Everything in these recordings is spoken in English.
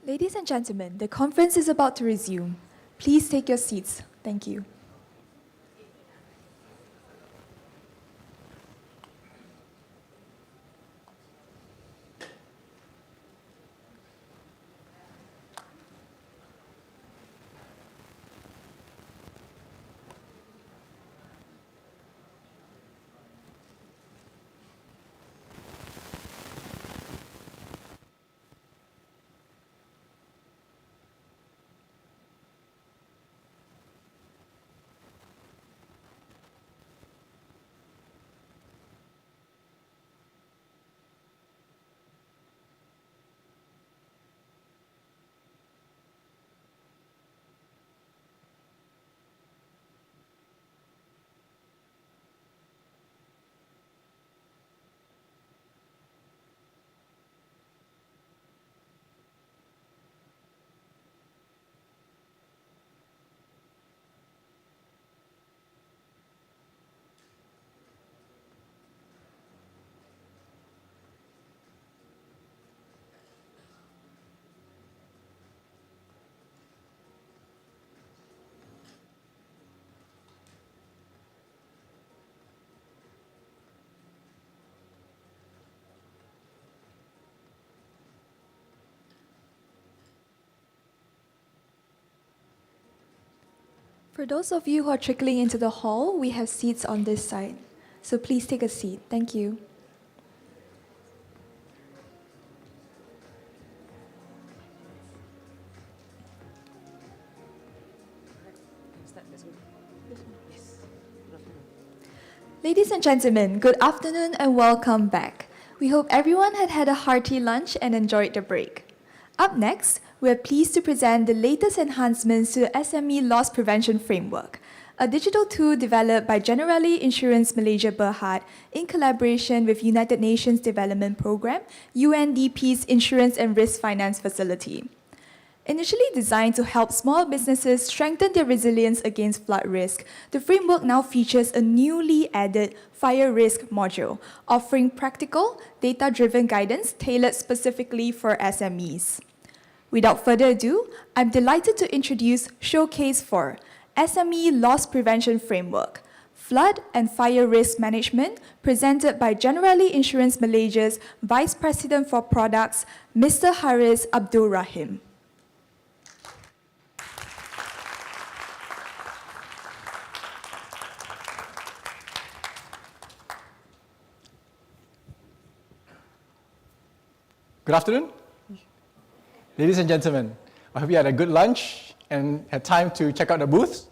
Ladies and gentlemen, the conference is about to resume. Please take your seats. Thank you. For those of you who are trickling into the hall, we have seats on this side. So please take a seat. Thank you. Ladies and gentlemen, good afternoon and welcome back. We hope everyone had a hearty lunch and enjoyed the break. Up next, we are pleased to present the latest enhancements to the SME Loss Prevention Framework, a digital tool developed by Generali Insurance Malaysia Berhad in collaboration with United Nations Development Programme, UNDP's Insurance and Risk Finance Facility. Initially designed to help small businesses strengthen their resilience against flood risk, the framework now features a newly added fire risk module, offering practical, data-driven guidance tailored specifically for SMEs. Without further ado, I'm delighted to introduce Showcase 4, SME Loss Prevention Framework, Flood and Fire Risk Management, presented by Generali Insurance Malaysia's Vice President for Products, Mr. Haris Abdul Rahim. Good afternoon, ladies and gentlemen. I hope you had a good lunch and had time to check out the booths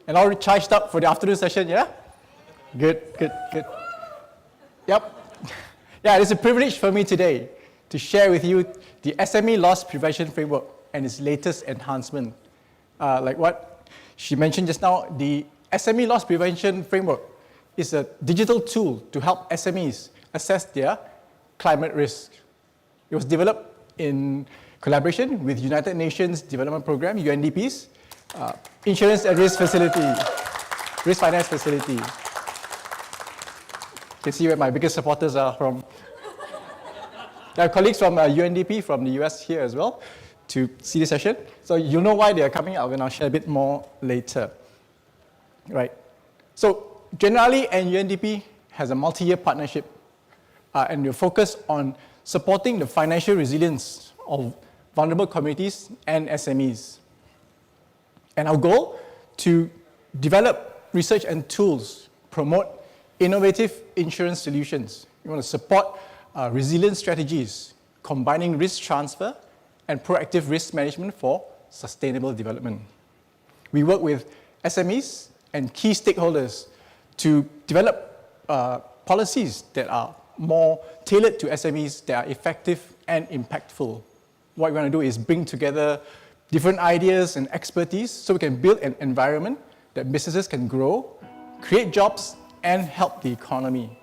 and all charged up for the afternoon session, yeah? Good. Yep. Yeah, it's a privilege for me today to share with you the SME Loss Prevention Framework and its latest enhancement. Like what she mentioned just now, the SME Loss Prevention Framework is a digital tool to help SMEs assess their climate risk. It was developed in collaboration with United Nations Development Programme, UNDP's Insurance and Risk Finance Facility. You can see where my biggest supporters are from. There are colleagues from UNDP from the US here as well to see this session. So you'll know why they are coming out, and I'll share a bit more later. Right. So Generali and UNDP has a multi-year partnership, and we're focused on supporting the financial resilience of vulnerable communities and SMEs. And our goal to develop research and tools, promote innovative insurance solutions. We want to support resilience strategies, combining risk transfer and proactive risk management for sustainable development. We work with SMEs and key stakeholders to develop policies that are more tailored to SMEs that are effective and impactful. What we want to do is bring together different ideas and expertise so we can build an environment that businesses can grow, create jobs, and help the economy.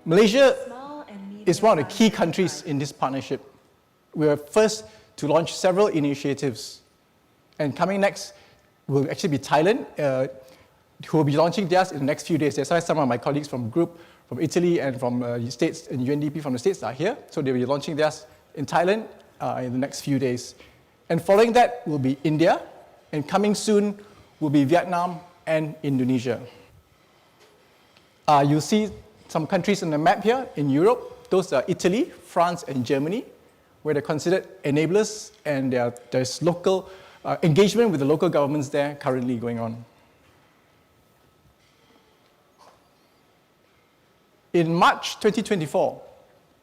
Malaysia is one of the key countries in this partnership. We were first to launch several initiatives. And coming next will actually be Thailand, who will be launching theirs in the next few days. That's why some of my colleagues from Group, from Italy and from the States, and UNDP from the States are here. So they'll be launching theirs in Thailand in the next few days. And following that will be India, and coming soon will be Vietnam and Indonesia. You'll see some countries on the map here in Europe. Those are Italy, France, and Germany, where they're considered enablers, and there's local engagement with the local governments there currently going on. In March 2024,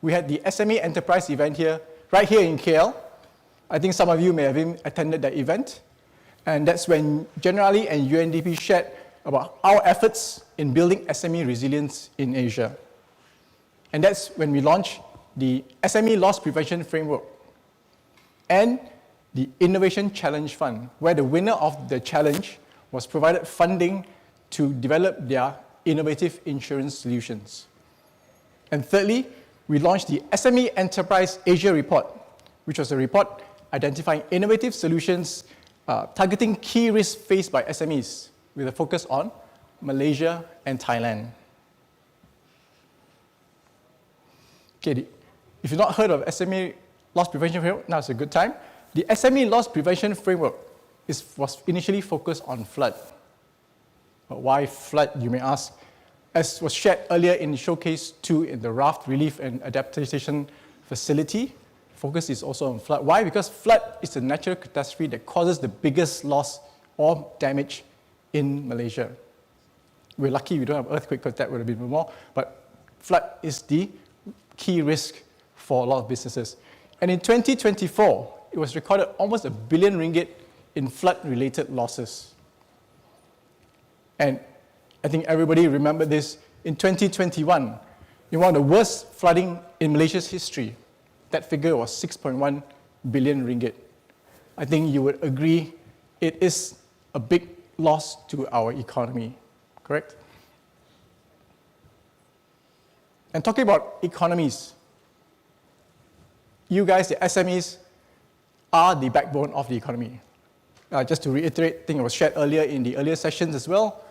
we had the SME Enterprise event here, right here in KL. I think some of you may have even attended that event. And that's when Generali and UNDP shared about our efforts in building SME resilience in Asia. And that's when we launched the SME Loss Prevention Framework and the Innovation Challenge Fund, where the winner of the challenge was provided funding to develop their innovative insurance solutions. And thirdly, we launched the SME Enterprise Asia Report, which was a report identifying innovative solutions targeting key risks faced by SMEs, with a focus on Malaysia and Thailand. Okay, if you've not heard of SME Loss Prevention Framework, now's a good time. The SME Loss Prevention Framework was initially focused on flood. But why flood, you may ask? As was shared earlier in Showcase 2 in the Raft Relief and Adaptation Facility, focus is also on flood. Why? Because flood is a natural catastrophe that causes the biggest loss or damage in Malaysia. We're lucky we don't have earthquake, because that would have been more, but flood is the key risk for a lot of businesses. And in 2024, it was recorded almost ringgit 1 billion in flood-related losses. And I think everybody remembered this. In 2021, in one of the worst flooding in Malaysia's history, that figure was 6.1 billion ringgit. I think you would agree it is a big loss to our economy, correct? And talking about economies, you guys, the SMEs, are the backbone of the economy. Just to reiterate, I think it was shared earlier in the earlier sessions as well,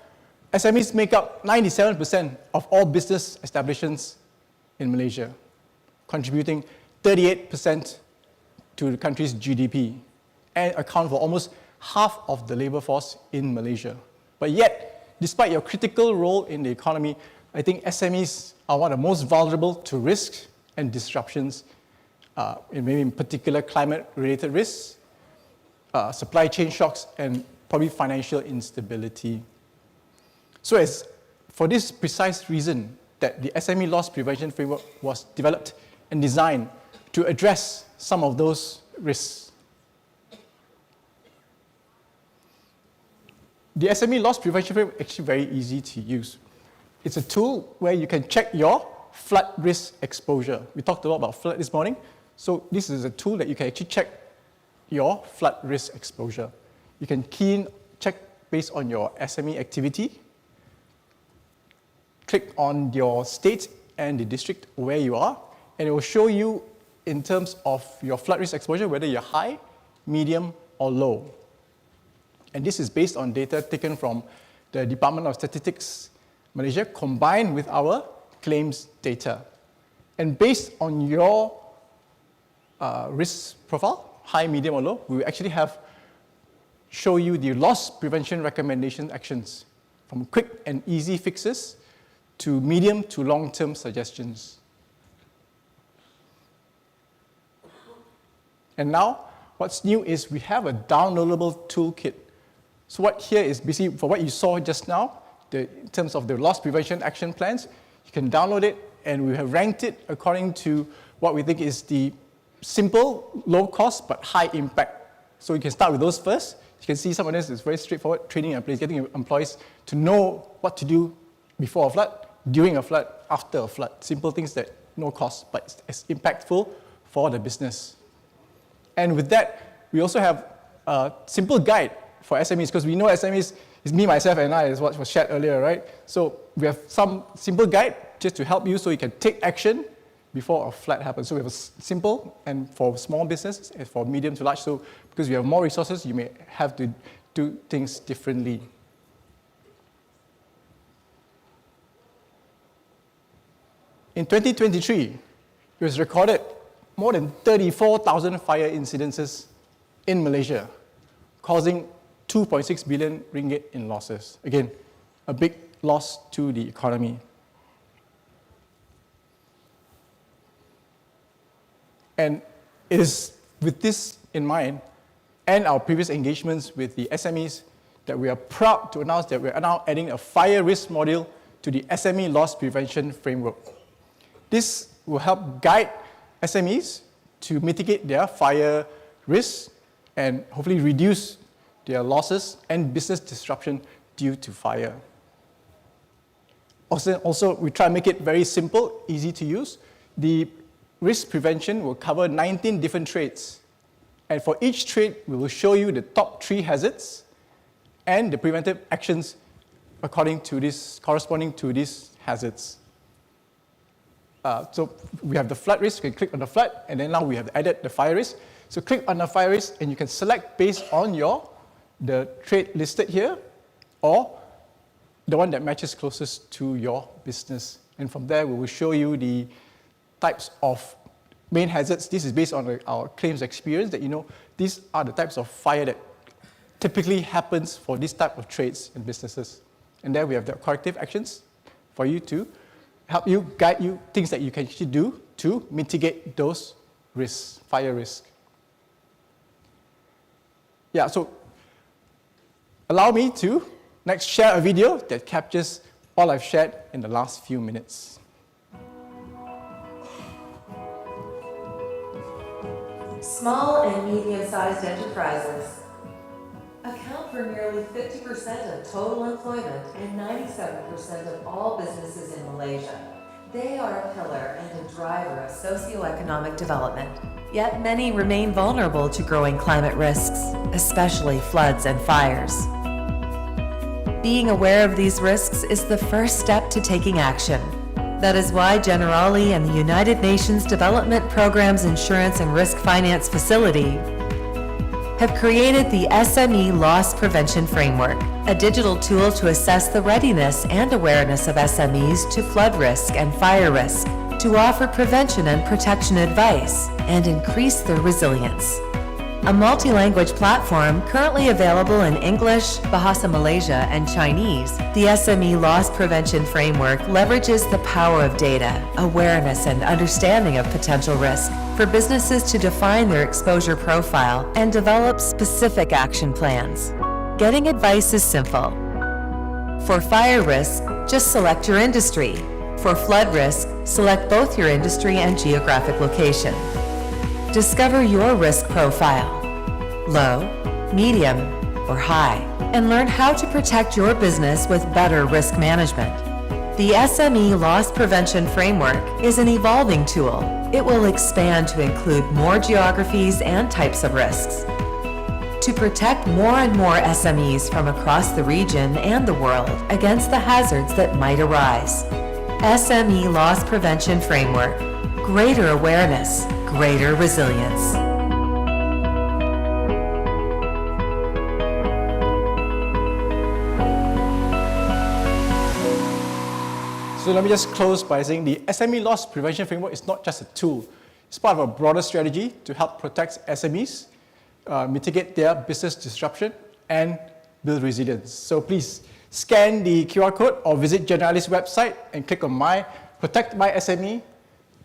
SMEs make up 97% of all business establishments in Malaysia, contributing 38% to the country's GDP, and account for almost half of the labor force in Malaysia. But yet, despite your critical role in the economy, I think SMEs are one of the most vulnerable to risks and disruptions, in particular climate-related risks, supply chain shocks, and probably financial instability. So for this precise reason that the SME Loss Prevention Framework was developed and designed to address some of those risks. The SME Loss Prevention Framework is actually very easy to use. It's a tool where you can check your flood risk exposure. We talked a lot about flood this morning. So this is a tool that you can actually check your flood risk exposure. You can check based on your SME activity, click on your state and the district where you are, and it will show you in terms of your flood risk exposure, whether you're high, medium, or low. And this is based on data taken from the Department of Statistics Malaysia, combined with our claims data. And based on your risk profile, high, medium, or low, we will actually show you the loss prevention recommendation actions, from quick and easy fixes to medium to long-term suggestions. And now, what's new is we have a downloadable toolkit. So what here is basically, for what you saw just now, in terms of the loss prevention action plans, you can download it, and we have ranked it according to what we think is the simple, low cost, but high impact. So you can start with those first. You can see some of this is very straightforward, training employees, getting employees to know what to do before a flood, during a flood, after a flood. Simple things that no cost, but it's impactful for the business. And with that, we also have a simple guide for SMEs, because we know SMEs is me, myself, and I, is what was shared earlier, right? So we have some simple guide just to help you so you can take action before a flood happens. So we have a simple, and for small business, and for medium to large. So because we have more resources, you may have to do things differently. In 2023, it was recorded more than 34,000 fire incidences in Malaysia, causing 2.6 billion ringgit in losses. Again, a big loss to the economy. And it is with this in mind and our previous engagements with the SMEs that we are proud to announce that we are now adding a fire risk module to the SME loss prevention framework. This will help guide SMEs to mitigate their fire risks and hopefully reduce their losses and business disruption due to fire. Also, we try to make it very simple, easy to use. The risk prevention will cover 19 different trades. And for each trade, we will show you the top 3 hazards and the preventive actions corresponding to these hazards. So we have the flood risk, you can click on the flood, and then now we have added the fire risk. So click on the fire risk, and you can select based on the trade listed here, or the one that matches closest to your business. And from there, we will show you the types of main hazards. This is based on our claims experience that these are the types of fire that typically happens for this type of trades and businesses. And there we have the corrective actions for you to help you, guide you, things that you can actually do to mitigate those risks, fire risk. Yeah, so allow me to next share a video that captures all I've shared in the last few minutes. Small and medium-sized enterprises account for nearly 50% of total employment and 97% of all businesses in Malaysia. They are a pillar and a driver of socioeconomic development. Yet many remain vulnerable to growing climate risks, especially floods and fires. Being aware of these risks is the first step to taking action. That is why Generali and the United Nations Development Programme's Insurance and Risk Finance Facility have created the SME Loss Prevention Framework, a digital tool to assess the readiness and awareness of SMEs to flood risk and fire risk, to offer prevention and protection advice, and increase their resilience. A multi-language platform currently available in English, Bahasa Malaysia, and Chinese, the SME Loss Prevention Framework leverages the power of data, awareness, and understanding of potential risk for businesses to define their exposure profile and develop specific action plans. Getting advice is simple. For fire risk, just select your industry. For flood risk, select both your industry and geographic location. Discover your risk profile, low, medium, or high, and learn how to protect your business with better risk management. The SME Loss Prevention Framework is an evolving tool. It will expand to include more geographies and types of risks. To protect more and more SMEs from across the region and the world against the hazards that might arise. SME Loss Prevention Framework. Greater awareness, greater resilience. So let me just close by saying the SME Loss Prevention Framework is not just a tool. It's part of a broader strategy to help protect SMEs, mitigate their business disruption, and build resilience. So please scan the QR code or visit Generali's website and click on Protect My SME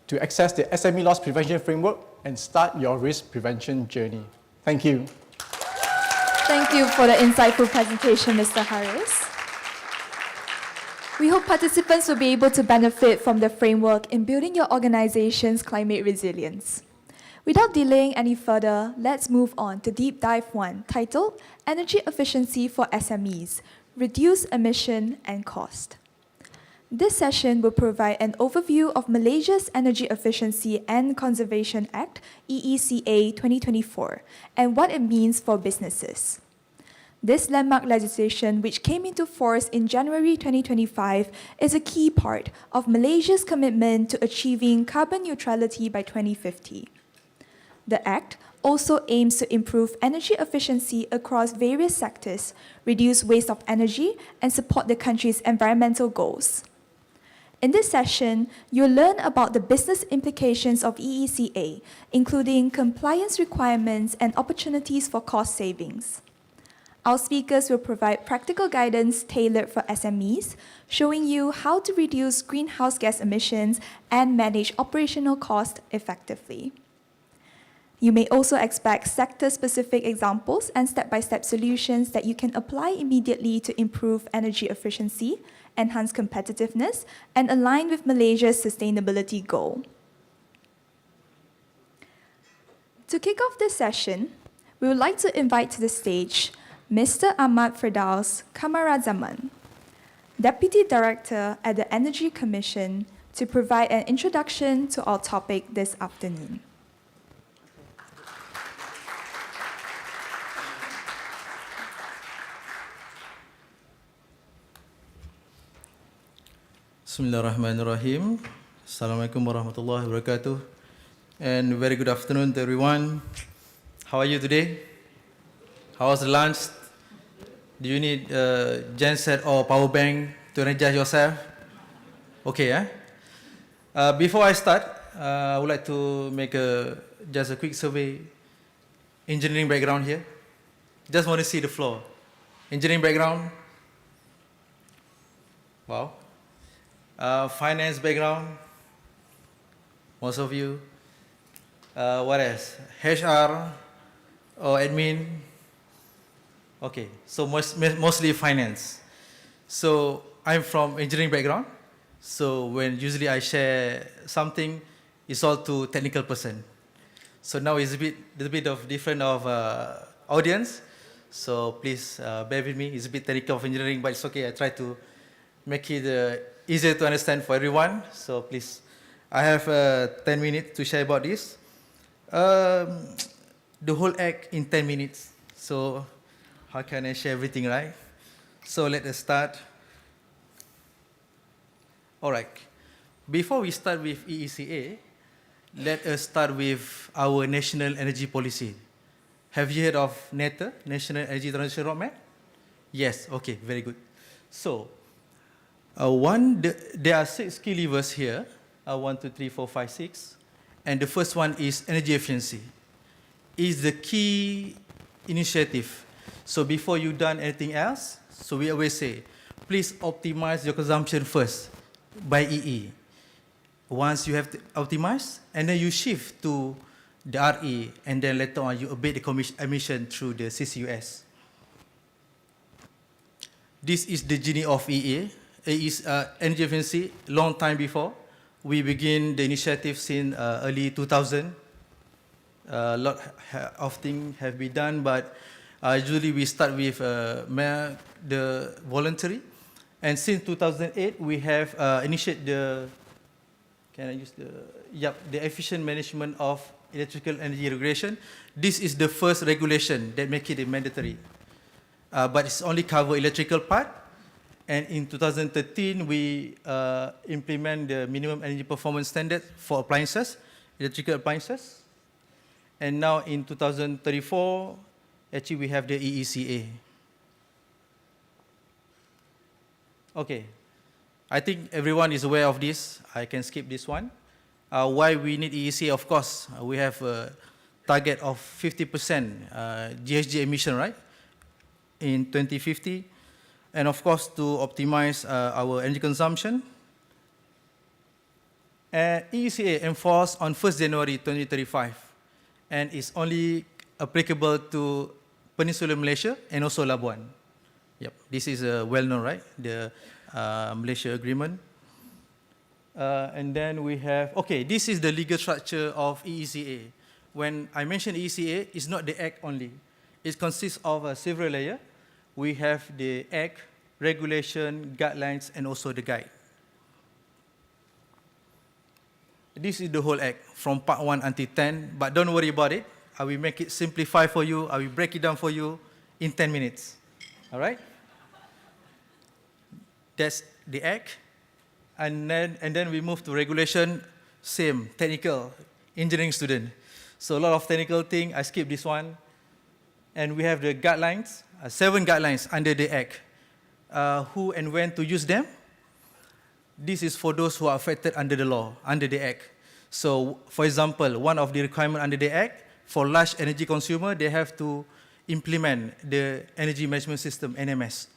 to access the SME Loss Prevention Framework and start your risk prevention journey. Thank you. Thank you for the insightful presentation, Mr. Harris. We hope participants will be able to benefit from the framework in building your organization's climate resilience. Without delaying any further, let's move on to Deep Dive 1, titled Energy Efficiency for SMEs, Reduce Emission and Cost. This session will provide an overview of Malaysia's Energy Efficiency and Conservation Act, EECA 2024, and what it means for businesses. This landmark legislation, which came into force in January 2025, is a key part of Malaysia's commitment to achieving carbon neutrality by 2050. The Act also aims to improve energy efficiency across various sectors, reduce waste of energy, and support the country's environmental goals. In this session, you'll learn about the business implications of EECA, including compliance requirements and opportunities for cost savings. Our speakers will provide practical guidance tailored for SMEs, showing you how to reduce greenhouse gas emissions and manage operational costs effectively. You may also expect sector-specific examples and step-by-step solutions that you can apply immediately to improve energy efficiency, enhance competitiveness, and align with Malaysia's sustainability goal. To kick off this session, we would like to invite to the stage Mr. Ahmad Firdaus Kamarazaman, Deputy Director at the Energy Commission, to provide an introduction to our topic this afternoon. Bismillahirrahmanirrahim. Assalamualaikum warahmatullahi wabarakatuh. And very good afternoon to everyone. How are you today? How was the lunch? Do you need a genset or power bank to energize yourself? Okay, before I start, I would like to make just a quick survey. Engineering background here. Just want to see the floor. Engineering background. Wow. Finance background. Most of you. What else? HR or admin. Okay, so mostly finance. So I'm from engineering background. So when usually I share something, it's all to technical person. So now it's a bit of different of audience. So please bear with me. It's a bit technical of engineering, but it's okay. I try to make it easier to understand for everyone. So please, I have 10 minutes to share about this. The whole act in 10 minutes. So how can I share everything, right? So let us start. All right. Before we start with EECA, let us start with our national energy policy. Have you heard of NETA, National Energy Transition Roadmap? Yes, okay, very good. So, there are 6 key levers here, 1, 2, 3, 4, 5, 6. And the first one is energy efficiency. It's the key initiative. So before you done anything else, so we always say, please optimize your consumption first by EE. Once you have to optimize, and then you shift to the RE, and then later on you abate the emission through the CCUS. This is the journey of EE. It is energy efficiency, long time before. We begin the initiative since early 2000. A lot of things have been done, but usually we start with the voluntary. And since 2008, we have initiated the efficient management of electrical energy regulation. This is the first regulation that make it mandatory. But it's only cover electrical part. And in 2013, we implement the minimum energy performance standard for appliances, electrical appliances. And now in 2034, actually we have the EECA. Okay, I think everyone is aware of this. I can skip this one. Why we need EECA? Of course, we have a target of 50% GHG emission, right, in 2050. And of course, to optimize our energy consumption. EECA enforced on 1st January 2035. And it's only applicable to Peninsular Malaysia and also Labuan. Yep, this is well-known, right? The Malaysia Agreement. And then we have, okay, this is the legal structure of EECA. When I mention EECA, it's not the act only. It consists of several layers. We have the act, regulation, guidelines, and also the guide. This is the whole act from part 1 until 10, but don't worry about it. I will make it simplify for you. I will break it down for you in 10 minutes. All right? That's the act. And then we move to regulation, same, technical, engineering student. So a lot of technical thing, I skip this one. And we have the guidelines, 7 guidelines under the act. Who and when to use them. This is for those who are affected under the law, under the Act. So, for example, one of the requirements under the Act, for large energy consumer, they have to implement the energy management system, NMS.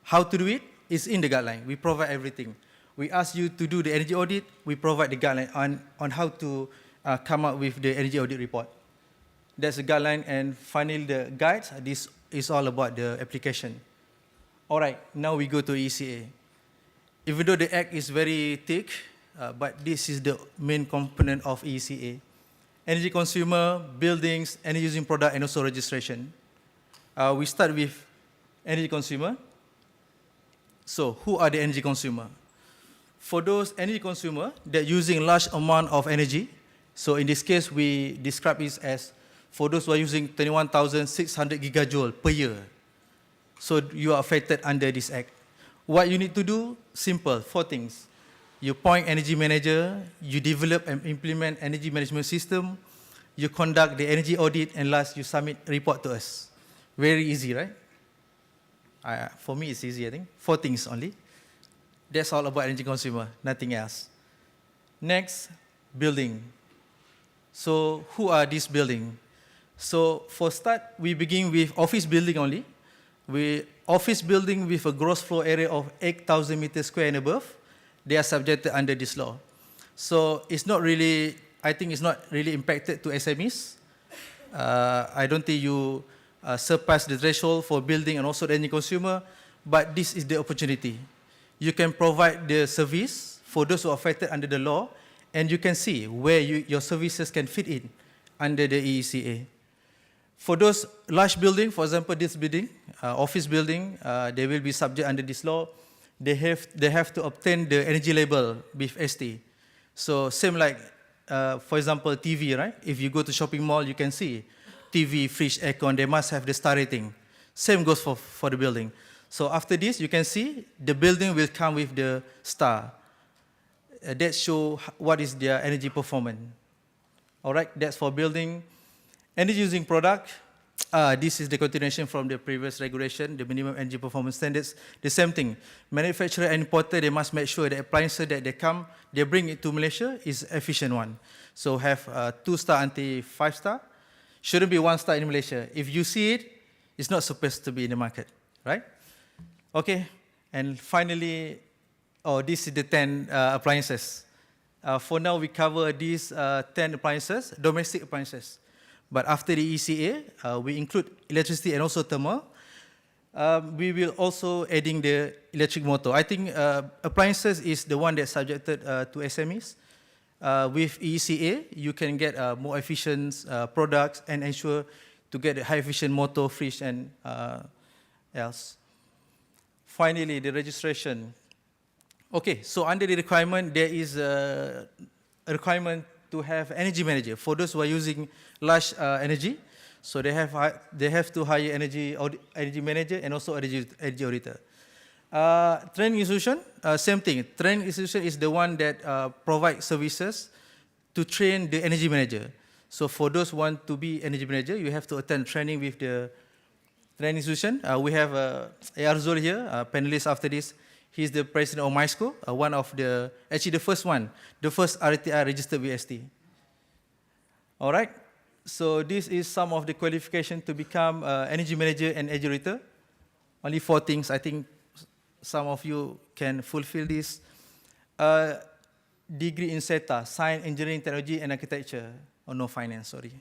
How to do it is in the guideline. We provide everything. We ask you to do the energy audit. We provide the guideline on how to come up with the energy audit report. That's the guideline. And finally, the guides. This is all about the application. All right, now we go to ECA. Even though the Act is very thick, but this is the main component of ECA. Energy consumer, buildings, energy using product, and also registration. We start with energy consumer. So who are the energy consumer? For those energy consumer that using large amount of energy, so in this case we describe it as for those who are using 21,600 gigajoule per year. So you are affected under this Act. What you need to do, simple, 4 things. You appoint energy manager, you develop and implement energy management system, you conduct the energy audit, and last, you submit report to us. Very easy, right? For me, it's easy, I think. 4 things only. That's all about energy consumer, nothing else. Next, building. So who are these building? So for start, we begin with office building only. Office building with a gross floor area of 8,000 meters square and above, they are subjected under this law. So it's not really, I think it's not really impacted to SMEs. I don't think you surpass the threshold for building and also the energy consumer, but this is the opportunity. You can provide the service for those who are affected under the law, and you can see where your services can fit in under the EECA. For those large building, for example, this building, office building, they will be subject under this law. They have to obtain the energy label with ST. So same like, for example, TV, right? If you go to shopping mall, you can see TV, fridge, aircon, they must have the star rating. Same goes for the building. So after this, you can see the building will come with the star. That show what is their energy performance. All right, that's for building. Energy using product, this is the continuation from the previous regulation, the minimum energy performance standards. The same thing, manufacturer and importer, they must make sure the appliances that they bring it to Malaysia is efficient one. So have 2-star until 5-star. Shouldn't be 1-star in Malaysia. If you see it, it's not supposed to be in the market, right? Okay, and finally, this is the 10 appliances. For now, we cover these 10 appliances, domestic appliances. But after the ECA, we include electricity and also thermal. We will also adding the electric motor. I think appliances is the one that's subjected to SMEs. With ECA, you can get more efficient products and ensure to get a high efficient motor, fridge, and else. Finally, the registration. Okay, so under the requirement, there is a requirement to have energy manager for those who are using large energy. So they have to hire energy manager and also energy auditor. Training institution, same thing. Training institution is the one that provides services to train the energy manager. So for those who want to be energy manager, you have to attend training with the training institution. We have Arzul here, panelist after this. He's the president of MySchool, one of actually the first one, the first RTI registered with ST. All right, so this is some of the qualifications to become energy manager and energy auditor. Only 4 things, I think some of you can fulfill this. Degree in SETA, Science, Engineering, Technology, and Architecture. Oh, no finance, sorry.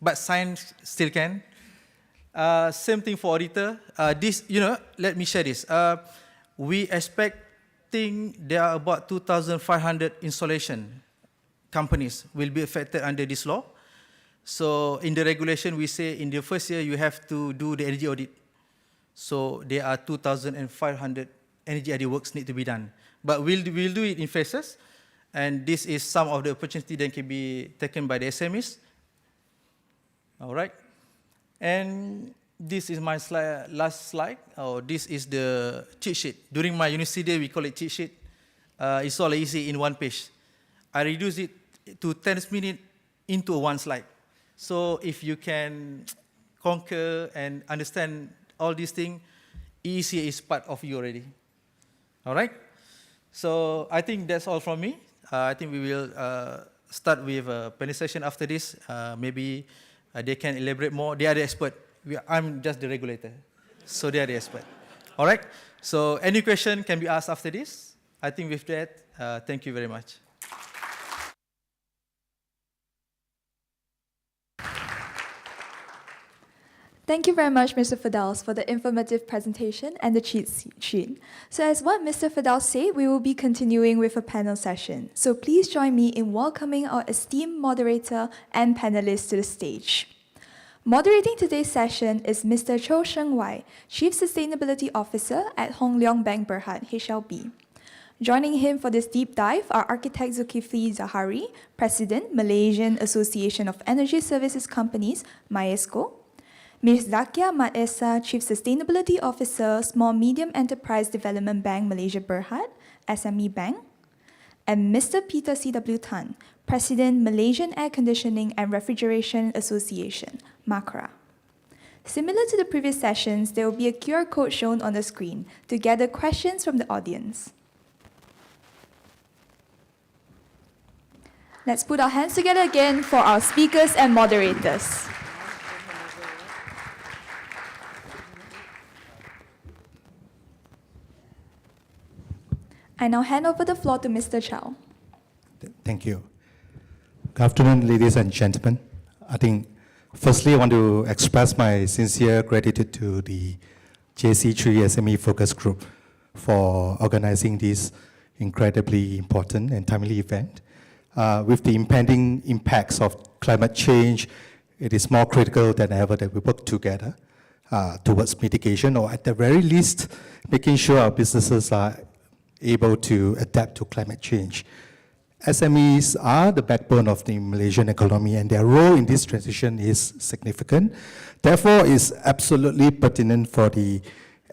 But science still can. Same thing for auditor. Let me share this. We expecting there are about 2,500 installation companies will be affected under this law. So in the regulation, we say in the first year, you have to do the energy audit. So there are 2,500 energy audit works need to be done. But we'll do it in phases. And this is some of the opportunity that can be taken by the SMEs. All right. And this is my last slide. This is the cheat sheet. During my university day, we call it cheat sheet. It's all easy in 1 page. I reduce it to 10 minutes into 1 slide. So if you can conquer and understand all these things, EECA is part of you already. All right? So I think that's all from me. I think we will start with a panel session after this. Maybe they can elaborate more. They are the expert. I'm just the regulator. So they are the expert. All right? So any question can be asked after this. I think with that, thank you very much. Thank you very much, Mr. Fadals, for the informative presentation and the cheat sheet. So as what Mr. Fadals said, we will be continuing with a panel session. So please join me in welcoming our esteemed moderator and panelists to the stage. Moderating today's session is Mr. Cho Sheng Wai, Chief Sustainability Officer at Hong Leong Bank Berhad, HLB. Joining him for this deep dive are Architect Zulkifli Zahari, President, Malaysian Association of Energy Services Companies, MAESCO, Ms. Zakia Mat Esa, Chief Sustainability Officer, Small Medium Enterprise Development Bank Malaysia Berhad, SME Bank, and Mr. Peter C.W. Tan, President, Malaysian Air Conditioning and Refrigeration Association, MACRA. Similar to the previous sessions, there will be a QR code shown on the screen to gather questions from the audience. Let's put our hands together again for our speakers and moderators. I now hand over the floor to Mr. Chow. Thank you. Good afternoon, ladies and gentlemen. I think, firstly, I want to express my sincere gratitude to the JC3 SME Focus Group for organizing this incredibly important and timely event. With the impending impacts of climate change, it is more critical than ever that we work together towards mitigation, or at the very least, making sure our businesses are able to adapt to climate change. SMEs are the backbone of the Malaysian economy, and their role in this transition is significant. Therefore, it's absolutely pertinent for the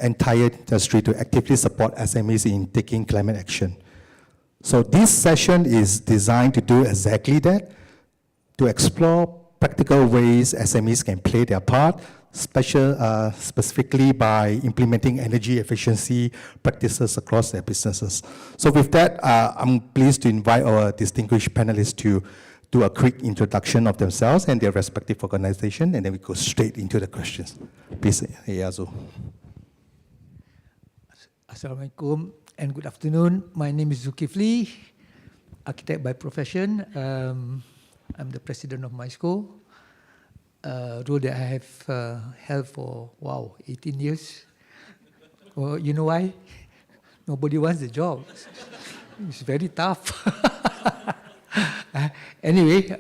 entire industry to actively support SMEs in taking climate action. So this session is designed to do exactly that, to explore practical ways SMEs can play their part, specifically by implementing energy efficiency practices across their businesses. So with that, I'm pleased to invite our distinguished panelists to do a quick introduction of themselves and their respective organization, and then we go straight into the questions. Please, Yazul. Assalamualaikum and good afternoon. My name is Zulkifli, architect by profession. I'm the president of MAESCO. Role that I have held for, 18 years. Well, you know why? Nobody wants the job. It's very tough. Anyway,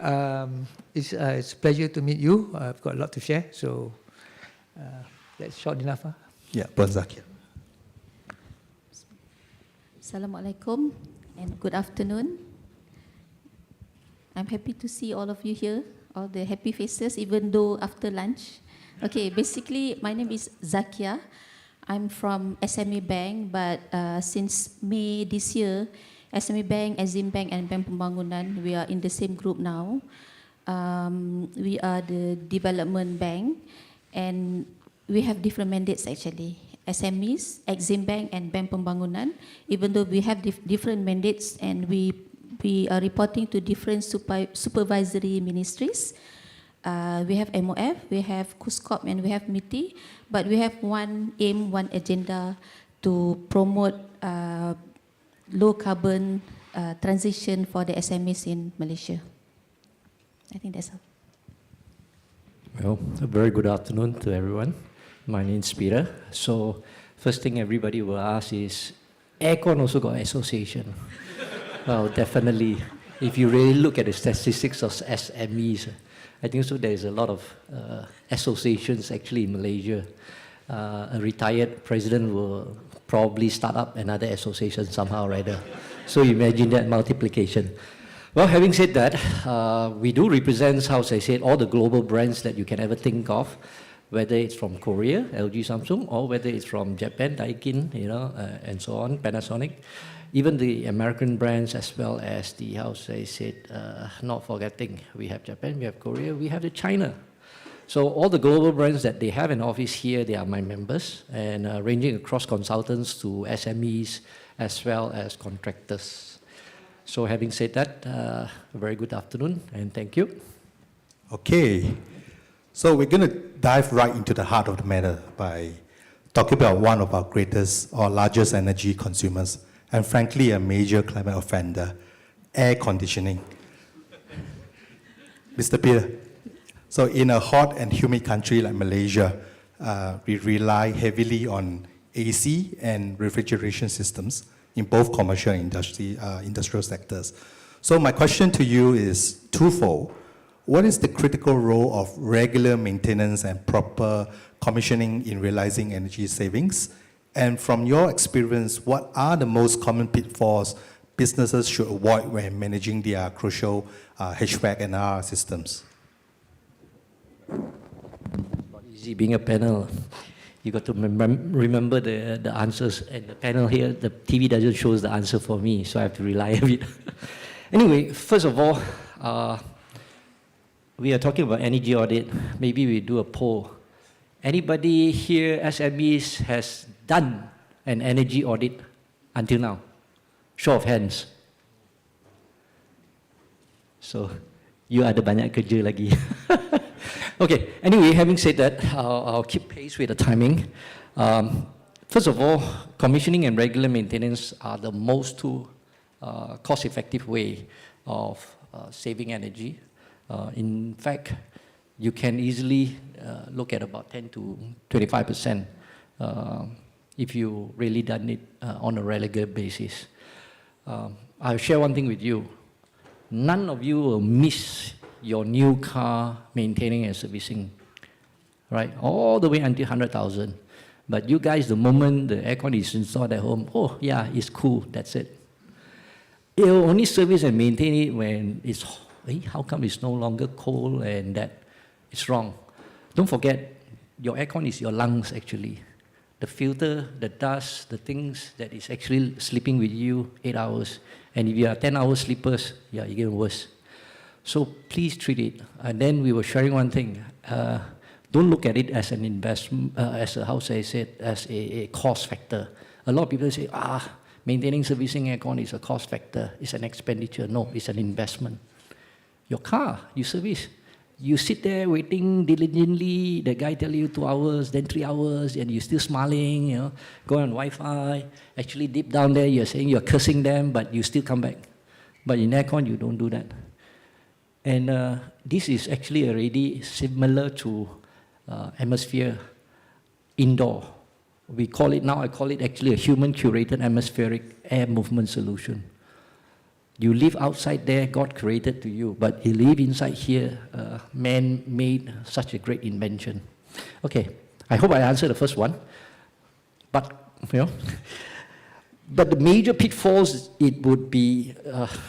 it's a pleasure to meet you. I've got a lot to share, so that's short enough. Yeah, Puan Zakia. Assalamualaikum and good afternoon. I'm happy to see all of you here. All the happy faces, even though after lunch. Okay, basically, my name is Zakia. I'm from SME Bank, but since May this year, SME Bank, Exim Bank, and Bank Pembangunan, we are in the same group now. We are the development bank, and we have different mandates actually. SMEs, Exim Bank, and Bank Pembangunan, even though we have different mandates and we are reporting to different supervisory ministries. We have MOF, we have KUSKOP, and we have MITI, but we have one aim, one agenda to promote low carbon transition for the SMEs in Malaysia. I think that's all. Well, a very good afternoon to everyone. My name is Peter. So first thing everybody will ask is, aircon also got association? Well, definitely. If you really look at the statistics of SMEs, I think so there is a lot of associations actually in Malaysia. A retired president will probably start up another association somehow or other. So imagine that multiplication. Well, having said that, we do represent, how I said, all the global brands that you can ever think of, whether it's from Korea, LG, Samsung, or whether it's from Japan, Daikin, and so on, Panasonic. Even the American brands, as well as the, not forgetting, we have Japan, we have Korea, we have the China. So all the global brands that they have an office here, they are my members, and ranging across consultants to SMEs, as well as contractors. So having said that, a very good afternoon and thank you. Okay, so we're going to dive right into the heart of the matter by talking about one of our greatest or largest energy consumers, and frankly, a major climate offender, air conditioning. Mr. Peter, so in a hot and humid country like Malaysia, we rely heavily on AC and refrigeration systems in both commercial and industrial sectors. So my question to you is twofold. What is the critical role of regular maintenance and proper commissioning in realizing energy savings? And from your experience, what are the most common pitfalls businesses should avoid when managing their crucial HVAC and RR systems? Not easy being a panel. You got to remember the answers, and the panel here, the TV doesn't show the answer for me, so I have to rely a bit. Anyway, first of all, we are talking about energy audit. Maybe we do a poll. Anybody here, SMEs, has done an energy audit until now? Show of hands. So, you ada banyak kerja lagi. Okay, anyway, having said that, I'll keep pace with the timing. First of all, commissioning and regular maintenance are the most cost-effective way of saving energy. In fact, you can easily look at about 10 to 25% if you really done it on a regular basis. I'll share one thing with you. None of you will miss your new car maintaining and servicing, right? All the way until 100,000. But you guys, the moment the aircon is installed at home, oh yeah, it's cool, that's it. You'll only service and maintain it when it's, how come it's no longer cold and that? It's wrong. Don't forget, your aircon is your lungs actually. The filter, the dust, the things that is actually sleeping with you 8 hours. And if you are 10-hour sleepers, yeah, you get worse. So please treat it. And then we were sharing one thing. Don't look at it as an investment, as a cost factor. A lot of people say, maintaining, servicing aircon is a cost factor. It's an expenditure. No, it's an investment. Your car, you service. You sit there waiting diligently, the guy tell you 2 hours, then 3 hours, and you're still smiling, you know, go on Wi-Fi. Actually, deep down there, you're saying you're cursing them, but you still come back. But in aircon, you don't do that. And this is actually already similar to atmosphere indoor. We call it now, I call it actually a human-curated atmospheric air movement solution. You live outside there, God created to you, but you live inside here, man made such a great invention. Okay, I hope I answered the first one. But, you know, but the major pitfalls, it would be,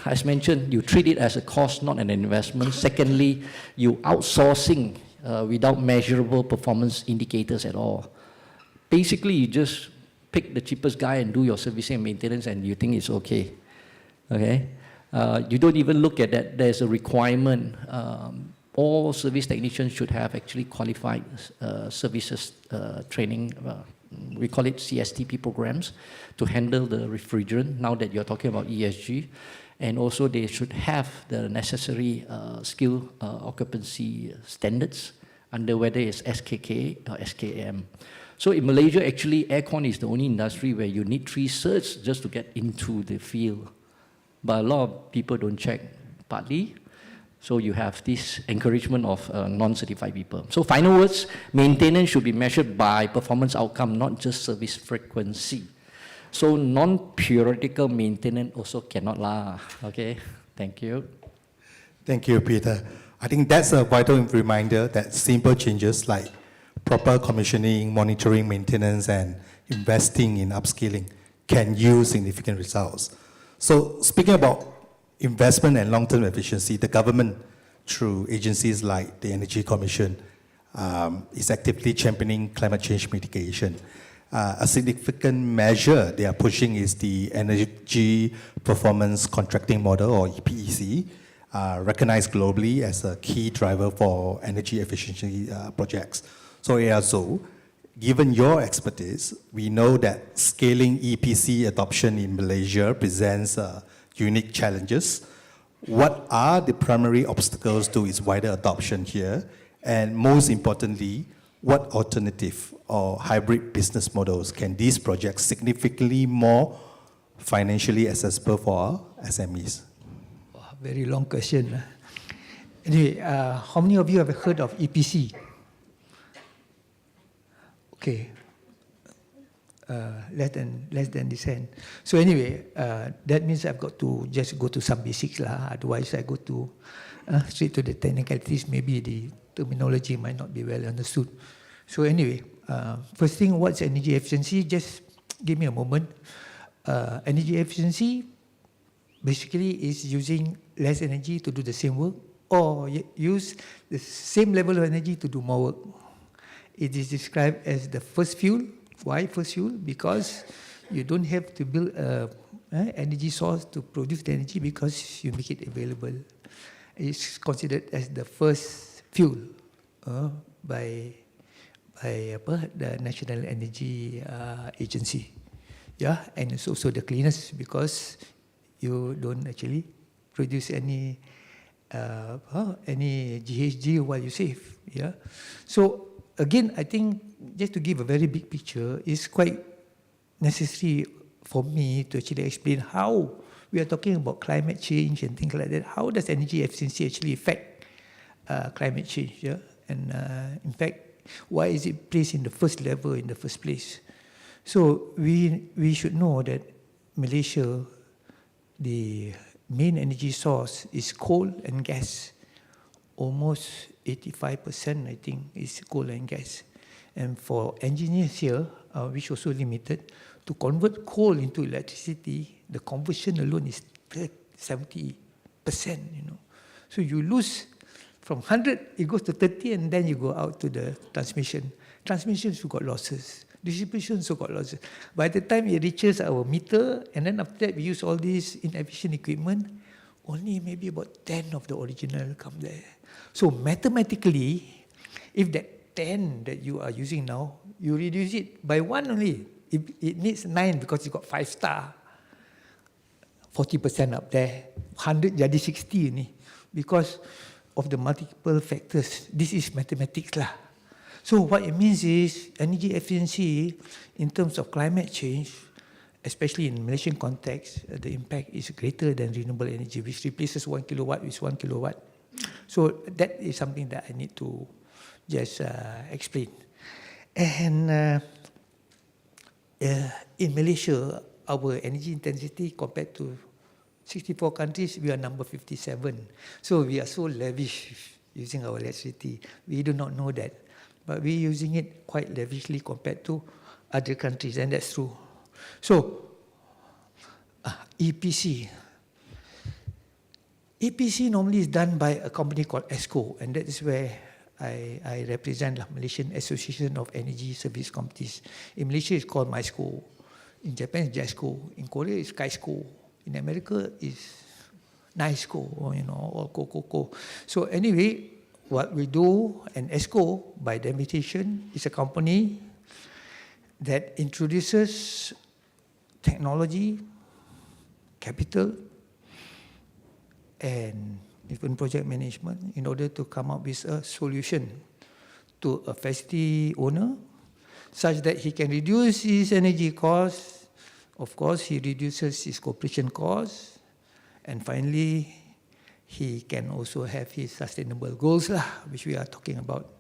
as mentioned, you treat it as a cost, not an investment. Secondly, you outsourcing without measurable performance indicators at all. Basically, you just pick the cheapest guy and do your servicing and maintenance and you think it's okay. Okay? You don't even look at that. There's a requirement. All service technicians should have actually qualified services training. We call it CSTP programs to handle the refrigerant, now that you're talking about ESG. And also they should have the necessary skill occupancy standards under whether it's SKK or SKM. So in Malaysia, actually, aircon is the only industry where you need 3 certs just to get into the field. But a lot of people don't check, partly. So you have this encouragement of non-certified people. So final words, maintenance should be measured by performance outcome, not just service frequency. So non-periodical maintenance also cannot lah, okay? Thank you. Thank you, Peter. I think that's a vital reminder that simple changes like proper commissioning, monitoring, maintenance, and investing in upskilling can yield significant results. So speaking about investment and long-term efficiency, the government, through agencies like the Energy Commission, is actively championing climate change mitigation. A significant measure they are pushing is the Energy Performance Contracting Model, or EPEC, recognized globally as a key driver for energy efficiency projects. So EASO, given your expertise, we know that scaling EPC adoption in Malaysia presents unique challenges. What are the primary obstacles to its wider adoption here? And most importantly, what alternative or hybrid business models can these projects significantly more financially accessible for our SMEs? Very long question. Anyway, how many of you have heard of EPC? Okay, less than this hand. So anyway, that means I've got to just go to some basics lah. Otherwise, I go to straight to the technicalities. Maybe the terminology might not be well understood. So anyway, first thing, what's energy efficiency? Just give me a moment. Energy efficiency basically is using less energy to do the same work, or use the same level of energy to do more work. It is described as the first fuel. Why first fuel? Because you don't have to build an energy source to produce the energy, because you make it available. It's considered as the first fuel by the National Energy Agency. Yeah, and it's also the cleanest, because you don't actually produce any GHG while you save. Yeah, so again, I think just to give a very big picture, it's quite necessary for me to actually explain how we are talking about climate change and things like that. How does energy efficiency actually affect climate change? Yeah, and in fact, why is it placed in the first level in the first place? So we should know that Malaysia, the main energy source is coal and gas. Almost 85%, I think, is coal and gas. And for engineers here, which also limited, to convert coal into electricity, the conversion alone is 70%, you know. So you lose from 100, it goes to 30, and then you go out to the transmission. Transmission also got losses. Distribution also got losses. By the time it reaches our meter, and then after that we use all these inefficient equipment, only maybe about 10 of the original come there. So mathematically, if that 10 that you are using now, you reduce it by 1 only. It needs 9 because you got 5 star. 40% up there. 100 jadi 60 ni. Because of the multiple factors. This is mathematics lah. So what it means is energy efficiency in terms of climate change, especially in Malaysian context, the impact is greater than renewable energy, which replaces 1 kilowatt with 1 kilowatt. So that is something that I need to just explain. And in Malaysia, our energy intensity compared to 64 countries, we are number 57. So we are so lavish using our electricity. We do not know that. But we're using it quite lavishly compared to other countries, and that's true. So, EPC. EPC normally is done by a company called ESCO, and that is where I represent the Malaysian Association of Energy Service Companies. In Malaysia, it's called MySCO. In Japan, it's JESCO. In Korea, it's KAISCO. In America, it's NISCO, or COCOCO. So anyway, what we do, and ESCO, by definition, is a company that introduces technology, capital, and even project management in order to come up with a solution to a facility owner such that he can reduce his energy costs. Of course, he reduces his corporation costs, and finally, he can also have his sustainable goals, which we are talking about.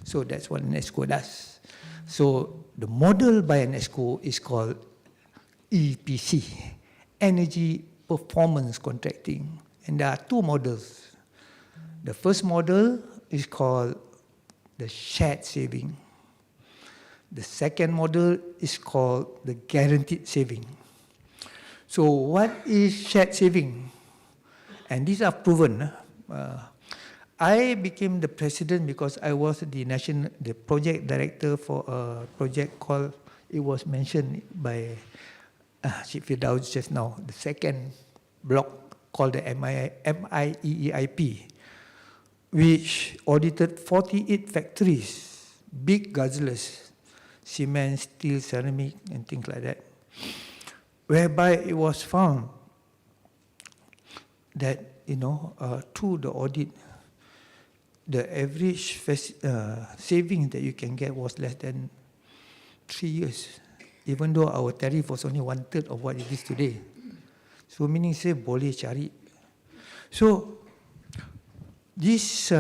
So that's what an ESCO does. So the model by an ESCO is called EPC, Energy Performance Contracting. And there are 2 models. The first model is called the shared saving. The second model is called the guaranteed saving. So what is shared saving? And these are proven. I became the president because I was the project director for a project called, it was mentioned by Chief Firdaus just now, the second block called the MIEEIP, which audited 48 factories, big guzzlers, cement, steel, ceramic, and things like that, whereby it was found that, through the audit, the average saving that you can get was less than 3 years, even though our tariff was only 1/3 of what it is today. So meaning say boleh cari. So this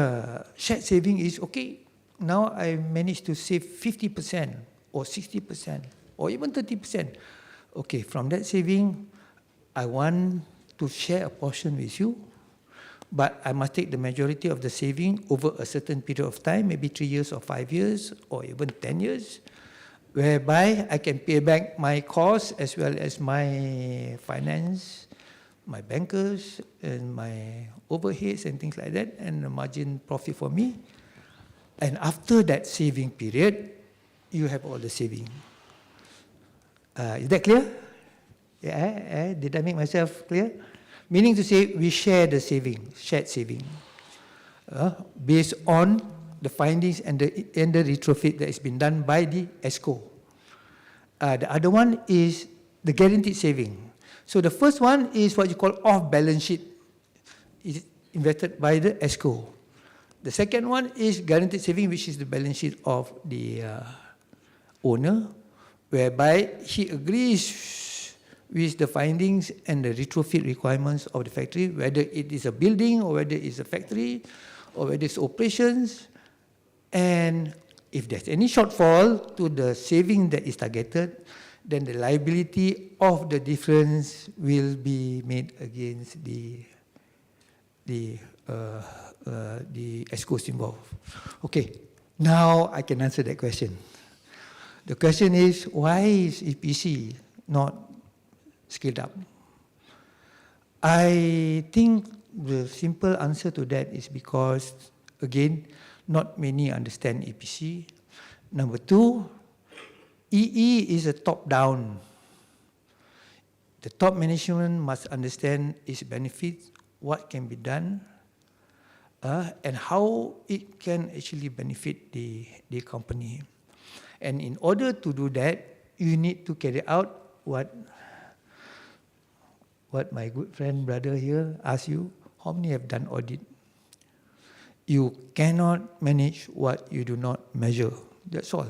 shared saving is okay. Now I managed to save 50% or 60% or even 30%. Okay, from that saving, I want to share a portion with you, but I must take the majority of the saving over a certain period of time, maybe 3 years or 5 years or even 10 years, whereby I can pay back my costs as well as my finance, my bankers, and my overheads and things like that, and the margin profit for me. And after that saving period, you have all the saving. Is that clear? Yeah, did I make myself clear? Meaning to say, we share the saving, shared saving, based on the findings and the retrofit that has been done by the ESCO. The other one is the guaranteed saving. So the first one is what you call off-balance sheet, is invested by the ESCO. The second one is guaranteed saving, which is the balance sheet of the owner, whereby he agrees with the findings and the retrofit requirements of the factory, whether it is a building or whether it's a factory or whether it's operations. And if there's any shortfall to the saving that is targeted, then the liability of the difference will be made against the ESCOs involved. Okay, now I can answer that question. The question is, why is EPC not scaled up? I think the simple answer to that is because, again, not many understand EPC. Number two, EE is a top-down. The top management must understand its benefits, what can be done, and how it can actually benefit the company. And in order to do that, you need to carry out what my good friend, brother here asked you, how many have done audit? You cannot manage what you do not measure. That's all.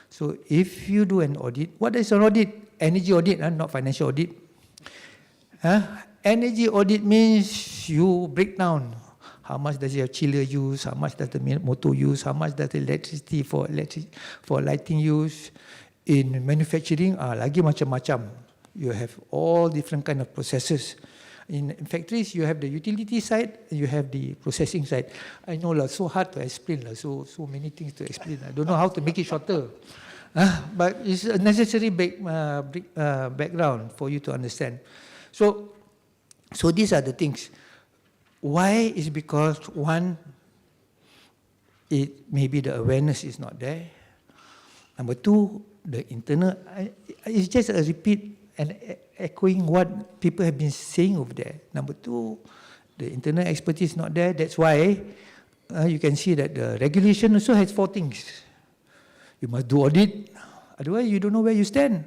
So if you do an audit, what is an audit? Energy audit, not financial audit. Energy audit means you break down how much does your chiller use, how much does the motor use, how much does the electricity for lighting use. In manufacturing, lagi macam-macam. You have all different kind of processes. In factories, you have the utility side, and you have the processing side. I know so hard to explain, so many things to explain. I don't know how to make it shorter. But it's a necessary background for you to understand. So these are the things. Why is because one, maybe the awareness is not there. Number two, the internal, it's just a repeat and echoing what people have been saying over there. Number two, the internal expertise is not there. That's why you can see that the regulation also has 4 things. You must do audit, otherwise you don't know where you stand.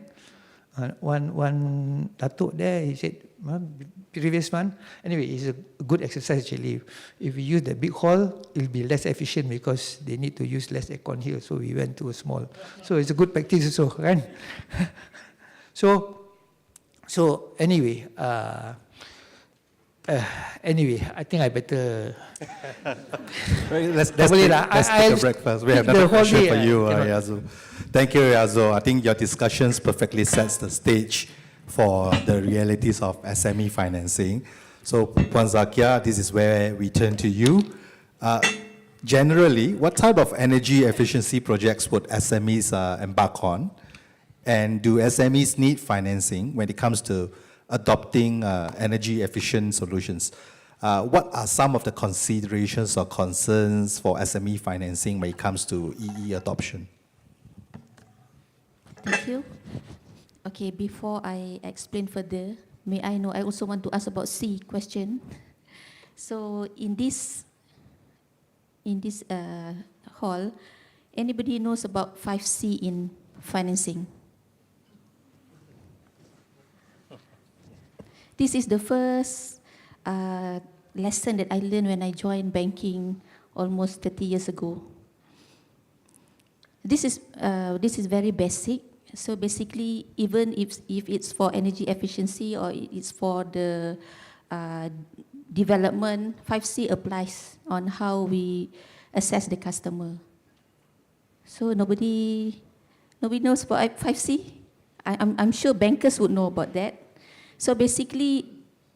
One Datuk there, he said, previous one, anyway, it's a good exercise actually. If we use the big hall, it'll be less efficient because they need to use less aircon here, so we went to a small. So it's a good practice also, right? So anyway, I think I better. Let's take a break first. We have another question for you, Yazo. Thank you, Yazo. I think your discussions perfectly sets the stage for the realities of SME financing. So, Puan Zakia, this is where we turn to you. Generally, what type of energy efficiency projects would SMEs embark on? And do SMEs need financing when it comes to adopting energy efficient solutions? What are some of the considerations or concerns for SME financing when it comes to EE adoption? Thank you. Okay, before I explain further, may I know, I also want to ask about C question. So in this hall, anybody knows about 5C in financing. This is the first lesson that I learned when I joined banking almost 30 years ago. This is very basic. So basically, even if it's for energy efficiency or it's for the development, 5C applies on how we assess the customer. So nobody knows about 5C. I'm sure bankers would know about that. So basically,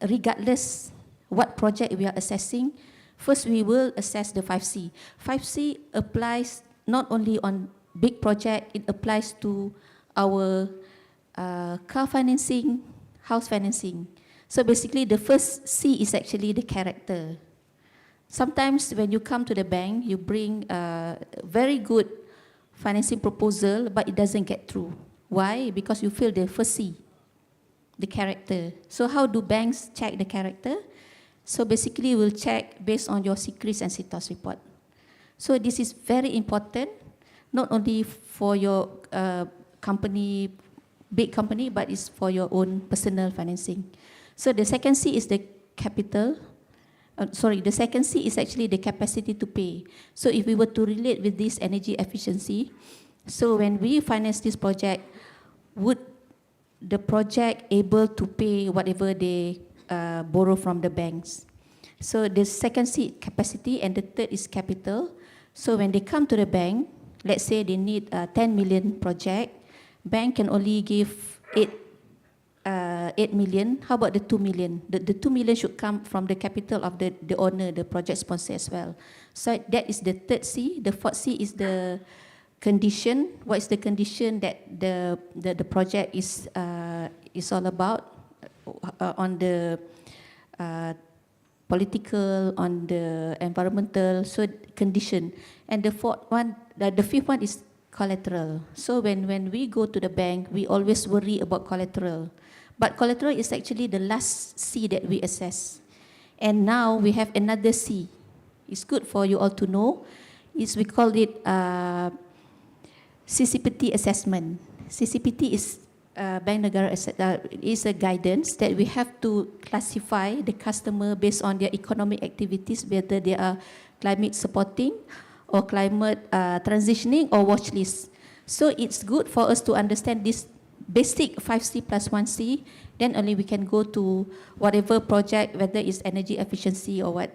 regardless what project we are assessing, first we will assess the 5C. 5C applies not only on big project, it applies to our car financing, house financing. So basically, the first C is actually the character. Sometimes when you come to the bank, you bring a very good financing proposal, but it doesn't get through. Why? Because you fail the first C, the character. So how do banks check the character? So basically, we'll check based on your CRIS and CITOS report. So this is very important, not only for your company, big company, but it's for your own personal financing. So the second C is the capital. The second C is actually the capacity to pay. So if we were to relate with this energy efficiency, so when we finance this project, would the project able to pay whatever they borrow from the banks? So the second C, capacity, and the third is capital. So when they come to the bank, let's say they need a 10 million project, bank can only give 8 million. How about the 2 million? The 2 million should come from the capital of the owner, the project sponsor as well. So that is the third C. The fourth C is the condition. What is the condition that the project is all about on the political, on the environmental, so condition. And the fifth one is collateral. So when we go to the bank, we always worry about collateral. But collateral is actually the last C that we assess. And now we have another C. It's good for you all to know. We call it CCPT assessment. CCPT is Bank Negara is a guidance that we have to classify the customer based on their economic activities, whether they are climate supporting or climate transitioning or watch list. So it's good for us to understand this basic 5C plus 1C, then only we can go to whatever project, whether it's energy efficiency or what.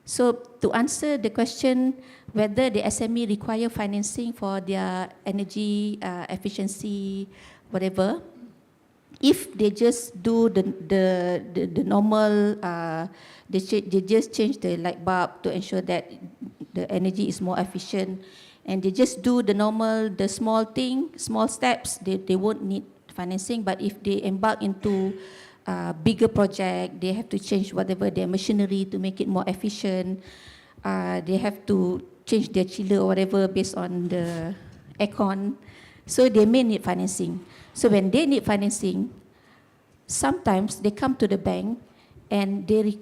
So to answer the question whether the SME require financing for their energy efficiency, whatever, if they just do the normal, they just change the light bulb to ensure that the energy is more efficient, and they just do the normal, the small thing, small steps, they won't need financing. But if they embark into bigger project, they have to change whatever their machinery to make it more efficient. They have to change their chiller or whatever based on the aircon. So they may need financing. So when they need financing, sometimes they come to the bank and they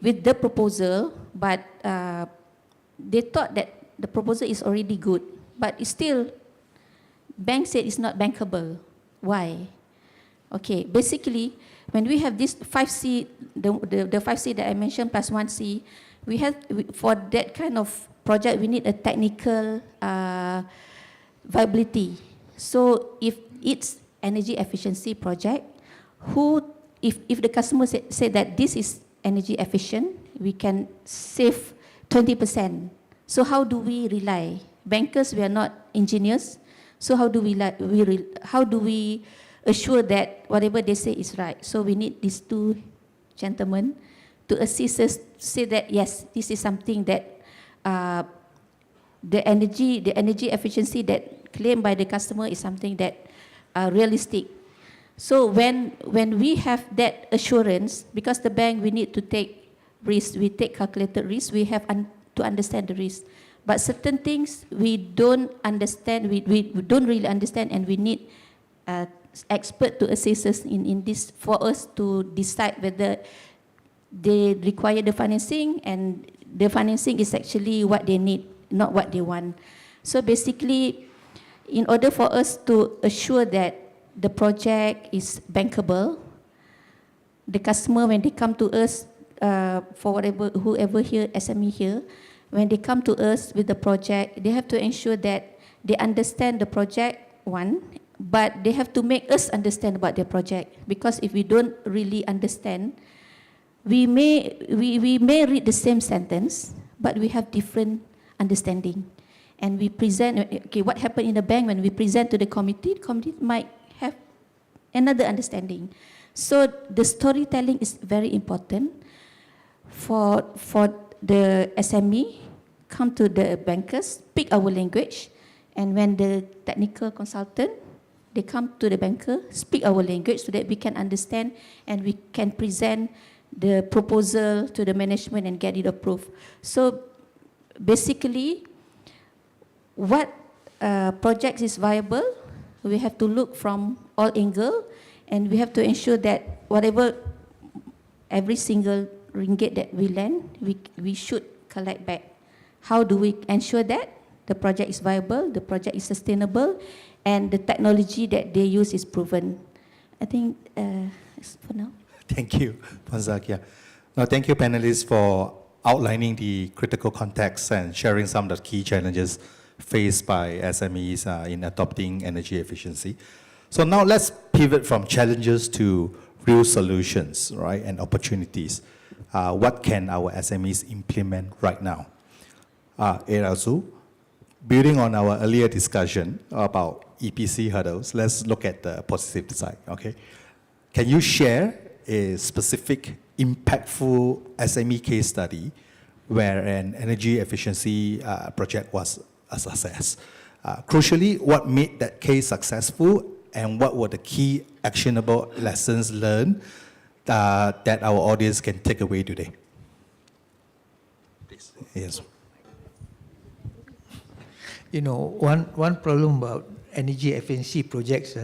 with the proposal, but they thought that the proposal is already good, but it's still, bank said it's not bankable. Why? Okay, basically, when we have this 5C, the 5C that I mentioned plus 1C, for that kind of project, we need a technical viability. So if it's energy efficiency project, if the customer say that this is energy efficient, we can save 20%. So how do we rely? Bankers, we are not engineers. So how do we assure that whatever they say is right? So we need these two gentlemen to assist us to say that yes, this is something that the energy efficiency that claimed by the customer is something that realistic. So when we have that assurance, because the bank, we need to take risk, we take calculated risk, we have to understand the risk. But certain things we don't understand, we don't really understand, and we need expert to assist us in this for us to decide whether they require the financing, and the financing is actually what they need, not what they want. So basically, In order for us to assure that the project is bankable, the customer, when they come to us, for whoever here, SME here, when they come to us with the project, they have to ensure that they understand the project, one, but they have to make us understand about their project. Because if we don't really understand, we may read the same sentence, but we have different understanding. And we present, okay, what happened in the bank when we present to the committee might have another understanding. So the storytelling is very important for the SME, come to the bankers, speak our language, and when the technical consultant, they come to the banker, speak our language so that we can understand and we can present the proposal to the management and get it approved. So basically, what project is viable, we have to look from all angles, and we have to ensure that whatever, every single ringgit that we lend, we should collect back. How do we ensure that the project is viable, the project is sustainable, and the technology that they use is proven? I think that's for now. Thank you, Zakia. Now, thank you, panelists, for outlining the critical context and sharing some of the key challenges faced by SMEs in adopting energy efficiency. So now let's pivot from challenges to real solutions, right, and opportunities. What can our SMEs implement right now? Erazu, building on our earlier discussion about EPC hurdles, let's look at the positive side, okay? Can you share a specific, impactful SME case study where an energy efficiency project was a success? Crucially, what made that case successful and what were the key actionable lessons learned that our audience can take away today? Please. Yes. You know, one problem about energy efficiency projects,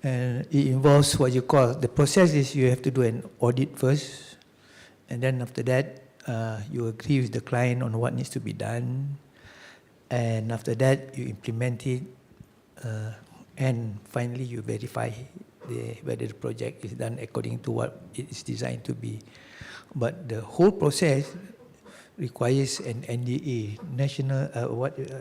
and it involves what you call, the process is you have to do an audit first, and then after that, you agree with the client on what needs to be done, and after that, you implement it, and finally, you verify whether the project is done according to what it is designed to be. But the whole process requires an NDA,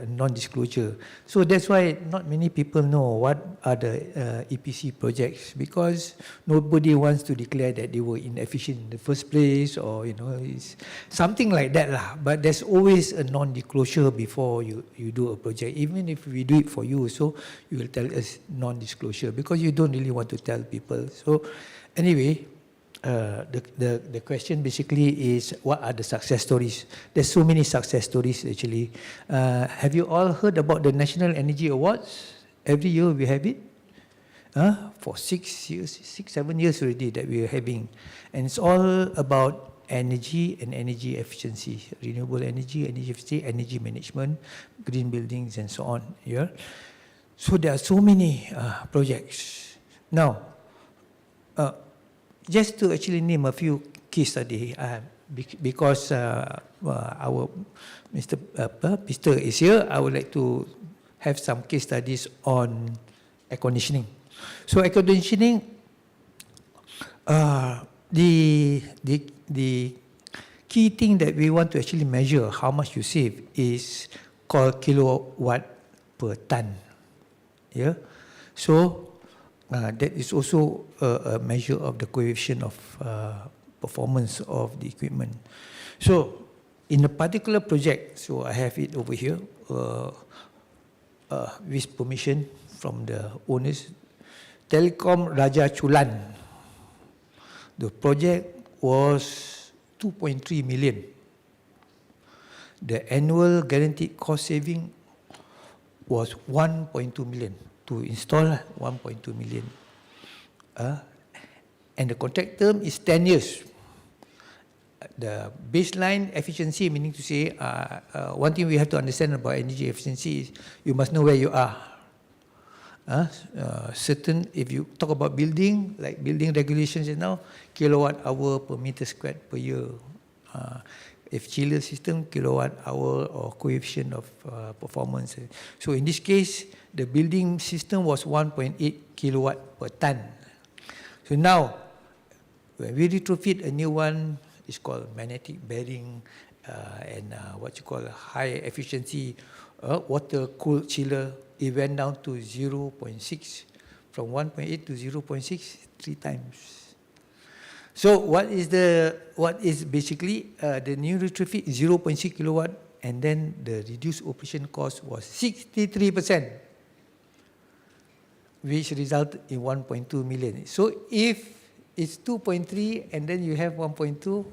non-disclosure. So that's why not many people know what are the EPC projects, because nobody wants to declare that they were inefficient in the first place, or it's something like that lah. But there's always a non-disclosure before you do a project. Even if we do it for you, so you will tell us non-disclosure because you don't really want to tell people. So anyway, the question basically is, what are the success stories? There's so many success stories actually. Have you all heard about the National Energy Awards? Every year we have it. For 7 years already that we are having. And it's all about energy and energy efficiency, renewable energy, energy efficiency, energy management, green buildings and so on. Yeah. So there are so many projects. Now, just to actually name a few case studies, because our Mr. Pister is here, I would like to have some case studies on air conditioning. So air conditioning, the key thing that we want to actually measure how much you save is called kilowatt per ton. Yeah. So that is also a measure of the coefficient of performance of the equipment. So in a particular project, so I have it over here, with permission from the owners, Telekom Raja Chulan. The project was 2.3 million. The annual guaranteed cost saving was 1.2 million. To install 1.2 million. And the contract term is 10 years. The baseline efficiency, meaning to say, one thing we have to understand about energy efficiency is you must know where you are. If you talk about building, like building regulations now, kilowatt hour per meter squared per year. If chiller system, kilowatt hour or coefficient of performance. So in this case, the building system was 1.8 kilowatt per ton. So now, when we retrofit a new one, it's called magnetic bearing and what you call high efficiency water cooled chiller. It went down to 0.6, from 1.8 to 0.6, 3 times. So what is basically the new retrofit 0.6 kilowatt, and then the reduced operation cost was 63%, which resulted in 1.2 million. So if it's 2.3 and then you have 1.2,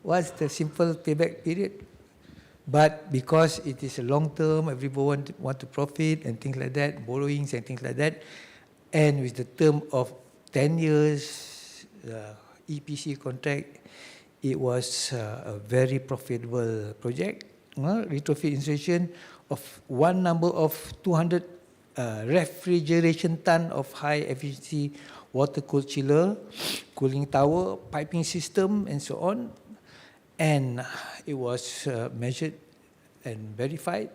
what's the simple payback period? But because it is a long term, everyone want to profit and things like that, borrowings and things like that, and with the term of 10 years, EPC contract, it was a very profitable project. Retrofit installation of one number of 200 refrigeration ton of high efficiency water cooled chiller, cooling tower, piping system, and so on. And it was measured and verified,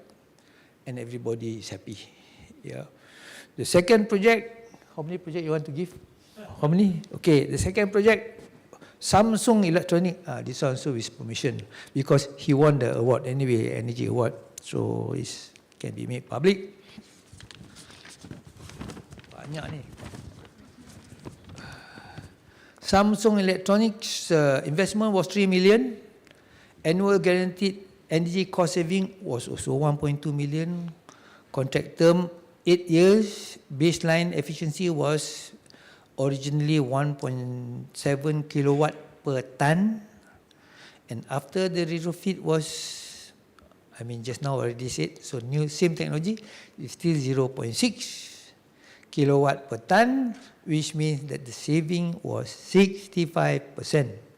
and everybody is happy. Yeah. The second project, how many projects you want to give? How many? Okay, the second project, Samsung Electronic. This one also with permission, because he won the award anyway, Energy Award, so it can be made public. Banyak ni. Samsung Electronics investment was 3 million. Annual guaranteed energy cost saving was also 1.2 million. Contract term 8 years. Baseline efficiency was originally 1.7 kilowatt per ton. And after the retrofit was, just now already said, so new same technology is still 0.6 kilowatt per ton, which means that the saving was 65%.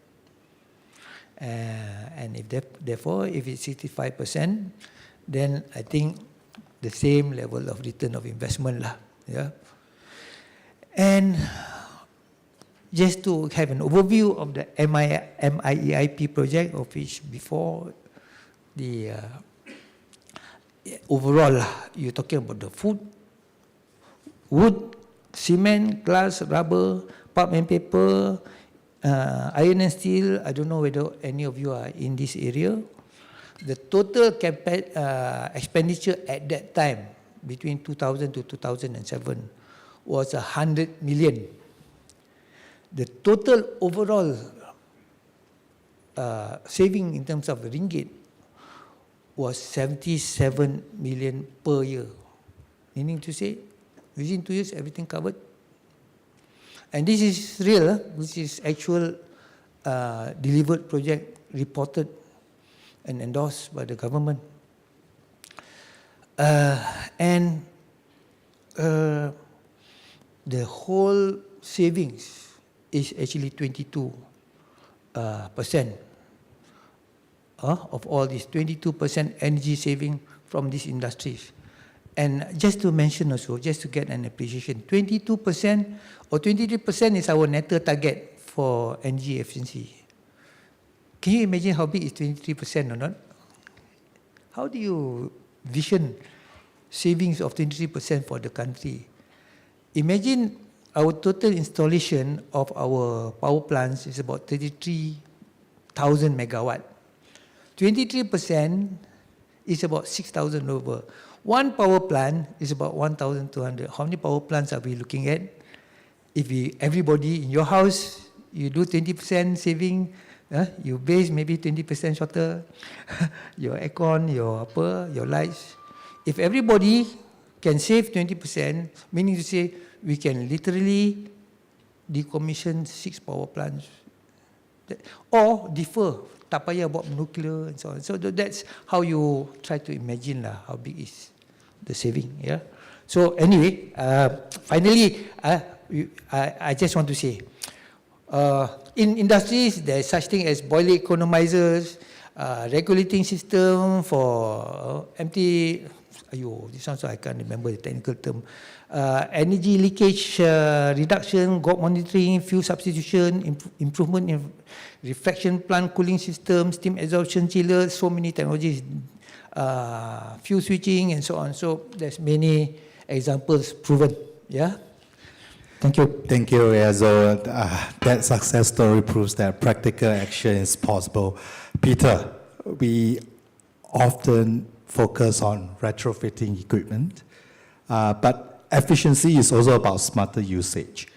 And if therefore, if it's 65%, then I think the same level of return of investment lah. Yeah. And just to have an overview of the MIEIP project, of which before the overall, you're talking about the food, wood, cement, glass, rubber, pulp and paper, iron and steel. I don't know whether any of you are in this area. The total expenditure at that time, between 2000 to 2007, was 100 million. The total overall saving in terms of ringgit was 77 million per year. Meaning to say, within 2 years, everything covered. And this is real, this is actual delivered project, reported and endorsed by the government. And the whole savings is actually 22% of all this, 22% energy saving from these industries. And just to mention also, just to get an appreciation, 22% or 23% is our net target for energy efficiency. Can you imagine how big is 23% or not? How do you vision savings of 23% for the country? Imagine our total installation of our power plants is about 33,000 megawatt. 23% is about 6,000 over. One power plant is about 1,200. How many power plants are we looking at? If everybody in your house, you do 20% saving, you base maybe 20% shorter, your aircon, your lights. If everybody can save 20%, meaning to say we can literally decommission 6 power plants. Or defer, tak payah buat nuclear and so on. So that's how you try to imagine how big is the saving. Yeah. So anyway, finally, I just want to say, in industries, there is such thing as boiler economizers, regulating system for empty, this one so I can't remember the technical term, energy leakage reduction, GOP monitoring, fuel substitution, improvement in reflection plant cooling system, steam absorption chiller, so many technologies, fuel switching and so on. So there's many examples proven. Yeah. Thank you. Thank you, Ezo. That success story proves that practical action is possible. Peter, we often focus on retrofitting equipment, but efficiency is also about smarter usage.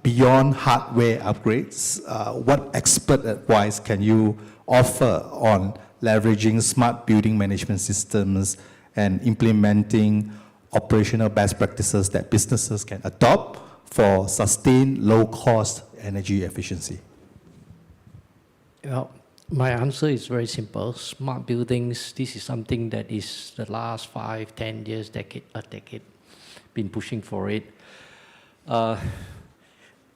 Beyond hardware upgrades, what expert advice can you offer on leveraging smart building management systems and implementing operational best practices that businesses can adopt for sustained low-cost energy efficiency? Well, my answer is very simple. Smart buildings, this is something that is the last 5, 10 years, a decade, been pushing for it.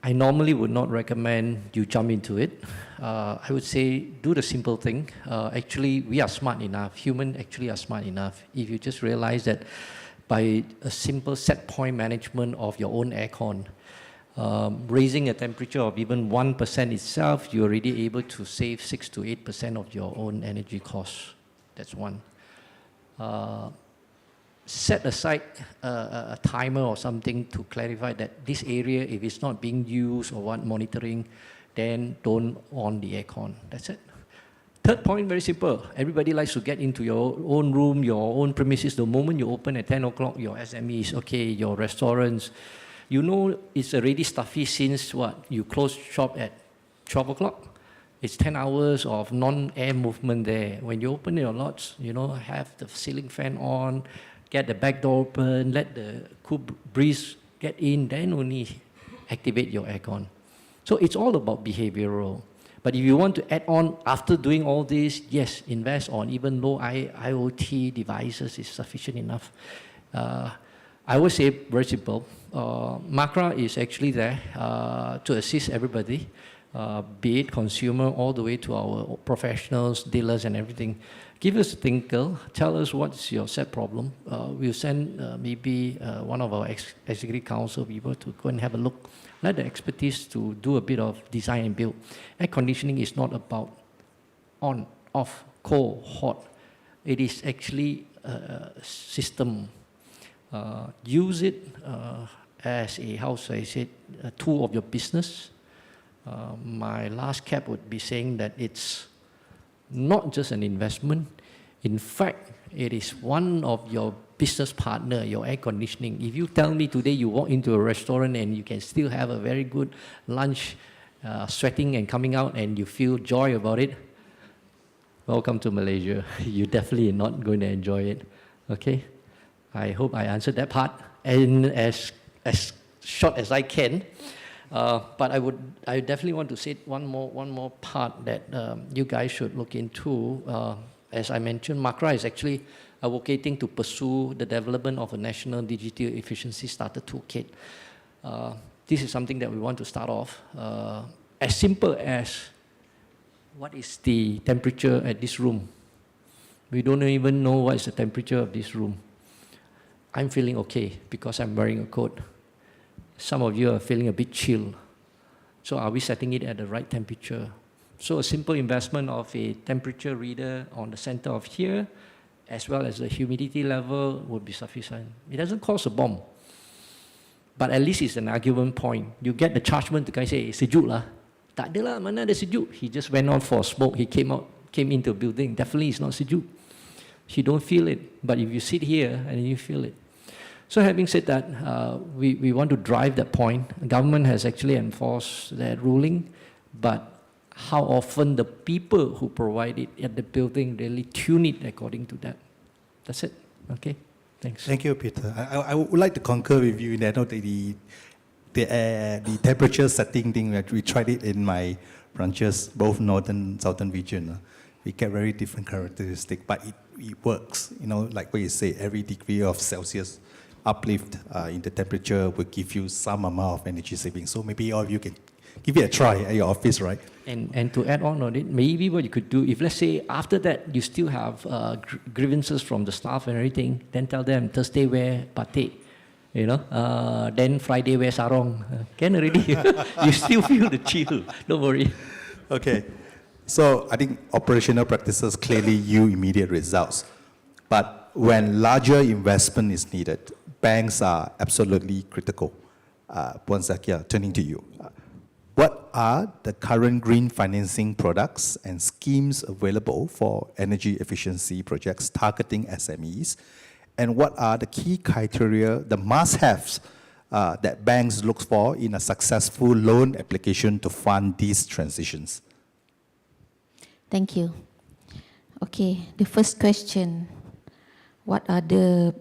I normally would not recommend you jump into it. I would say do the simple thing. Actually, we are smart enough. Humans actually are smart enough. If you just realize that by a simple set point management of your own aircon, raising a temperature of even 1% itself, you're already able to save 6 to 8% of your own energy costs. That's one. Set aside a timer or something to clarify that this area, if it's not being used or what monitoring, then don't on the aircon. That's it. Third point, very simple. Everybody likes to get into your own room, your own premises. The moment you open at 10 o'clock, your SMEs, okay, your restaurants, you know it's already stuffy since what? You close shop at 12 o'clock. It's 10 hours of non-air movement there. When you open your lots, you know, have the ceiling fan on, get the back door open, let the cool breeze get in, then only activate your aircon. So it's all about behavioral. But if you want to add on after doing all this, yes, invest on even low IoT devices is sufficient enough. I would say very simple. Makra is actually there to assist everybody, be it consumer all the way to our professionals, dealers and everything. Give us a tinkle, tell us what's your set problem. We'll send maybe one of our executive council people to go and have a look. Let the expertise to do a bit of design and build. Air conditioning is not about on, off, cold, hot. It is actually a system. Use it as a, how should I say, a tool of your business. My last cap would be saying that it's not just an investment. In fact, it is one of your business partner, your air conditioning. If you tell me today you walk into a restaurant and you can still have a very good lunch, sweating and coming out and you feel joy about it, welcome to Malaysia. You're definitely not going to enjoy it. Okay? I hope I answered that part and as short as I can. But I definitely want to say one more part that you guys should look into. As I mentioned, Makra is actually advocating to pursue the development of a national digital efficiency starter toolkit. This is something that we want to start off. As simple as what is the temperature at this room? We don't even know what is the temperature of this room. I'm feeling okay because I'm wearing a coat. Some of you are feeling a bit chill. So are we setting it at the right temperature? So a simple investment of a temperature reader on the center of here, as well as the humidity level would be sufficient. It doesn't cost a bomb. But at least it's an argument point. You get the chargement, the guy say, sejuk lah. Tak ada lah, mana ada sejuk. He just went out for a smoke. He came into a building. Definitely it's not sejuk. You don't feel it. But if you sit here and you feel it. So having said that, we want to drive that point. The government has actually enforced that ruling, but how often the people who provide it at the building really tune it according to that. That's it. Okay, thanks. Thank you, Peter. I would like to concur with you in that the temperature setting thing that we tried it in my branches, both northern, southern region. We get very different characteristics, but it works. You know, like what you say, every degree of Celsius uplift in the temperature will give you some amount of energy saving. So maybe all of you can give it a try at your office, right? And to add on it, maybe what you could do, if let's say after that you still have grievances from the staff and everything, then tell them Thursday wear batik, you know, then Friday wear sarong. Can already. You still feel the chill, don't worry. Okay, so I think operational practices clearly yield immediate results. But when larger investment is needed, banks are absolutely critical. Puan Zakia, turning to you. What are the current green financing products and schemes available for energy efficiency projects targeting SMEs? And what are the key criteria, the must-haves that banks look for in a successful loan application to fund these transitions? Thank you. Okay, the first question. What are the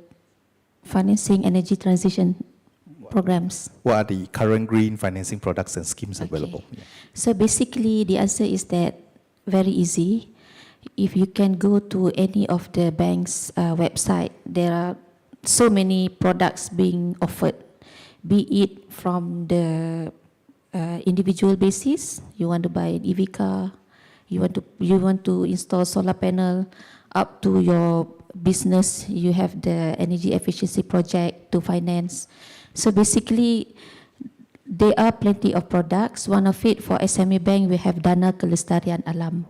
financing energy transition programs? What are the current green financing products and schemes available? Yeah. So basically, the answer is that very easy. If you can go to any of the bank's website, there are so many products being offered, be it from the individual basis. You want to buy an EV car, you want to install solar panel, up to your business, you have the energy efficiency project to finance. So basically, there are plenty of products. One of it for SME Bank, we have Dana Kelestarian Alam.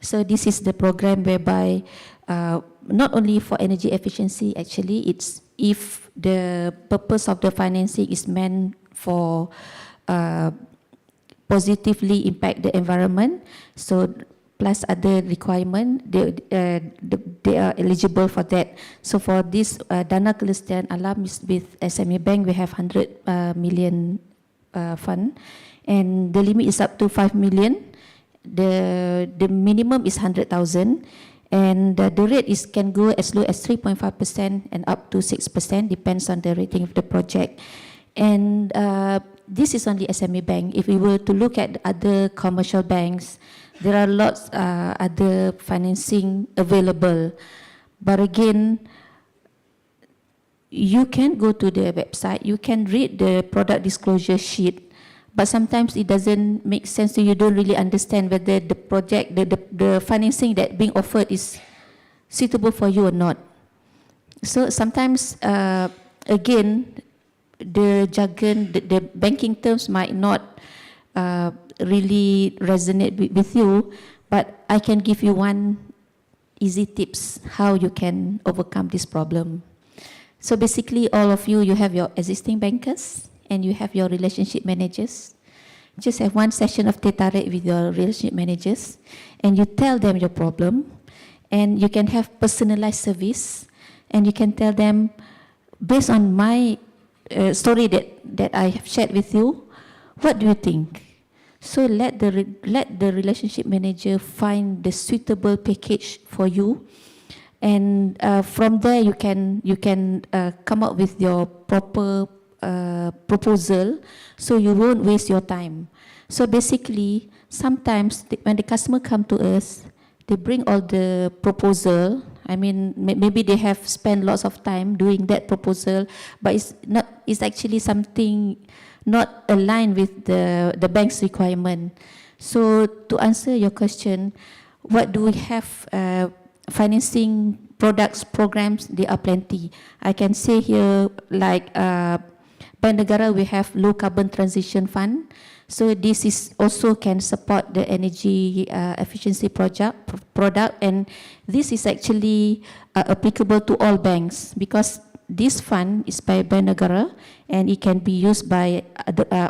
So this is the program whereby not only for energy efficiency, actually, it's if the purpose of the financing is meant for positively impact the environment, so plus other requirement, they are eligible for that. So for this Dana Kelestarian Alam is with SME Bank, we have 100 million fund, and the limit is up to 5 million. The minimum is 100,000, and the rate can go as low as 3.5% and up to 6%, depends on the rating of the project. And this is only SME Bank. If we were to look at other commercial banks, there are lots other financing available. But again, you can go to the website, you can read the product disclosure sheet, but sometimes it doesn't make sense to you. Don't really understand whether the project, the financing that being offered is suitable for you or not. So sometimes, again, the jargon, the banking terms might not really resonate with you, but I can give you one easy tips how you can overcome this problem. So basically, all of you have your existing bankers and you have your relationship managers. Just have one session of tete-a-tete with your relationship managers, and you tell them your problem, and you can have personalized service, and you can tell them, based on my story that I have shared with you, what do you think? So let the relationship manager find the suitable package for you, and from there you can come up with your proper proposal, so you won't waste your time. So basically, sometimes when the customer come to us, they bring all the proposal. I mean, maybe they have spent lots of time doing that proposal, but it's actually something not aligned with the bank's requirement. So to answer your question, what do we have financing products, programs? There are plenty. I can say here, like Bank Negara, we have low carbon transition fund. So this is also can support the energy efficiency product, and this is actually applicable to all banks, because this fund is by Bank Negara and it can be used by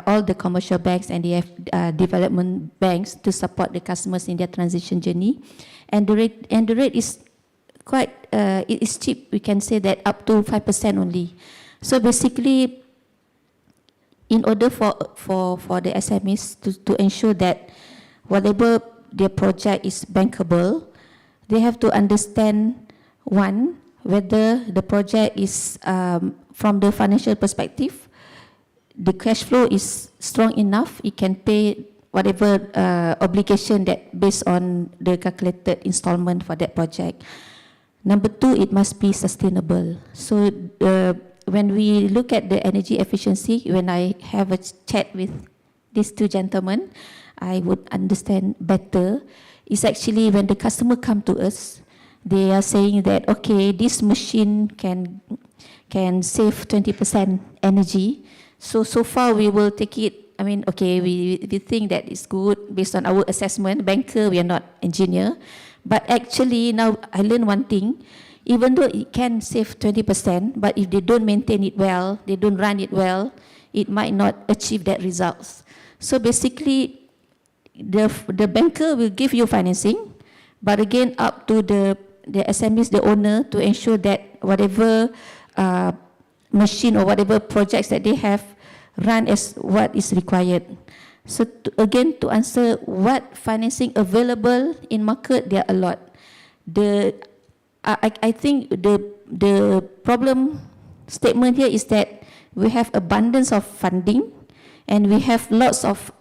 all the commercial banks and the development banks to support the customers in their transition journey. And the rate is quite it is cheap. We can say that up to 5% only. So basically, in order for the SMEs to ensure that whatever their project is bankable, they have to understand, one, whether the project is, from the financial perspective, the cash flow is strong enough, it can pay whatever obligation that based on the calculated installment for that project. Number two, it must be sustainable. So when we look at the energy efficiency, when I have a chat with these two gentlemen, I would understand better. It's actually when the customer come to us, they are saying that, okay, this machine can save 20% energy. So far we will take it. I mean, okay, we think that it's good based on our assessment. Banker, we are not engineer. But actually now I learned one thing. even though it can save 20%, but if they don't maintain it well, they don't run it well, it might not achieve that results. So basically, the banker will give you financing, but again, up to the SMEs, the owner, to ensure that whatever machine or whatever projects that they have run as what is required. So again, to answer what financing available in market, there are a lot. I think the problem statement here is that we have abundance of funding and we have lots of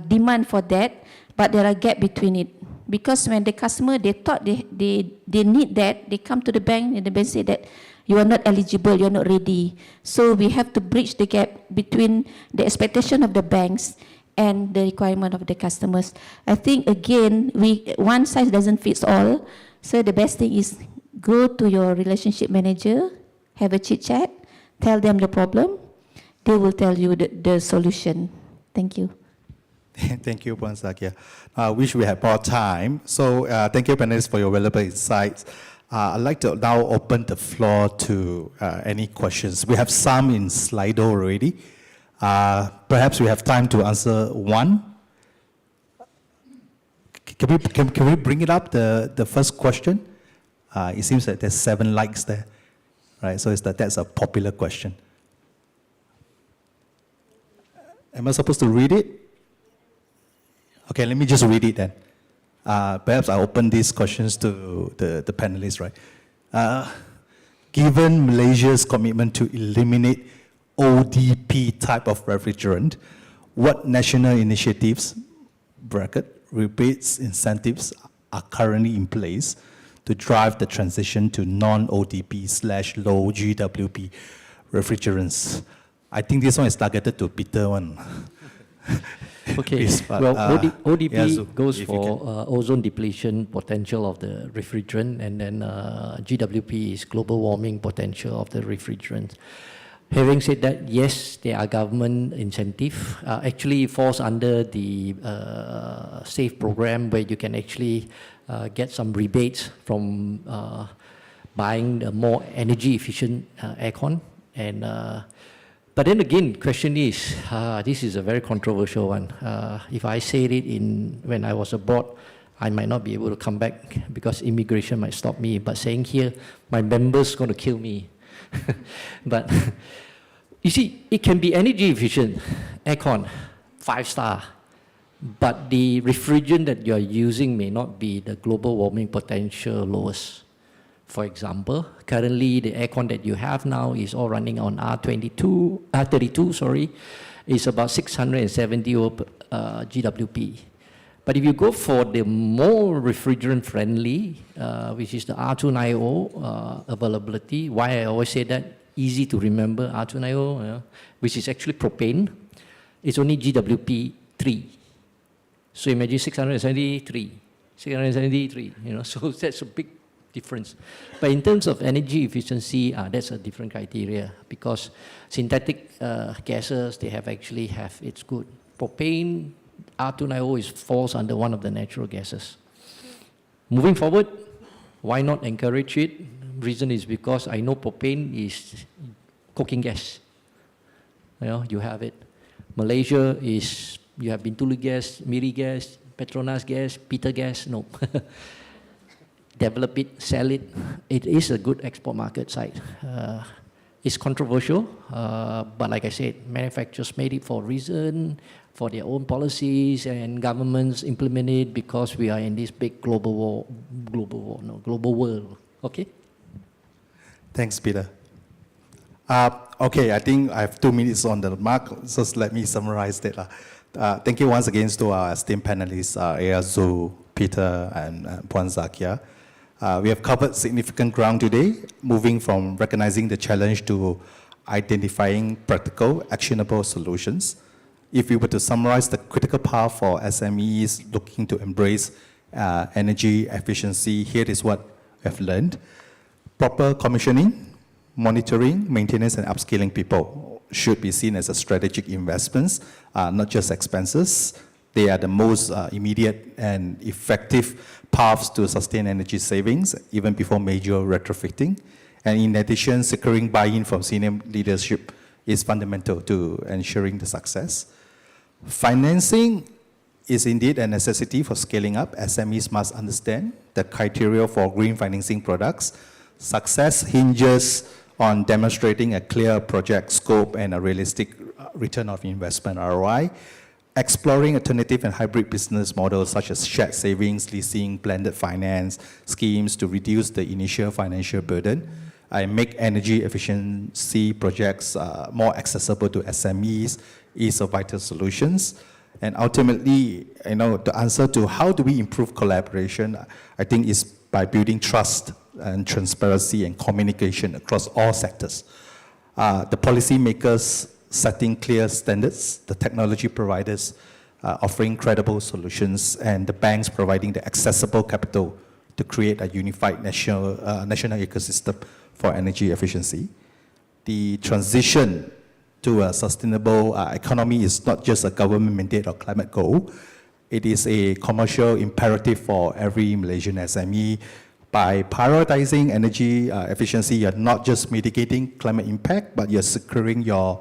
demand for that, but there are gap between it. Because when the customer, they thought they need that, they come to the bank and the bank say that you are not eligible, you are not ready. So we have to bridge the gap between the expectation of the banks and the requirement of the customers. I think again, one size doesn't fit all. So the best thing is go to your relationship manager, have a chit chat, tell them the problem, they will tell you the solution. Thank you. Thank you, Puan Zakia. I wish we had more time. So thank you, panelists, for your valuable insights. I'd like to now open the floor to any questions. We have some in Slido already. Perhaps we have time to answer one. Can we bring it up, the first question? It seems that there's 7 likes there, right? So that's a popular question. Am I supposed to read it? Okay, let me just read it then. Perhaps I open these questions to the panelists, right? Given Malaysia's commitment to eliminate ODP type of refrigerant, what national initiatives, bracket, rebates, incentives are currently in place to drive the transition to non-ODP/low GWP refrigerants? I think this one is targeted to Peter one. Okay, Please, but, well, ODP yeah, goes if you for ozone depletion potential of the refrigerant, and then GWP is global warming potential of the refrigerant. Having said that, yes, there are government incentive. Actually, it falls under the SAFE program, where you can actually get some rebates from buying the more energy efficient aircon. And but then again, question is, this is a very controversial one. If I said it when I was abroad, I might not be able to come back because immigration might stop me. But saying here, my members going to kill me. But you see, it can be energy efficient, aircon, 5-star, but the refrigerant that you are using may not be the global warming potential lowest. For example, currently the aircon that you have now is all running on R32, is about 670 GWP. But if you go for the more refrigerant friendly, which is the R290 availability, why I always say that, easy to remember, R290, which is actually propane, it's only GWP 3. So imagine 673, so that's a big difference. But in terms of energy efficiency, that's a different criteria, because synthetic gases, they actually have it's good. Propane, R290 falls under one of the natural gases. Moving forward, why not encourage it? Reason is because I know propane is cooking gas. You have it. Malaysia is, you have Bintulu gas, Miri gas, Petronas gas, Peter gas, no. Develop it, sell it. It is a good export market site. It's controversial, but like I said, manufacturers made it for a reason, for their own policies, and governments implement it because we are in this big global world. Okay? Thanks, Peter. Okay, I think I have 2 minutes on the mark, so let me summarize that. Thank you once again to our esteemed panelists, Eazu, Peter, and Puan Zakia. We have covered significant ground today, moving from recognizing the challenge to identifying practical, actionable solutions. If we were to summarize the critical path for SMEs looking to embrace energy efficiency, here is what I've learned. Proper commissioning, monitoring, maintenance, and upskilling people should be seen as a strategic investments, not just expenses. They are the most immediate and effective paths to sustain energy savings, even before major retrofitting. And in addition, securing buy-in from senior leadership is fundamental to ensuring the success. Financing is indeed a necessity for scaling up. SMEs must understand the criteria for green financing products. Success hinges on demonstrating a clear project scope and a realistic return of investment ROI. Exploring alternative and hybrid business models such as shared savings, leasing, blended finance schemes to reduce the initial financial burden and make energy efficiency projects more accessible to SMEs is a vital solutions. And ultimately, the answer to how do we improve collaboration, I think is by building trust and transparency and communication across all sectors. The policymakers setting clear standards, the technology providers offering credible solutions, and the banks providing the accessible capital to create a unified national ecosystem for energy efficiency. The transition to a sustainable economy is not just a government mandate or climate goal. It is a commercial imperative for every Malaysian SME. By prioritizing energy efficiency, you're not just mitigating climate impact, but you're securing your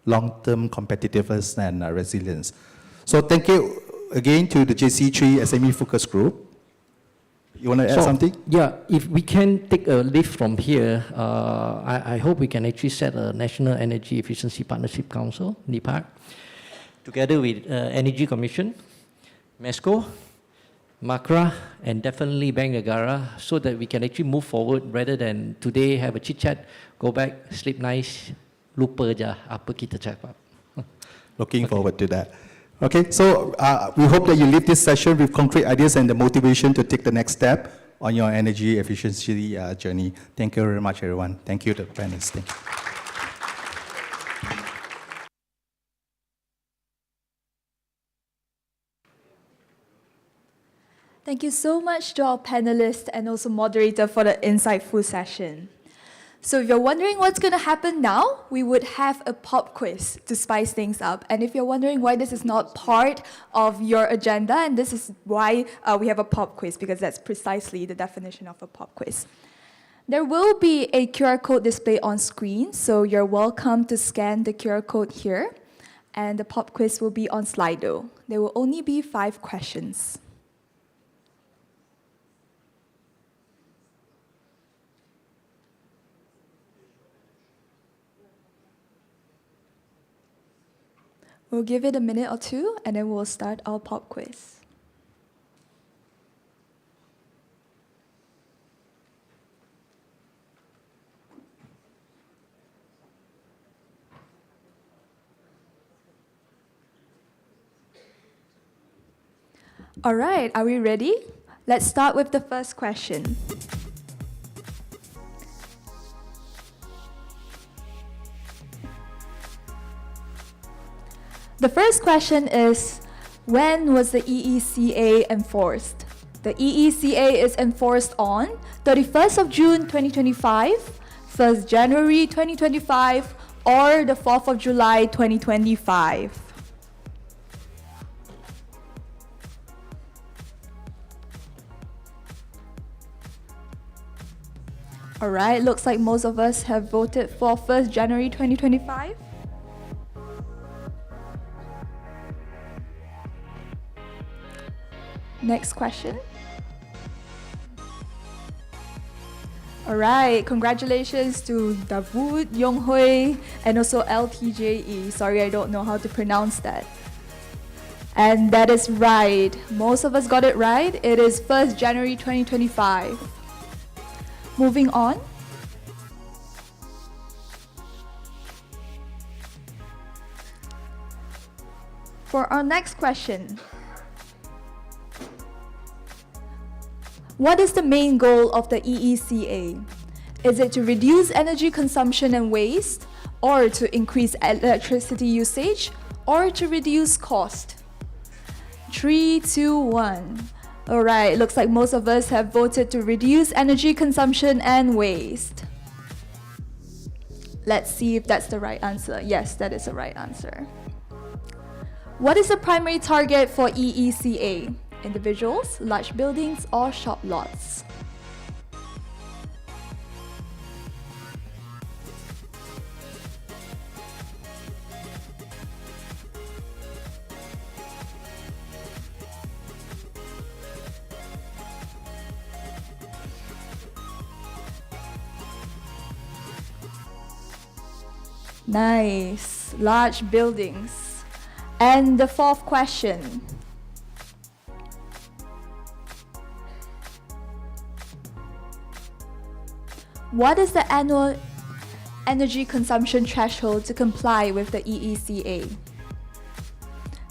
long-term competitiveness and resilience. So thank you again to the JC3 SME Focus Group. You want to add something? Yeah, if we can take a lift from here, I hope we can actually set a National Energy Efficiency Partnership Council, NEPAC, together with Energy Commission, MESCO, Makra, and definitely Bank Negara, so that we can actually move forward rather than today have a chit-chat, go back, sleep nice, lupa je apa kita cakap. Looking forward to that. Okay, so we hope that you leave this session with concrete ideas and the motivation to take the next step on your energy efficiency journey. Thank you very much, everyone. Thank you to the panelists. Thank you. Thank you so much to our panelists and also moderator for the insightful session. So if you're wondering what's going to happen now, we would have a pop quiz to spice things up. And if you're wondering why this is not part of your agenda, and this is why we have a pop quiz, because that's precisely the definition of a pop quiz. There will be a QR code display on screen, so you're welcome to scan the QR code here. And the pop quiz will be on Slido. There will only be 5 questions. We'll give it a minute or two, and then we'll start our pop quiz. All right, are we ready? Let's start with the first question. The first question is, when was the EECA enforced? The EECA is enforced on 31st of June 2025, 1st January 2025, or the 4th of July 2025. All right, looks like most of us have voted for 1st January 2025. Next question. All right, congratulations to Davud, Yonghui, and also LTJE. Sorry, I don't know how to pronounce that. And that is right. Most of us got it right. It is 1st January 2025. Moving on. For our next question. What is the main goal of the EECA? Is it to reduce energy consumption and waste, or to increase electricity usage, or to reduce cost? 3, 2, 1. All right, looks like most of us have voted to reduce energy consumption and waste. Let's see if that's the right answer. Yes, that is the right answer. What is the primary target for EECA? Individuals, large buildings, or shop lots? Nice, large buildings. And the fourth question. What is the annual energy consumption threshold to comply with the EECA?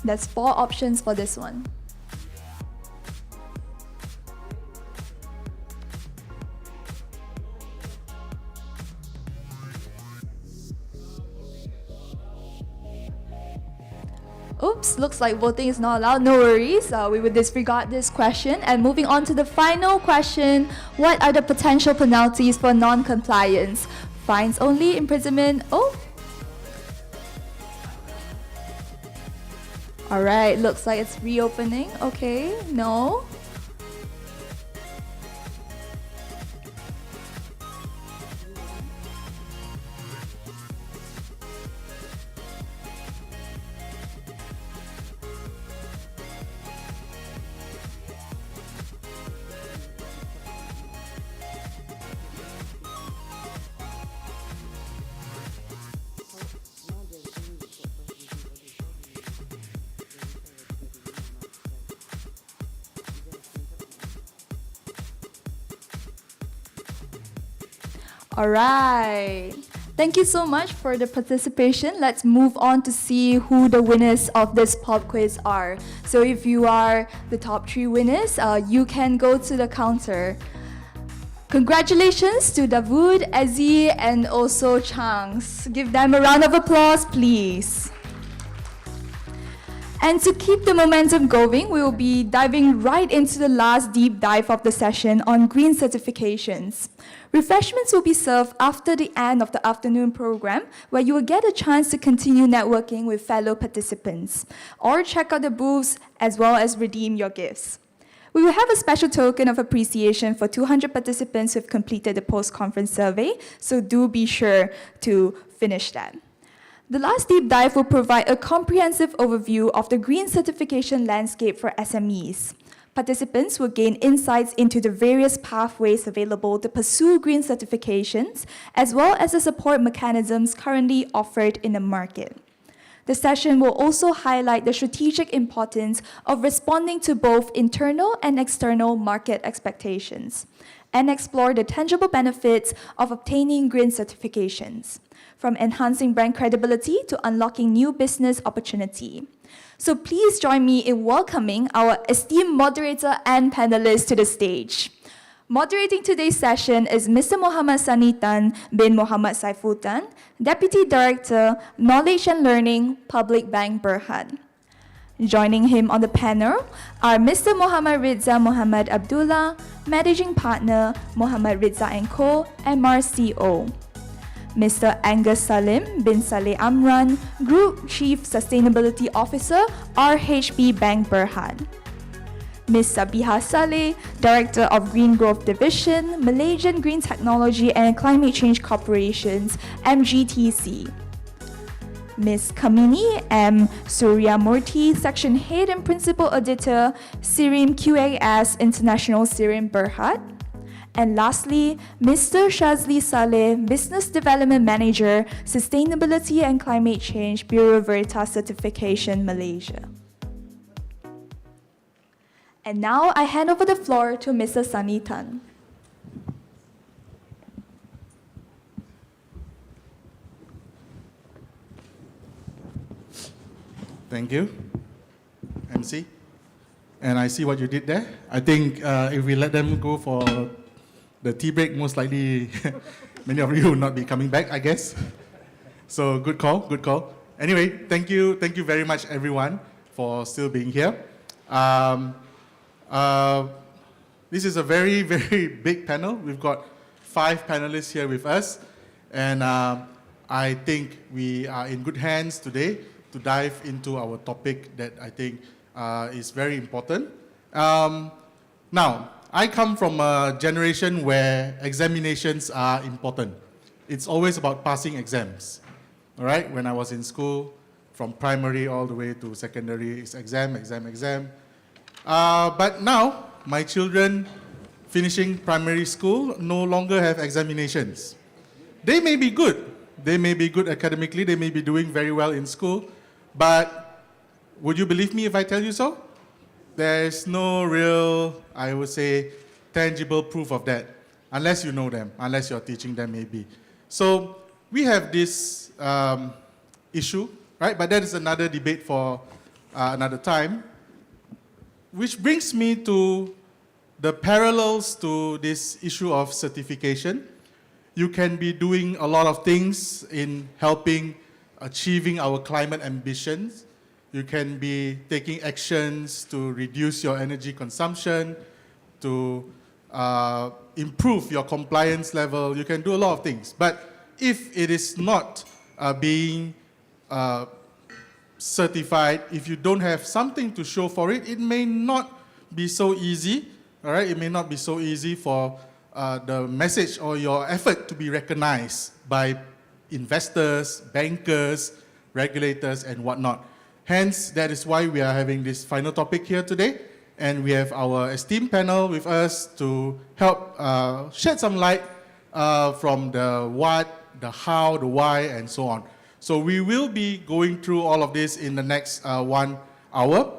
There's 4 options for this one. Oops, looks like voting is not allowed. No worries, we will disregard this question. And moving on to the final question, what are the potential penalties for non-compliance? Fines only, imprisonment, Alright, looks like it's reopening. Okay, no. Alright, thank you so much for the participation. Let's move on to see who the winners of this pop quiz are. So if you are the top 3 winners, you can go to the counter. Congratulations to Davud, Ezzy, and also Changs. Give them a round of applause, please. And to keep the momentum going, we will be diving right into the last deep dive of the session on green certifications. Refreshments will be served after the end of the afternoon program, where you will get a chance to continue networking with fellow participants, or check out the booths as well as redeem your gifts. We will have a special token of appreciation for 200 participants who have completed the post-conference survey, so do be sure to finish that. The last deep dive will provide a comprehensive overview of the green certification landscape for SMEs. Participants will gain insights into the various pathways available to pursue green certifications, as well as the support mechanisms currently offered in the market. The session will also highlight the strategic importance of responding to both internal and external market expectations, and explore the tangible benefits of obtaining green certifications, from enhancing brand credibility to unlocking new business opportunity. So please join me in welcoming our esteemed moderator and panelists to the stage. Moderating today's session is Mr. Muhammad Sani Tan bin Muhammad Saiful Tan, Deputy Director, Knowledge and Learning, Public Bank Berhad. Joining him on the panel are Mr. Muhammad Ridza Muhammad Abdullah, Managing Partner, Muhammad Ridza & Co., MRCO. Mr. Angus Salim bin Saleh Amran, Group Chief Sustainability Officer, RHB Bank Berhad. Ms. Sabiha Saleh, Director of Green Growth Division, Malaysian Green Technology and Climate Change Corporations, MGTC. Ms. Kamini M. Suryamurthy, Section Head and Principal Editor, SIRIM QAS International SIRIM Berhad. And lastly, Mr. Shazli Saleh, Business Development Manager, Sustainability and Climate Change, Bureau Veritas Certification, Malaysia. And now I hand over the floor to Mr. Sani Tan. Thank you, MC. And I see what you did there. I think if we let them go for the tea break, most likely many of you will not be coming back, I guess. So good call, good call. Anyway, thank you very much, everyone, for still being here. This is a very, very big panel. We've got 5 panelists here with us, and I think we are in good hands today to dive into our topic that I think is very important. Now, I come from a generation where examinations are important. It's always about passing exams. All right, when I was in school, from primary all the way to secondary, it's exam, exam, exam. But now, my children finishing primary school no longer have examinations. They may be good. They may be good academically. They may be doing very well in school. But would you believe me if I tell you so? There's no real, I would say, tangible proof of that, unless you know them, unless you're teaching them maybe. So we have this issue, right? But that is another debate for another time, which brings me to the parallels to this issue of certification. You can be doing a lot of things in helping achieving our climate ambitions. You can be taking actions to reduce your energy consumption, to improve your compliance level. You can do a lot of things. But if it is not being certified, if you don't have something to show for it, it may not be so easy. All right, it may not be so easy for the message or your effort to be recognized by investors, bankers, regulators, and whatnot. Hence, that is why we are having this final topic here today, and we have our esteemed panel with us to help shed some light from the what, the how, the why, and so on. So we will be going through all of this in the next 1 hour.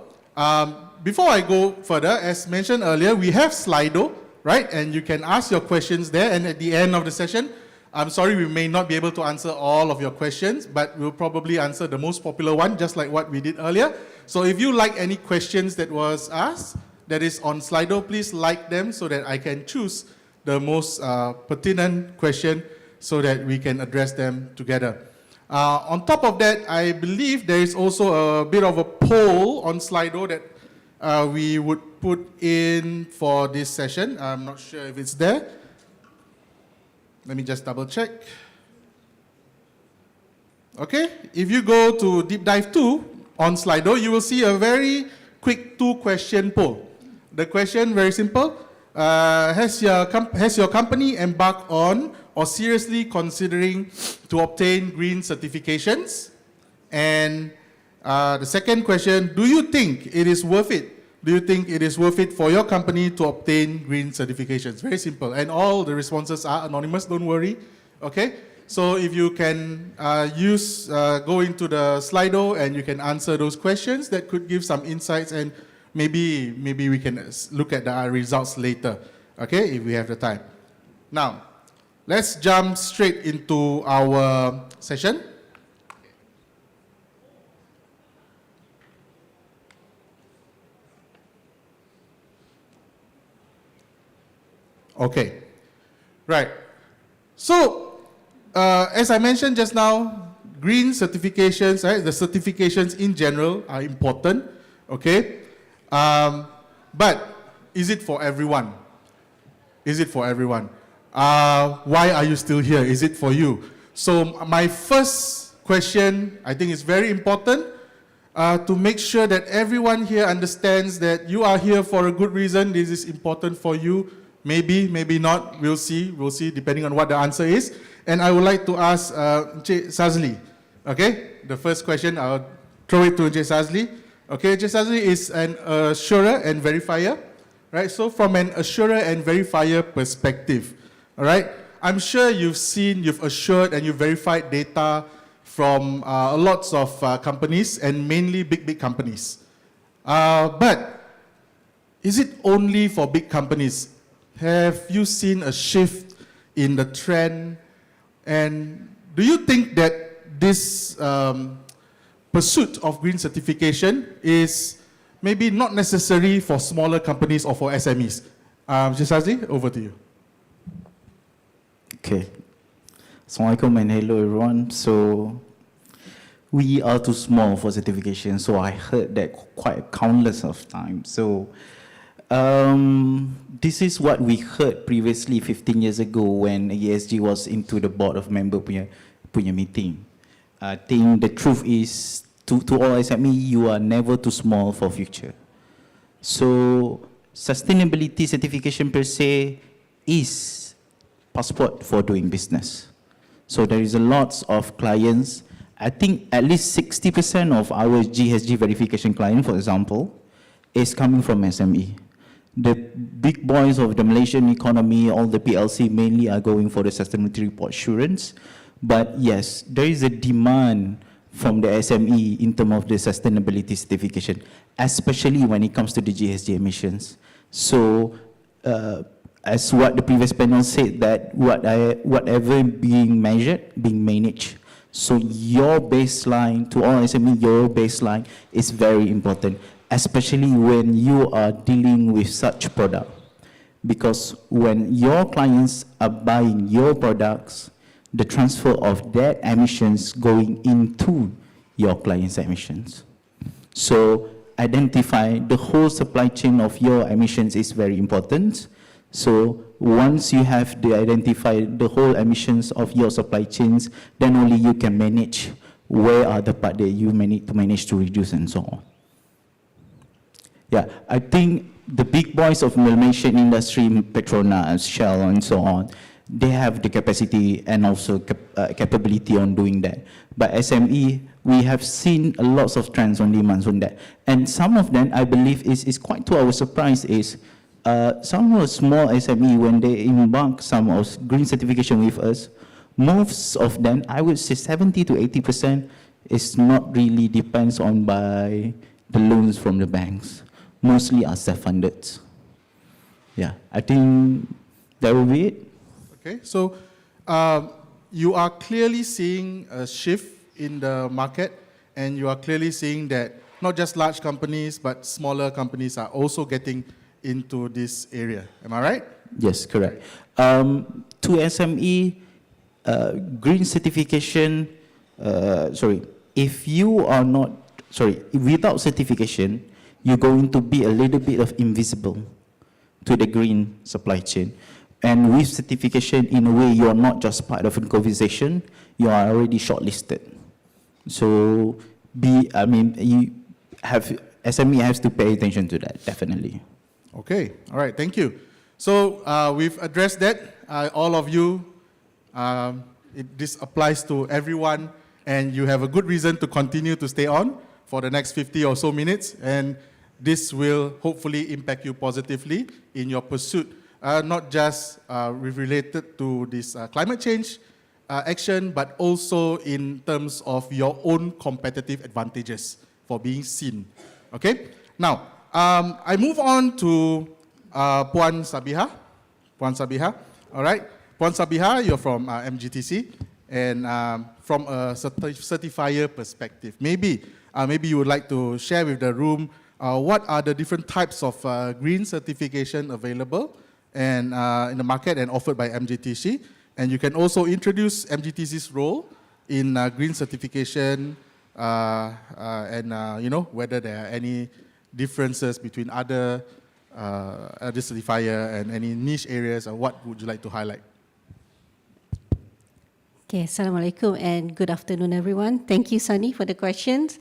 Before I go further, as mentioned earlier, we have Slido, right? And you can ask your questions there, and at the end of the session, I'm sorry we may not be able to answer all of your questions, but we'll probably answer the most popular one, just like what we did earlier. So if you like any questions that was asked, that is on Slido, please like them so that I can choose the most pertinent question so that we can address them together. On top of that, I believe there is also a bit of a poll on Slido that we would put in for this session. I'm not sure if it's there. Let me just double check. Okay, if you go to Deep Dive 2 on Slido, you will see a very quick 2-question poll. The question, very simple. Has your company embarked on or seriously considering to obtain green certifications? And the second question, do you think it is worth it? Do you think it is worth it for your company to obtain green certifications? Very simple. And all the responses are anonymous, don't worry. Okay? So if you can go into the Slido and you can answer those questions, that could give some insights, and maybe we can look at the results later, okay, if we have the time. Now, let's jump straight into our session. Okay, right. So, as I mentioned just now, green certifications, right, the certifications in general are important, okay? But is it for everyone? Is it for everyone? Why are you still here? Is it for you? So my first question, I think is very important to make sure that everyone here understands that you are here for a good reason. This is important for you. Maybe, maybe not. We'll see depending on what the answer is. And I would like to ask Encik Sazli. Okay, the first question, I'll throw it to Encik Sazli. Okay, Encik Sazli is an assurer and verifier, right? So from an assurer and verifier perspective, all right, I'm sure you've assured and you've verified data from lots of companies, and mainly big companies. But is it only for big companies? Have you seen a shift in the trend? And do you think that this pursuit of green certification is maybe not necessary for smaller companies or for SMEs? Jisazli, over to you. Okay. Assalamualaikum and hello everyone. So we are too small for certification, so I heard that quite countless of times. So this is what we heard previously 15 years ago when ESG was into the board of member punya meeting. I think the truth is to all SME, you are never too small for future. So sustainability certification per se is passport for doing business. So there is a lots of clients. I think at least 60% of our GHG verification client, for example, is coming from SME. The big boys of the Malaysian economy, all the PLC mainly are going for the sustainability report assurance. But yes, there is a demand from the SME in terms of the sustainability certification, especially when it comes to the GHG emissions. So as what the previous panel said, that whatever being measured, being managed. So your baseline, to all SME, your baseline is very important, especially when you are dealing with such product. Because when your clients are buying your products, the transfer of that emissions going into your client's emissions. So identify the whole supply chain of your emissions is very important. So once you have identified the whole emissions of your supply chains, then only you can manage where are the part that you manage to reduce and so on. Yeah, I think the big boys of Malaysian industry, Petronas, Shell, and so on, they have the capacity and also capability on doing that. But SME, we have seen a lots of trends on demands on that. And some of them, I believe, is quite to our surprise, is some of small SME, when they embark some of green certification with us, most of them, I would say 70 to 80% is not really depends on by the loans from the banks. Mostly are self-funded. Yeah, I think that will be it. Okay, so you are clearly seeing a shift in the market, and you are clearly seeing that not just large companies, but smaller companies are also getting into this area. Am I right? Yes, correct. To SME, green certification, if you are not, without certification, you're going to be a little bit of invisible to the green supply chain. And with certification, in a way, you're not just part of a conversation, you are already shortlisted. So, SME has to pay attention to that, definitely. Okay, all right, thank you. So we've addressed that, all of you. This applies to everyone, and you have a good reason to continue to stay on for the next 50 or so minutes, and this will hopefully impact you positively in your pursuit, not just related to this climate change action, but also in terms of your own competitive advantages for being seen. Okay? Now, I move on to Puan Sabiha. Puan Sabiha, all right? Puan Sabiha, you're from MGTC, and from a certifier perspective, maybe you would like to share with the room what are the different types of green certification available and in the market and offered by MGTC. And you can also introduce MGTC's role in green certification and whether there are any differences between other certifier and any niche areas, or what would you like to highlight? Okay, Assalamualaikum and good afternoon, everyone. Thank you, Sunny, for the questions.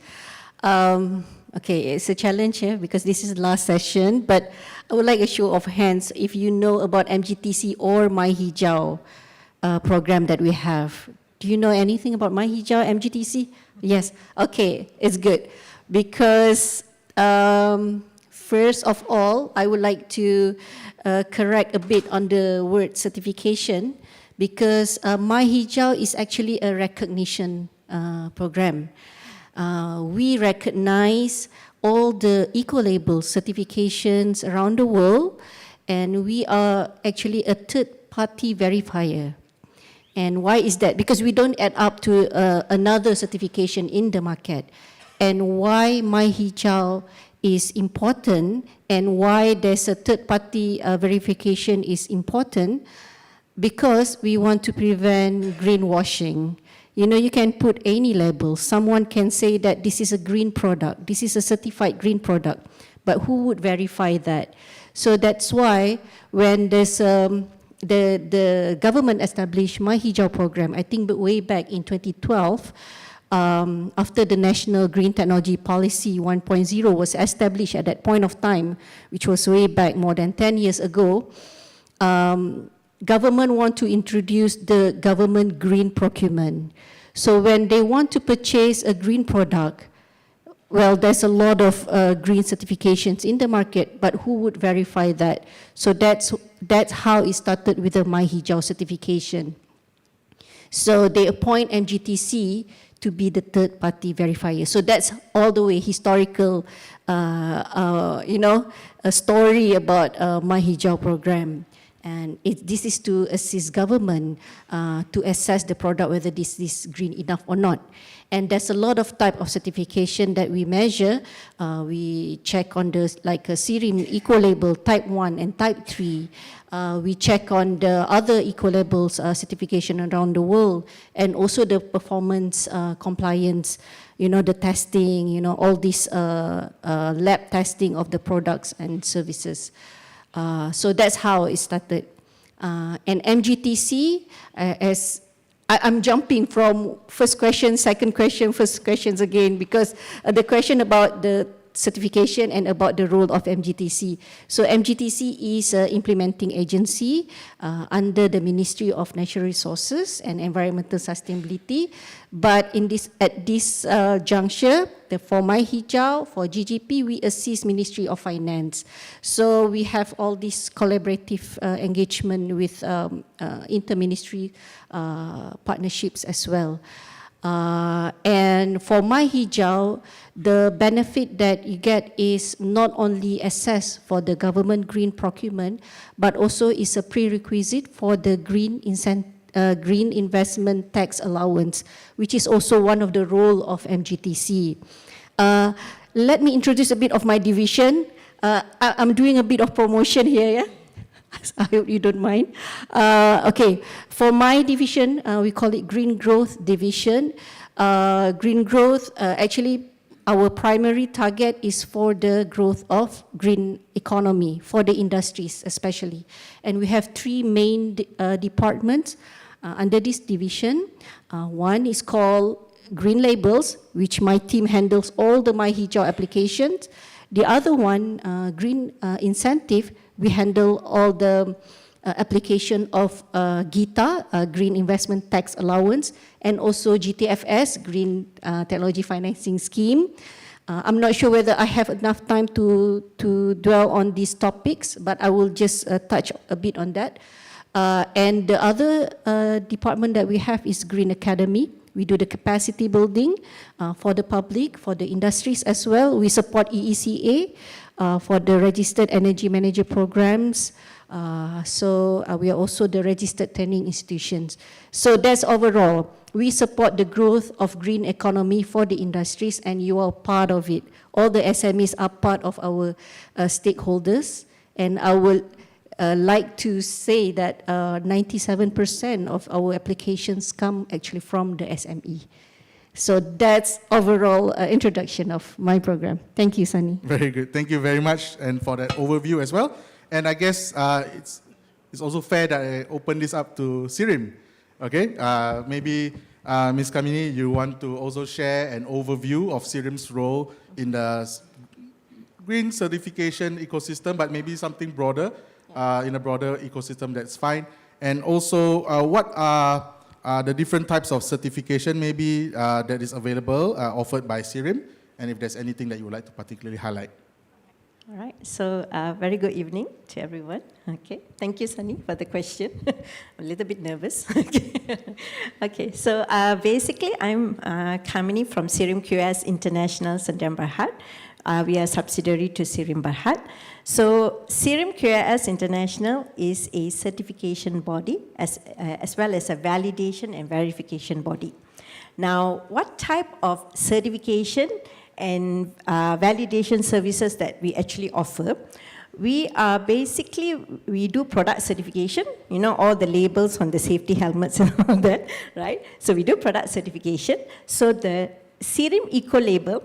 Okay, it's a challenge here because this is the last session, but I would like a show of hands if you know about MGTC or My Hijau program that we have. Do you know anything about My Hijau, MGTC? Yes, okay, it's good. Because first of all, I would like to correct a bit on the word certification, because My Hijau is actually a recognition program. We recognize all the eco-label certifications around the world, and we are actually a third-party verifier. And why is that? Because we don't add up to another certification in the market. And why My Hijau is important, and why there's a third-party verification is important, because we want to prevent greenwashing. You know, you can put any label. Someone can say that this is a green product, this is a certified green product, but who would verify that? So that's why when there's the government established My Hijau program, I think way back in 2012, after the National Green Technology Policy 1.0 was established at that point of time, which was way back more than 10 years ago, government want to introduce the government green procurement. So when they want to purchase a green product, well, there's a lot of green certifications in the market, but who would verify that? So that's how it started with the My Hijau certification. So they appoint MGTC to be the third-party verifier. So that's all the way historical, a story about My Hijau program. And this is to assist government to assess the product, whether this is green enough or not. And there's a lot of type of certification that we measure. We check on the like a SIRIM Eco-Label Type 1 and Type 3. We check on the other Eco-Labels certification around the world, and also the performance compliance, the testing, all this lab testing of the products and services. So that's how it started. And MGTC, I'm jumping from first question, second question, first questions again, because the question about the certification and about the role of MGTC. So MGTC is an implementing agency under the Ministry of Natural Resources and Environmental Sustainability. But at this juncture, for My Hijau, for GGP, we assist Ministry of Finance. So we have all this collaborative engagement with inter-ministry partnerships as well. And for My Hijau, the benefit that you get is not only access for the government green procurement, but also is a prerequisite for the green investment tax allowance, which is also one of the role of MGTC. Let me introduce a bit of my division. I'm doing a bit of promotion here, yeah? I hope you don't mind. Okay, for my division, we call it Green Growth Division. Green growth, actually, our primary target is for the growth of green economy, for the industries especially. And we have three main departments under this division. One is called Green Labels, which my team handles all the My Hijau applications. The other one, Green Incentive, we handle all the application of GITA, Green Investment Tax Allowance, and also GTFS, Green Technology Financing Scheme. I'm not sure whether I have enough time to dwell on these topics, but I will just touch a bit on that. And the other department that we have is Green Academy. We do the capacity building for the public, for the industries as well. We support EECA for the registered energy manager programs. So we are also the registered training institutions. So that's overall. We support the growth of green economy for the industries, and you are part of it. All the SMEs are part of our stakeholders, and I would like to say that 97% of our applications come actually from the SME. So that's overall introduction of my program. Thank you, Sunny. Very good. Thank you very much, and for that overview as well. And I guess it's also fair that I open this up to SIRIM. Okay, maybe Ms. Kamini, you want to also share an overview of SIRIM's role in the green certification ecosystem, but maybe something broader, in a broader ecosystem, that's fine. And also, what are the different types of certification maybe that is available, offered by SIRIM, and if there's anything that you would like to particularly highlight. All right, so very good evening to everyone. Okay, thank you, Sunny, for the question. I'm a little bit nervous. Okay, so basically, I'm Kamini from SIRIM QS International Sdn Berhad. We are a subsidiary to SIRIM Berhad. So SIRIM QS International is a certification body as well as a validation and verification body. Now, what type of certification and validation services that we actually offer? We are basically, we do product certification, all the labels on the safety helmets and all that, right? So we do product certification. So the SIRIM Eco-Label,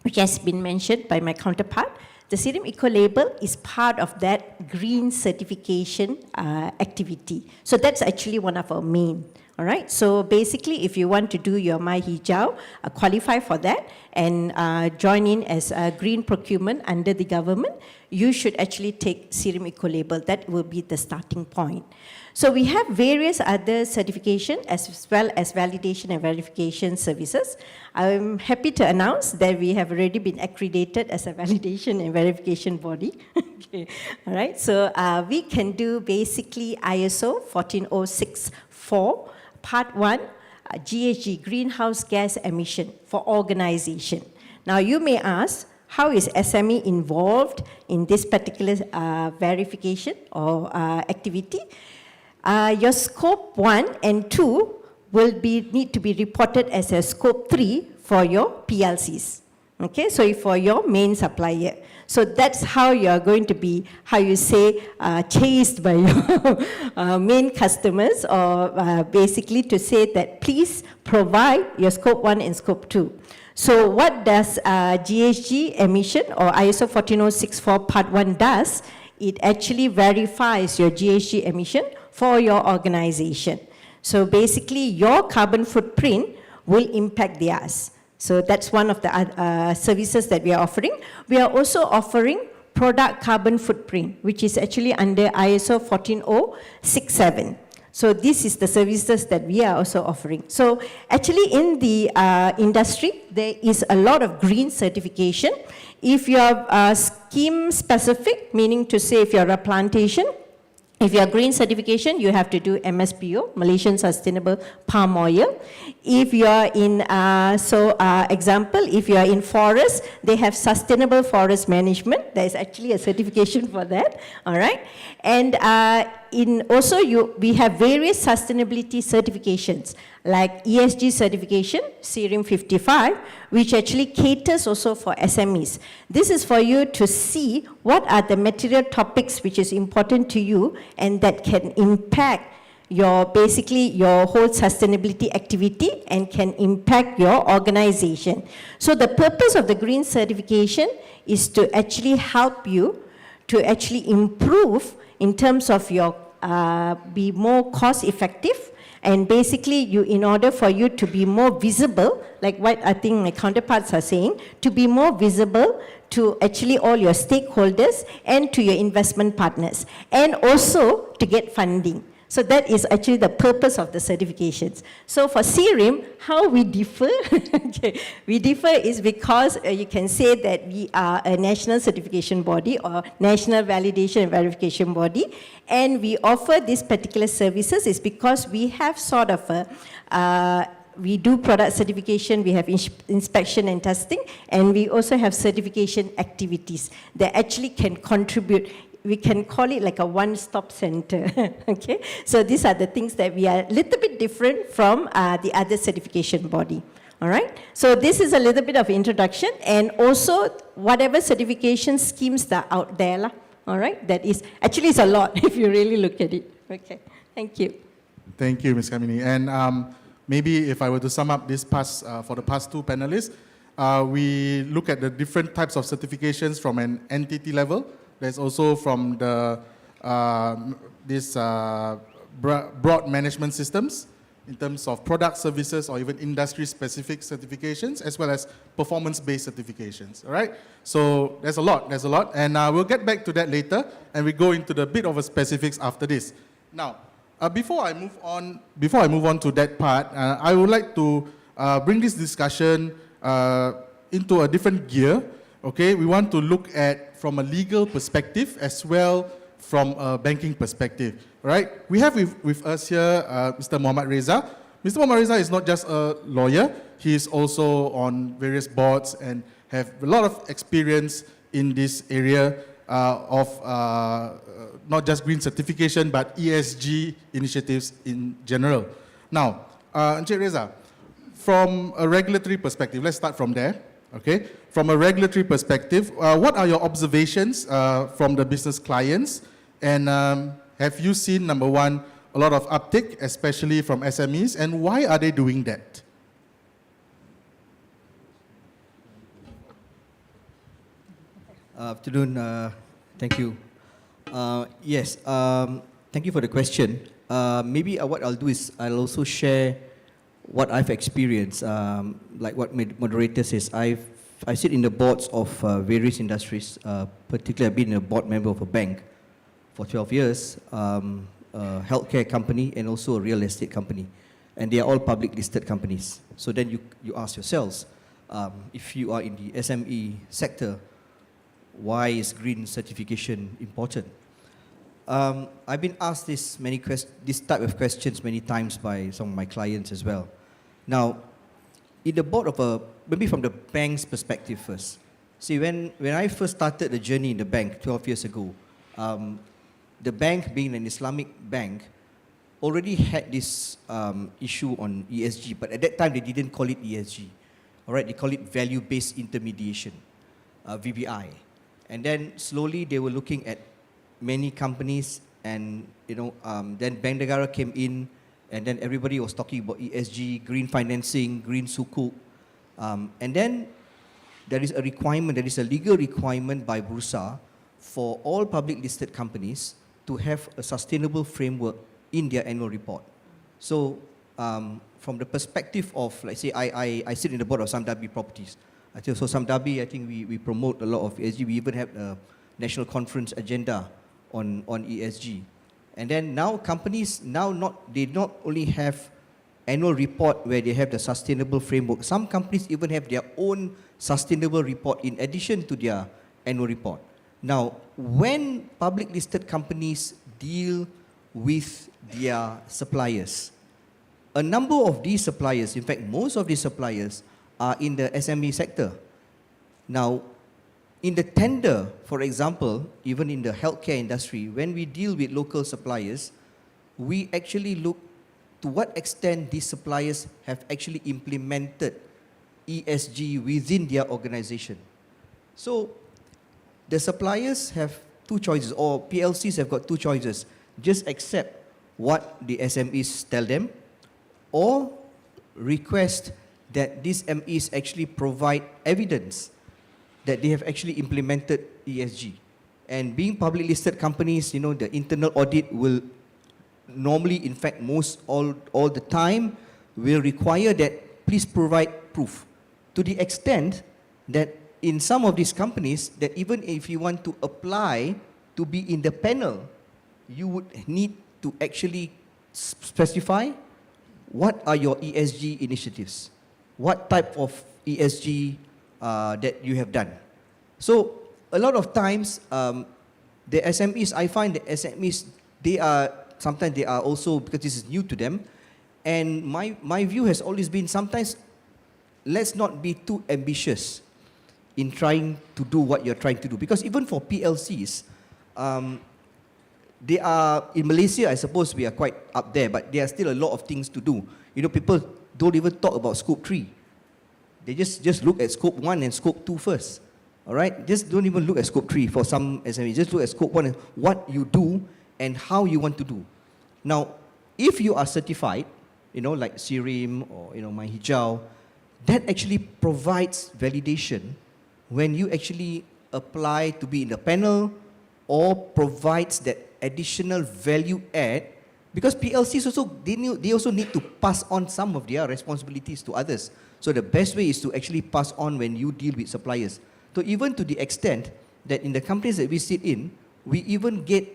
which has been mentioned by my counterpart, the SIRIM Eco-Label is part of that green certification activity. So that's actually one of our main All right, so basically if you want to do your My Hijau, qualify for that and join in as a green procurement under the government, you should actually take Serum Eco-Label. That will be the starting point. So we have various other certification as well as validation and verification services. I'm happy to announce that we have already been accredited as a validation and verification body. Okay. All right, so we can do basically ISO 14064, Part 1, GHG, greenhouse gas emission for organization. Now you may ask, how is SME involved in this particular verification or activity? Your scope 1 and 2 will need to be reported as a scope 3 for your PLCs. Okay, so for your main supplier. So that's how you are going to be, how you say, chased by your main customers, or basically to say that please provide your scope 1 and scope 2. So what does GHG emission or ISO 14064 Part 1 does? It actually verifies your GHG emission for your organization. So basically your carbon footprint will impact theirs. So that's one of the services that we are offering. We are also offering product carbon footprint, which is actually under ISO 14067. So this is the services that we are also offering. So actually in the industry, there is a lot of green certification. If you are scheme specific, meaning to say if you are a plantation, if you are green certification, you have to do MSPO, Malaysian Sustainable Palm Oil. If you are in, example, if you are in forest, they have Sustainable Forest Management. There is actually a certification for that, all right? And we have various sustainability certifications, like ESG certification, Serum 55, which actually caters also for SMEs. This is for you to see what are the material topics which is important to you and that can impact your, basically your whole sustainability activity and can impact your organization. So the purpose of the green certification is to actually help you to actually improve in terms of your, be more cost effective. And basically, in order for you to be more visible, like what I think my counterparts are saying, to be more visible to actually all your stakeholders and to your investment partners, and also to get funding. So that is actually the purpose of the certifications. So for Serum, how we differ, okay, we differ is because you can say that we are a national certification body or national validation and verification body, and we offer these particular services is because we have sort of a, we do product certification, we have inspection and testing, and we also have certification activities that actually can contribute. We can call it like a one-stop center, okay? So these are the things that we are a little bit different from the other certification body, all right? So this is a little bit of introduction, and also whatever certification schemes that are out there, all right? That is, actually it's a lot if you really look at it. Okay, thank you. Thank you, Ms. Kamini. And maybe if I were to sum up this for the past two panelists, we look at the different types of certifications from an entity level. There's also from the broad management systems in terms of product, services, or even industry-specific certifications, as well as performance-based certifications. All right. So there's a lot. And we'll get back to that later, and we go into the bit of a specifics after this. Now, before I move on to that part, I would like to bring this discussion into a different gear. Okay, we want to look at from a legal perspective as well from a banking perspective, right? We have with us here Mr. Muhammad Reza. Mr. Muhammad Reza is not just a lawyer, he is also on various boards and have a lot of experience in this area of not just green certification, but ESG initiatives in general. Now, Encik Reza, from a regulatory perspective, let's start from there. Okay, from a regulatory perspective, what are your observations from the business clients? And have you seen, number one, a lot of uptick, especially from SMEs, and why are they doing that? Afternoon, thank you. Yes, thank you for the question. maybe what I'll do is I'll also share what I've experienced. Like what moderator says, I sit in the boards of various industries. Particularly, I've been a board member of a bank for 12 years, a healthcare company, and also a real estate company. And they are all public listed companies. So then you ask yourselves, if you are in the SME sector, why is green certification important? I've been asked this type of questions many times by some of my clients as well. Now, in the board of maybe from the bank's perspective first. See, when I first started the journey in the bank 12 years ago, the bank, being an Islamic bank, already had this issue on ESG, but at that time they didn't call it ESG. All right, they call it value-based intermediation, VBI. And then slowly they were looking at many companies, and then Bank Negara came in, and then everybody was talking about ESG, green financing, green sukuk. And then there is a requirement, there is a legal requirement by Bursa for all public listed companies to have a sustainable framework in their annual report. So from the perspective of, let's say, I sit in the board of Samdabi Properties. So Samdabi, I think we promote a lot of ESG. We even have a national conference agenda on ESG. And then now companies, they not only have annual report where they have the sustainable framework. Some companies even have their own sustainable report in addition to their annual report. Now, when public listed companies deal with their suppliers, a number of these suppliers, in fact, most of these suppliers are in the SME sector. Now, in the tender, for example, even in the healthcare industry, when we deal with local suppliers, we actually look to what extent these suppliers have actually implemented ESG within their organization. So, the suppliers have two choices, or PLCs have got two choices. Just accept what the SMEs tell them, or request that these MEs actually provide evidence that they have actually implemented ESG. And being public listed companies, the internal audit will normally, in fact, all the time, will require that please provide proof. To the extent that in some of these companies, that even if you want to apply to be in the panel, you would need to actually specify what are your ESG initiatives, what type of ESG that you have done. So a lot of times, the SMEs, I find the SMEs, sometimes they are also, because this is new to them, and my view has always been sometimes let's not be too ambitious in trying to do what you're trying to do. Because even for PLCs, they are, in Malaysia, I suppose we are quite up there, but there are still a lot of things to do. People don't even talk about scope 3. They just look at scope 1 and scope 2 first. All right? Just don't even look at scope 3 for some SMEs. Just look at scope 1 and what you do and how you want to do. Now, if you are certified, like SIRIM or, My Hijau, that actually provides validation when you actually apply to be in the panel, or provides that additional value add, because PLCs also, they also need to pass on some of their responsibilities to others. So the best way is to actually pass on when you deal with suppliers. So even to the extent that in the companies that we sit in, we even get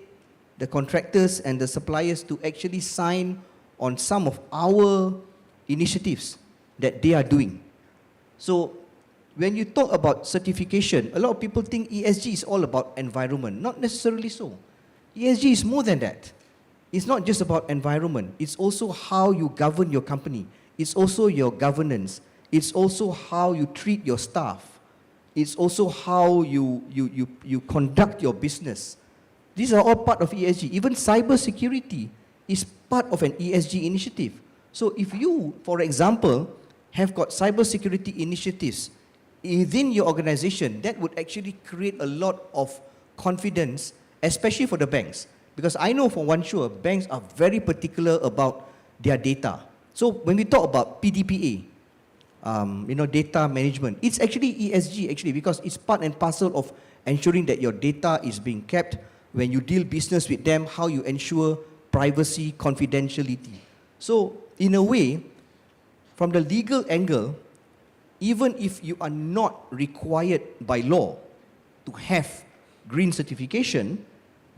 the contractors and the suppliers to actually sign on some of our initiatives that they are doing. So when you talk about certification, a lot of people think ESG is all about environment. Not necessarily so. ESG is more than that. It's not just about environment. It's also how you govern your company. It's also your governance. It's also how you treat your staff. It's also how you conduct your business. These are all part of ESG. Even cybersecurity is part of an ESG initiative. So if you, for example, have got cybersecurity initiatives within your organization, that would actually create a lot of confidence, especially for the banks. Because I know for one sure, banks are very particular about their data. So when we talk about PDPA, data management, it's actually ESG actually, because it's part and parcel of ensuring that your data is being kept. When you deal business with them, how you ensure privacy, confidentiality. So in a way, from the legal angle, even if you are not required by law to have green certification,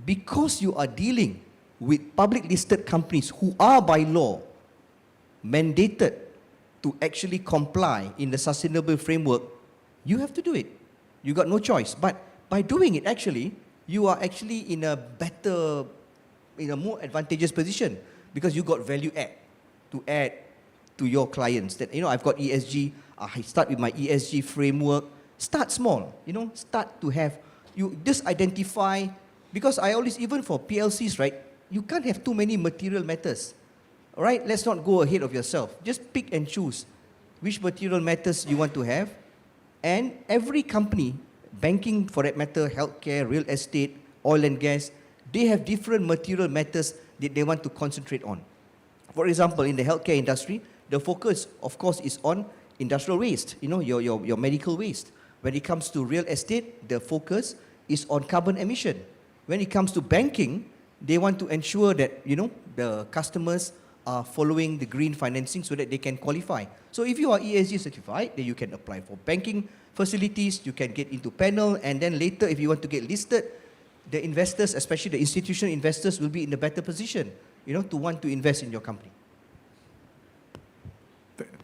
because you are dealing with public listed companies who are by law mandated to actually comply in the sustainable framework, you have to do it. You got no choice. But by doing it, actually, you are actually in a better, in a more advantageous position, because you got value add to your clients. That, you know, I've got ESG, I start with my ESG framework. Start small, you know, start to have, you just identify, because I always, even for PLCs, right, you can't have too many material matters. All right, let's not go ahead of yourself. Just pick and choose which material matters you want to have. And every company, banking for that matter, healthcare, real estate, oil and gas, they have different material matters that they want to concentrate on. For example, in the healthcare industry, the focus, of course, is on industrial waste, you know, your medical waste. When it comes to real estate, the focus is on carbon emission. When it comes to banking, they want to ensure that, you know, the customers are following the green financing so that they can qualify. So if you are ESG certified, then you can apply for banking facilities, you can get into panel, and then later if you want to get listed, the investors, especially the institutional investors, will be in a better position, you know, to want to invest in your company.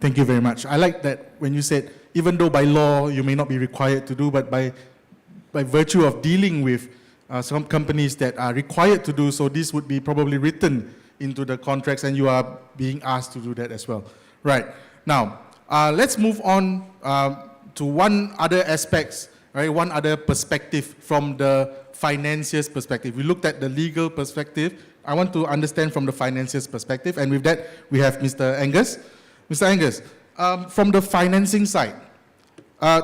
Thank you very much. I like that when you said, even though by law you may not be required to do, but by virtue of dealing with some companies that are required to do so, this would be probably written into the contracts, and you are being asked to do that as well. Right. Now, let's move on to one other aspects, right? One other perspective from the financier's perspective. We looked at the legal perspective. I want to understand from the financier's perspective, and with that, we have Mr. Angus. Mr. Angus, from the financing side,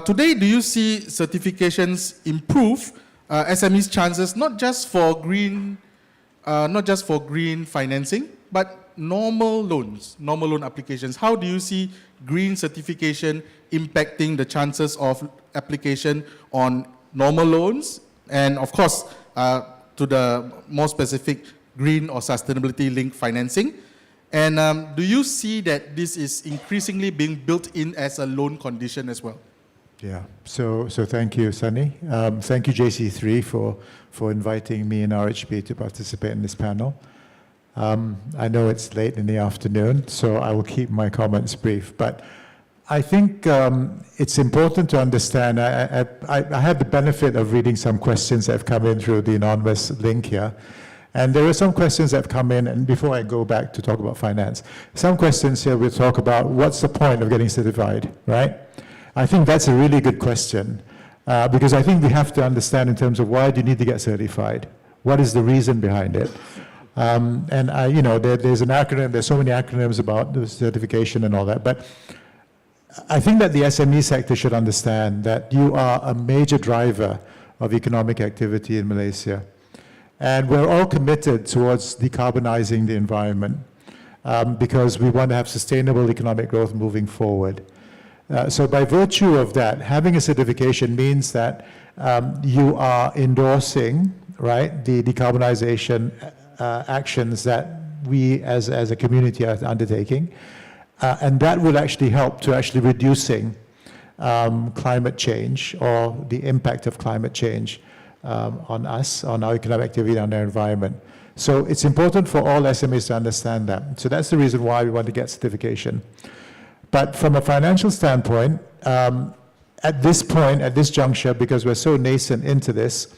today, do you see certifications improve SMEs' chances, not just for green financing, but normal loans, normal loan applications? How do you see green certification impacting the chances of application on normal loans, and of course, to the more specific green or sustainability-linked financing? And do you see that this is increasingly being built in as a loan condition as well? Yeah, so thank you, Sunny. Thank you, JC3, for inviting me and RHB to participate in this panel. I know it's late in the afternoon, so I will keep my comments brief. But I think it's important to understand, I have the benefit of reading some questions that have come in through the anonymous link here. And there are some questions that have come in, and before I go back to talk about finance, some questions here will talk about what's the point of getting certified, right? I think that's a really good question, because I think we have to understand in terms of why do you need to get certified? What is the reason behind it? And you know, there's an acronym, there's so many acronyms about the certification and all that, but I think that the SME sector should understand that you are a major driver of economic activity in Malaysia. And we're all committed towards decarbonizing the environment because we want to have sustainable economic growth moving forward. So by virtue of that, having a certification means that you are endorsing, right, the decarbonization actions that we as a community are undertaking. And that will actually help to actually reducing climate change or the impact of climate change on us, on our economic activity, on our environment. So it's important for all SMEs to understand that. So that's the reason why we want to get certification. But from a financial standpoint, at this point, at this juncture, because we're so nascent into this,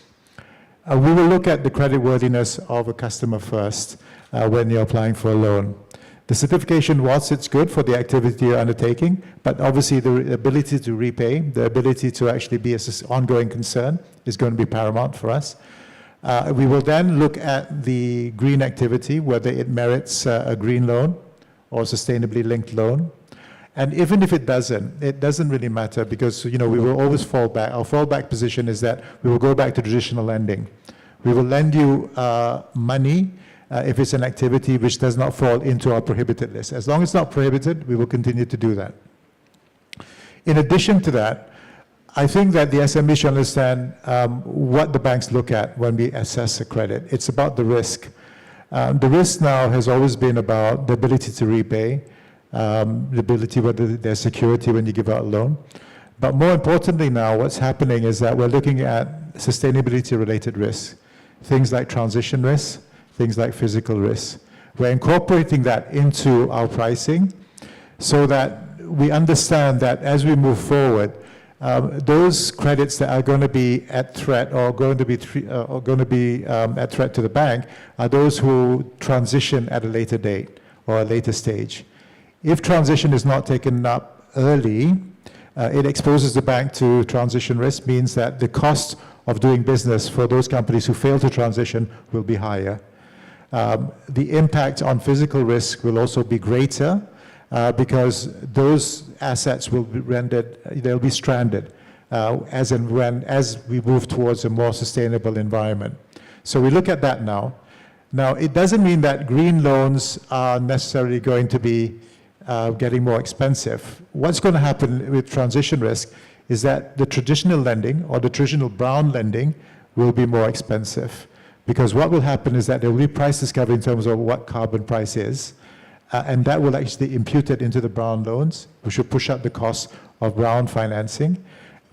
we will look at the creditworthiness of a customer first when you're applying for a loan. The certification, whilst it's good for the activity you're undertaking, but obviously the ability to repay, the ability to actually be an ongoing concern is going to be paramount for us. We will then look at the green activity, whether it merits a green loan or sustainably linked loan. And even if it doesn't really matter, because we will always fall back. Our fallback position is that we will go back to traditional lending. We will lend you money if it's an activity which does not fall into our prohibited list. As long as it's not prohibited, we will continue to do that. In addition to that, I think that the SME should understand what the banks look at when we assess a credit. It's about the risk. The risk now has always been about the ability to repay, the ability whether there's security when you give out a loan. But more importantly now, what's happening is that we're looking at sustainability-related risks, things like transition risks, things like physical risks. We're incorporating that into our pricing so that we understand that as we move forward, those credits that are going to be at threat or going to be at threat to the bank are those who transition at a later date or a later stage. If transition is not taken up early, it exposes the bank to transition risk, means that the cost of doing business for those companies who fail to transition will be higher. The impact on physical risk will also be greater because those assets will be rendered, they'll be stranded as we move towards a more sustainable environment. So we look at that now. Now, it doesn't mean that green loans are necessarily going to be getting more expensive. What's going to happen with transition risk is that the traditional lending or the traditional brown lending will be more expensive. Because what will happen is that there will be price discovery in terms of what carbon price is, and that will actually impute it into the brown loans, which will push up the cost of brown financing,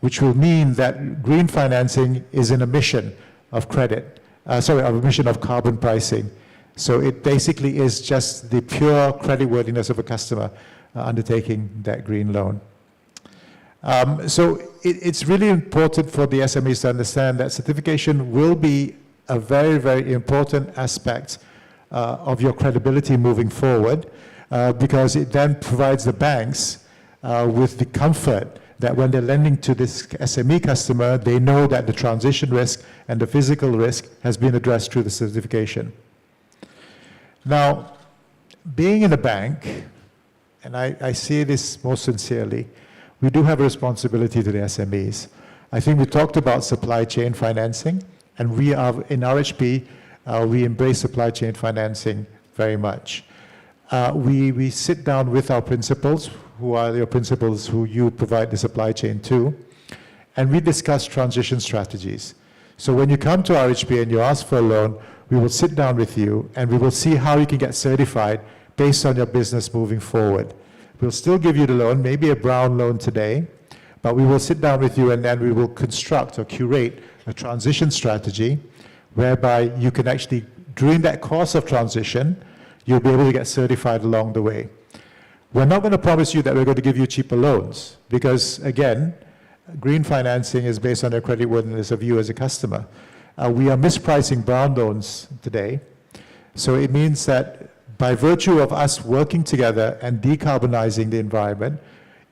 which will mean that green financing is an emission of credit, of emission of carbon pricing. So it basically is just the pure creditworthiness of a customer undertaking that green loan. So it's really important for the SMEs to understand that certification will be a very, very important aspect of your credibility moving forward, because it then provides the banks with the comfort that when they're lending to this SME customer, they know that the transition risk and the physical risk has been addressed through the certification. Now, being in a bank, and I say this most sincerely, we do have a responsibility to the SMEs. I think we talked about supply chain financing, and we are, in RHP, we embrace supply chain financing very much. We sit down with our principals, who are your principals who you provide the supply chain to, and we discuss transition strategies. So when you come to RHP and you ask for a loan, we will sit down with you and we will see how you can get certified based on your business moving forward. We'll still give you the loan, maybe a brown loan today, but we will sit down with you and then we will construct or curate a transition strategy whereby you can actually, during that course of transition, you'll be able to get certified along the way. We're not going to promise you that we're going to give you cheaper loans because, again, green financing is based on the creditworthiness of you as a customer. We are mispricing brown loans today, so it means that by virtue of us working together and decarbonizing the environment,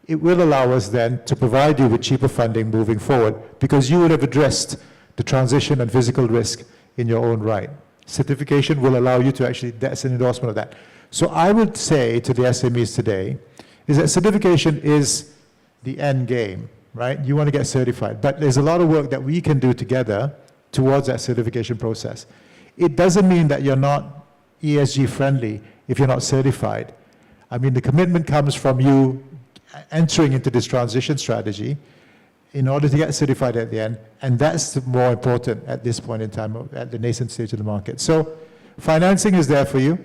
it will allow us then to provide you with cheaper funding moving forward because you would have addressed the transition and physical risk in your own right. Certification will allow you to actually, that's an endorsement of that. So I would say to the SMEs today is that certification is the end game, right? You want to get certified, but there's a lot of work that we can do together towards that certification process. It doesn't mean that you're not ESG friendly if you're not certified. I mean, the commitment comes from you entering into this transition strategy in order to get certified at the end, and that's more important at this point in time, at the nascent stage of the market. So financing is there for you,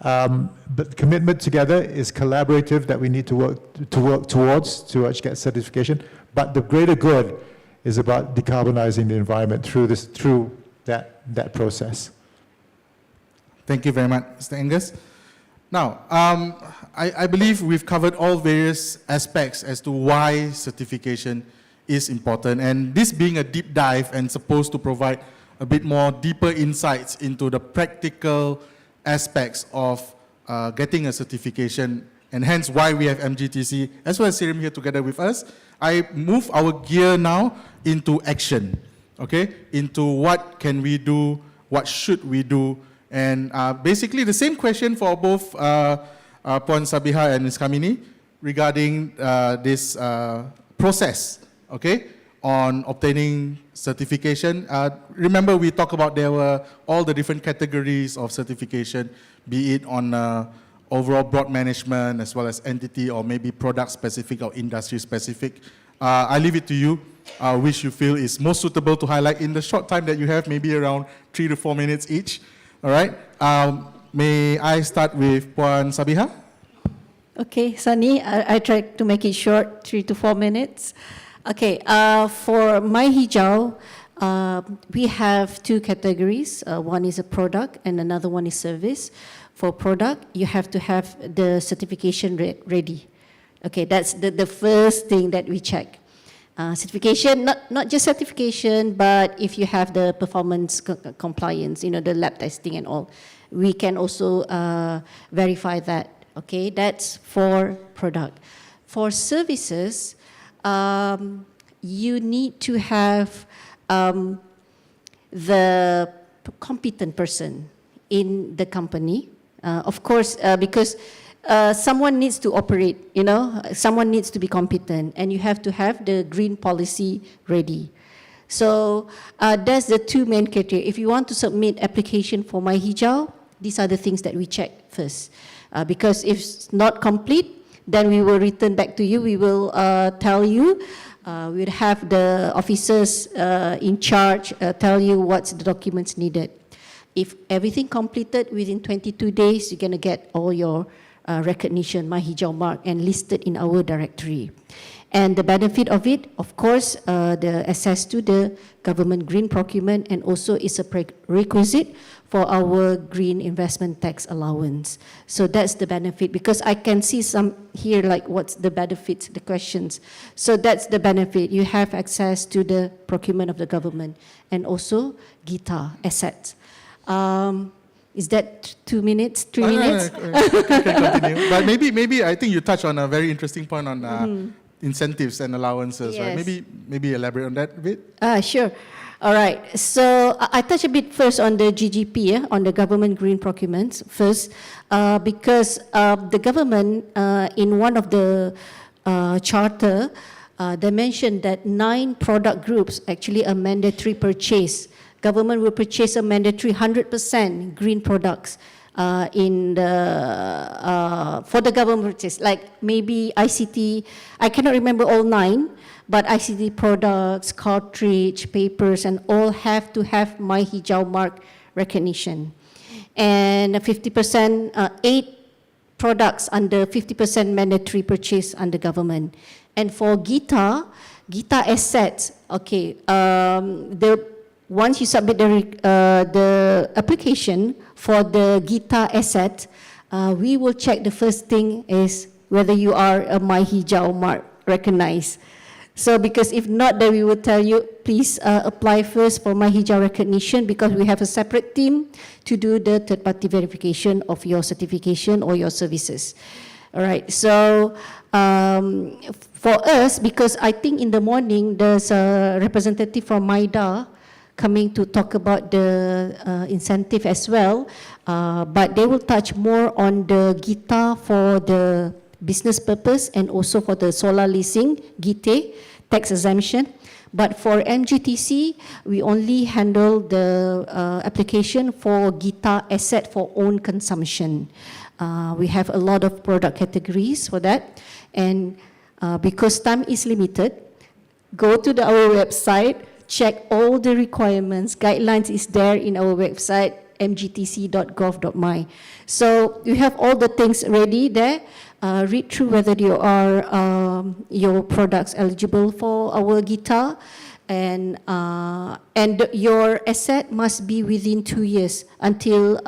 but commitment together is collaborative that we need to work towards to actually get certification, but the greater good is about decarbonizing the environment through that process. Thank you very much, Mr. Angus. Now, I believe we've covered all various aspects as to why certification is important, and this being a deep dive and supposed to provide a bit more deeper insights into the practical aspects of getting a certification, and hence why we have MGTC as well as Serum here together with us. I move our gear now into action, okay? Into what can we do, what should we do, and basically the same question for both Puan Sabiha and Ms. Kamini regarding this process, okay, on obtaining certification. Remember we talked about there were all the different categories of certification, be it on overall broad management as well as entity or maybe product specific or industry specific. I leave it to you, which you feel is most suitable to highlight in the short time that you have, maybe around 3 to 4 minutes each. All right. May I start with Puan Sabiha? Okay, Sunny, I tried to make it short, 3 to 4 minutes. Okay, for My Hijau, we have two categories. One is a product and another one is service. For product, you have to have the certification ready. Okay, that's the first thing that we check. Certification, not just certification, but if you have the performance compliance, you know, the lab testing and all, we can also verify that. Okay, that's for product. For services, you need to have the competent person in the company. Of course, because someone needs to operate, you know, someone needs to be competent, and you have to have the green policy ready. So that's the two main criteria. If you want to submit application for My Hijau, these are the things that we check first. Because if it's not complete, then we will return back to you. We will tell you. We will have the officers in charge tell you what's the documents needed. If everything completed within 22 days, you're going to get all your recognition, My Hijau mark, and listed in our directory. And the benefit of it, of course, the access to the government green procurement, and also is a prerequisite for our green investment tax allowance. So that's the benefit, because I can see some here like what's the benefits, the questions. So that's the benefit. You have access to the procurement of the government and also GITA assets. Is that 2 minutes, 3 minutes? Can continue. But maybe I think you touched on a very interesting point on incentives and allowances. Yes. Right? Maybe elaborate on that a bit. Sure. All right. So I touch a bit first on the GGP, on the government green procurements first, because the government in one of the charter, they mentioned that 9 product groups actually a mandatory purchase. Government will purchase a mandatory 100% green products in the for the government purchase, like maybe ICT. I cannot remember all 9, but ICT products, cartridge, papers, and all have to have My Hijau mark recognition. And 50%, 8 products under 50% mandatory purchase under government. And for GITA assets, okay, once you submit the application for the GITA asset, we will check. The first thing is whether you are a My Hijau mark recognized. So because if not, then we will tell you, please apply first for My Hijau recognition, because we have a separate team to do the third-party verification of your certification or your services. All right, so for us, because I think in the morning there's a representative from MIDA coming to talk about the incentive as well, but they will touch more on the GITA for the business purpose and also for the solar leasing, GITA, tax exemption. But for MGTC, we only handle the application for GITA asset for own consumption. We have a lot of product categories for that. And because time is limited, go to our website, check all the requirements. Guidelines is there in our website, mgtc.gov.my. So you have all the things ready there. Read through whether you are your products eligible for our GITA, and your asset must be within 2 years until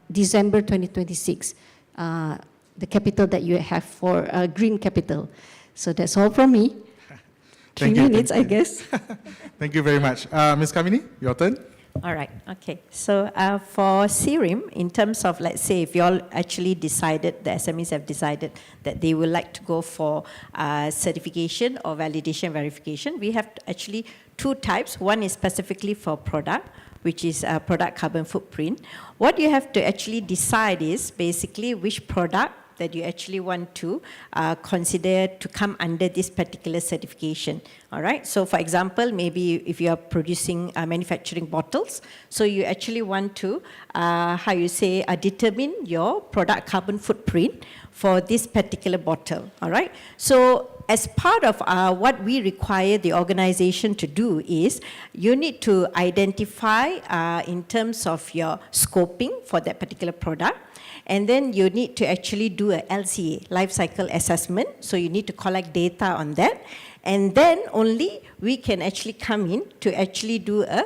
December 2026. The capital that you have for green capital. So that's all from me. 3 minutes, I guess. Thank you very much. Ms. Kamini, your turn. All right, okay. So for CRIM, in terms of, let's say, if you all actually decided, the SMEs have decided that they would like to go for certification or validation verification, we have actually 2 types. One is specifically for product, which is product carbon footprint. What you have to actually decide is basically which product that you actually want to consider to come under this particular certification. All right. So, for example, maybe if you are producing manufacturing bottles, so you actually want to, determine your product carbon footprint for this particular bottle. All right. So as part of what we require the organization to do is, you need to identify in terms of your scoping for that particular product, and then you need to actually do a LCA, life cycle assessment, so you need to collect data on that, and then only we can actually come in to actually do a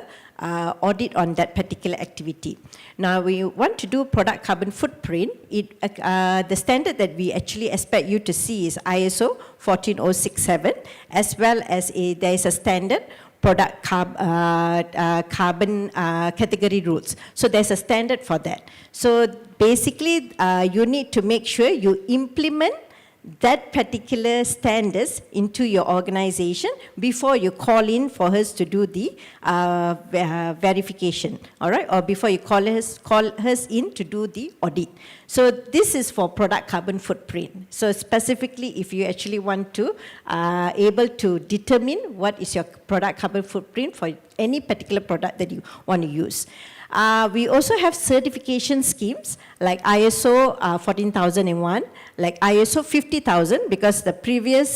audit on that particular activity. Now, we want to do product carbon footprint. The standard that we actually expect you to see is ISO 14067, as well as there is a standard product carbon category rules. So there's a standard for that. So basically, you need to make sure you implement that particular standards into your organization before you call in for us to do the verification, all right? Or before you call us in to do the audit. So this is for product carbon footprint. So specifically, if you actually want to able to determine what is your product carbon footprint for any particular product that you want to use. We also have certification schemes like ISO 14001, like ISO 50000, because the previous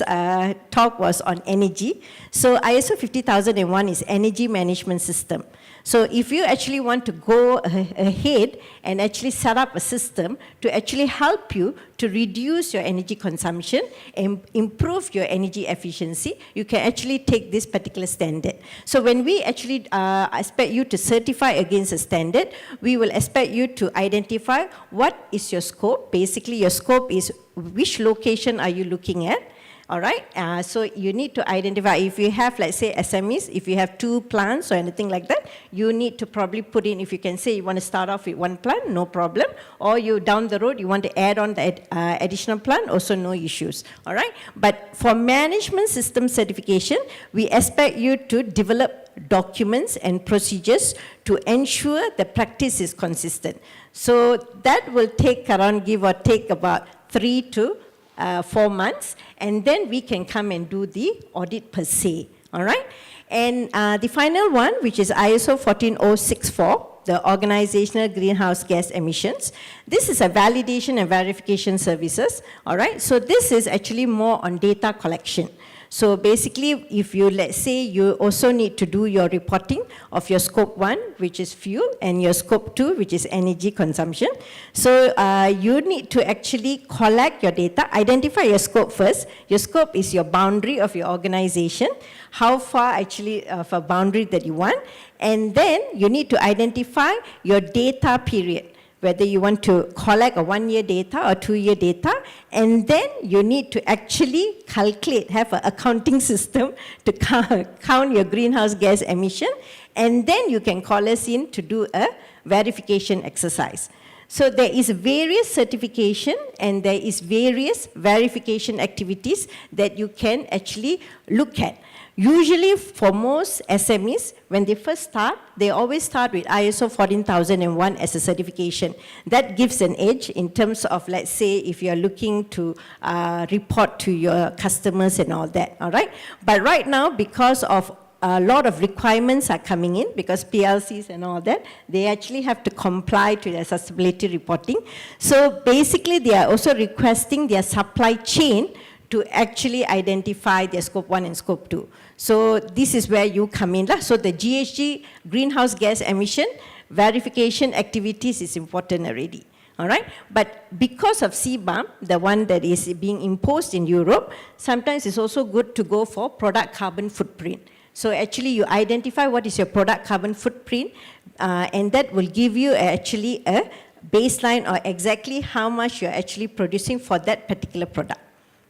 talk was on energy. So ISO 50001 is energy management system. So if you actually want to go ahead and actually set up a system to actually help you to reduce your energy consumption and improve your energy efficiency, you can actually take this particular standard. So when we actually expect you to certify against a standard, we will expect you to identify what is your scope. Basically, your scope is which location are you looking at. All right, so you need to identify, if you have, let's say, SMEs, if you have 2 plants or anything like that, you need to probably put in, if you can say you want to start off with 1 plant, no problem, or you down the road, you want to add on the additional plant, also no issues, all right? But for management system certification, we expect you to develop documents and procedures to ensure the practice is consistent. So that will take around, give or take about 3 to 4 months, and then we can come and do the audit per se, all right? And the final one, which is ISO 14064, the organizational greenhouse gas emissions. This is a validation and verification services, all right? So this is actually more on data collection. So basically, if you, let's say, you also need to do your reporting of your scope 1, which is fuel, and your scope 2, which is energy consumption. So you need to actually collect your data, identify your scope first. Your scope is your boundary of your organization, how far actually of a boundary that you want, and then you need to identify your data period, whether you want to collect a 1-year data or 2-year data, and then you need to actually calculate, have an accounting system to count your greenhouse gas emission, and then you can call us in to do a verification exercise. So there is various certification and there is various verification activities that you can actually look at. Usually for most SMEs, when they first start, they always start with ISO 14001 as a certification. That gives an edge in terms of, let's say, if you're looking to report to your customers and all that, all right? But right now, because of a lot of requirements are coming in, because PLCs and all that, they actually have to comply to their sustainability reporting. So basically, they are also requesting their supply chain to actually identify their scope 1 and scope 2. So this is where you come in. So the GHG, greenhouse gas emission, verification activities is important already. All right? But because of CBAM, the one that is being imposed in Europe, sometimes it's also good to go for product carbon footprint. So actually you identify what is your product carbon footprint, and that will give you actually a baseline or exactly how much you're actually producing for that particular product.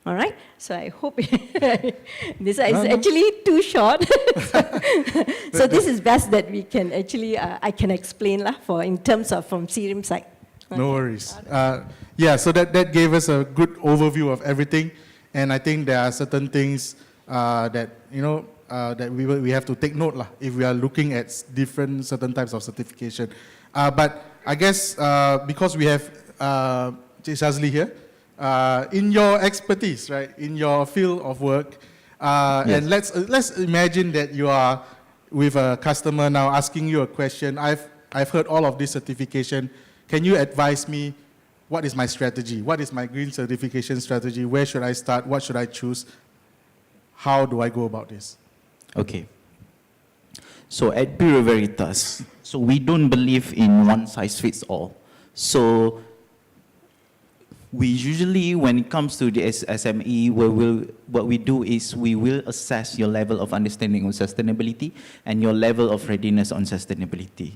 All right, so I hope this is actually too short. So this is best that we can actually, I can explain for in terms of from CRIM side. No worries. Yeah, so that gave us a good overview of everything, and I think there are certain things that that we have to take note if we are looking at different certain types of certification. But I guess because we have Shazli here. In your expertise, right, in your field of work, yes. And let's imagine that you are with a customer now asking you a question. I've heard all of this certification. Can you advise me what is my strategy? What is my green certification strategy? Where should I start? What should I choose? how do I go about this? Okay. So at Bureau Veritas, so we don't believe in one size fits all. So we usually, when it comes to the SME, what we do is we will assess your level of understanding of sustainability and your level of readiness on sustainability.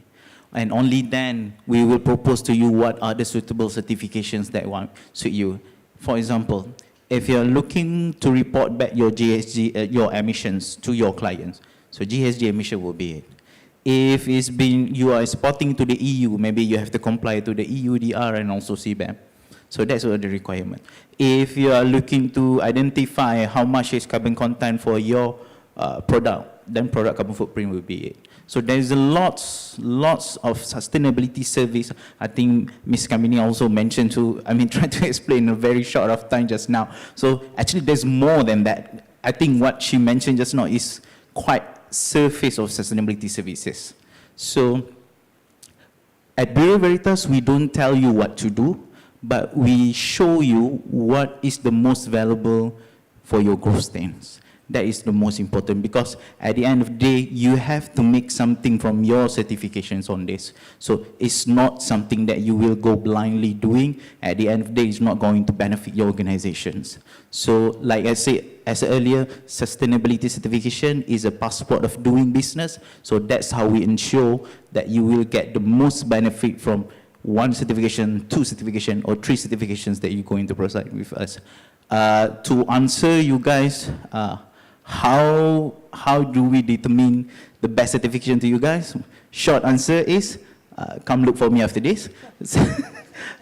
And only then we will propose to you what are the suitable certifications that want suit you. For example, if you're looking to report back your GHG, your emissions to your clients, so GHG emission will be it. If you are exporting to the EU, maybe you have to comply to the EUDR and also CBAM. So that's what the requirement. If you are looking to identify how much is carbon content for your product, then product carbon footprint will be it. So there's lots of sustainability service. I think Ms. Kamini also mentioned trying to explain in a very short of time just now. So actually there's more than that. I think what she mentioned just now is quite surface of sustainability services. So at Bureau Veritas, we don't tell you what to do, but we show you what is the most valuable for your growth stance. That is the most important, because at the end of the day, you have to make something from your certifications on this. So it's not something that you will go blindly doing. At the end of the day, it's not going to benefit your organizations. So like I said earlier, sustainability certification is a passport of doing business. So that's how we ensure that you will get the most benefit from one certification, two certification, or three certifications that you're going to provide with us. To answer you guys, how do we determine the best certification to you guys? Short answer is, come look for me after this.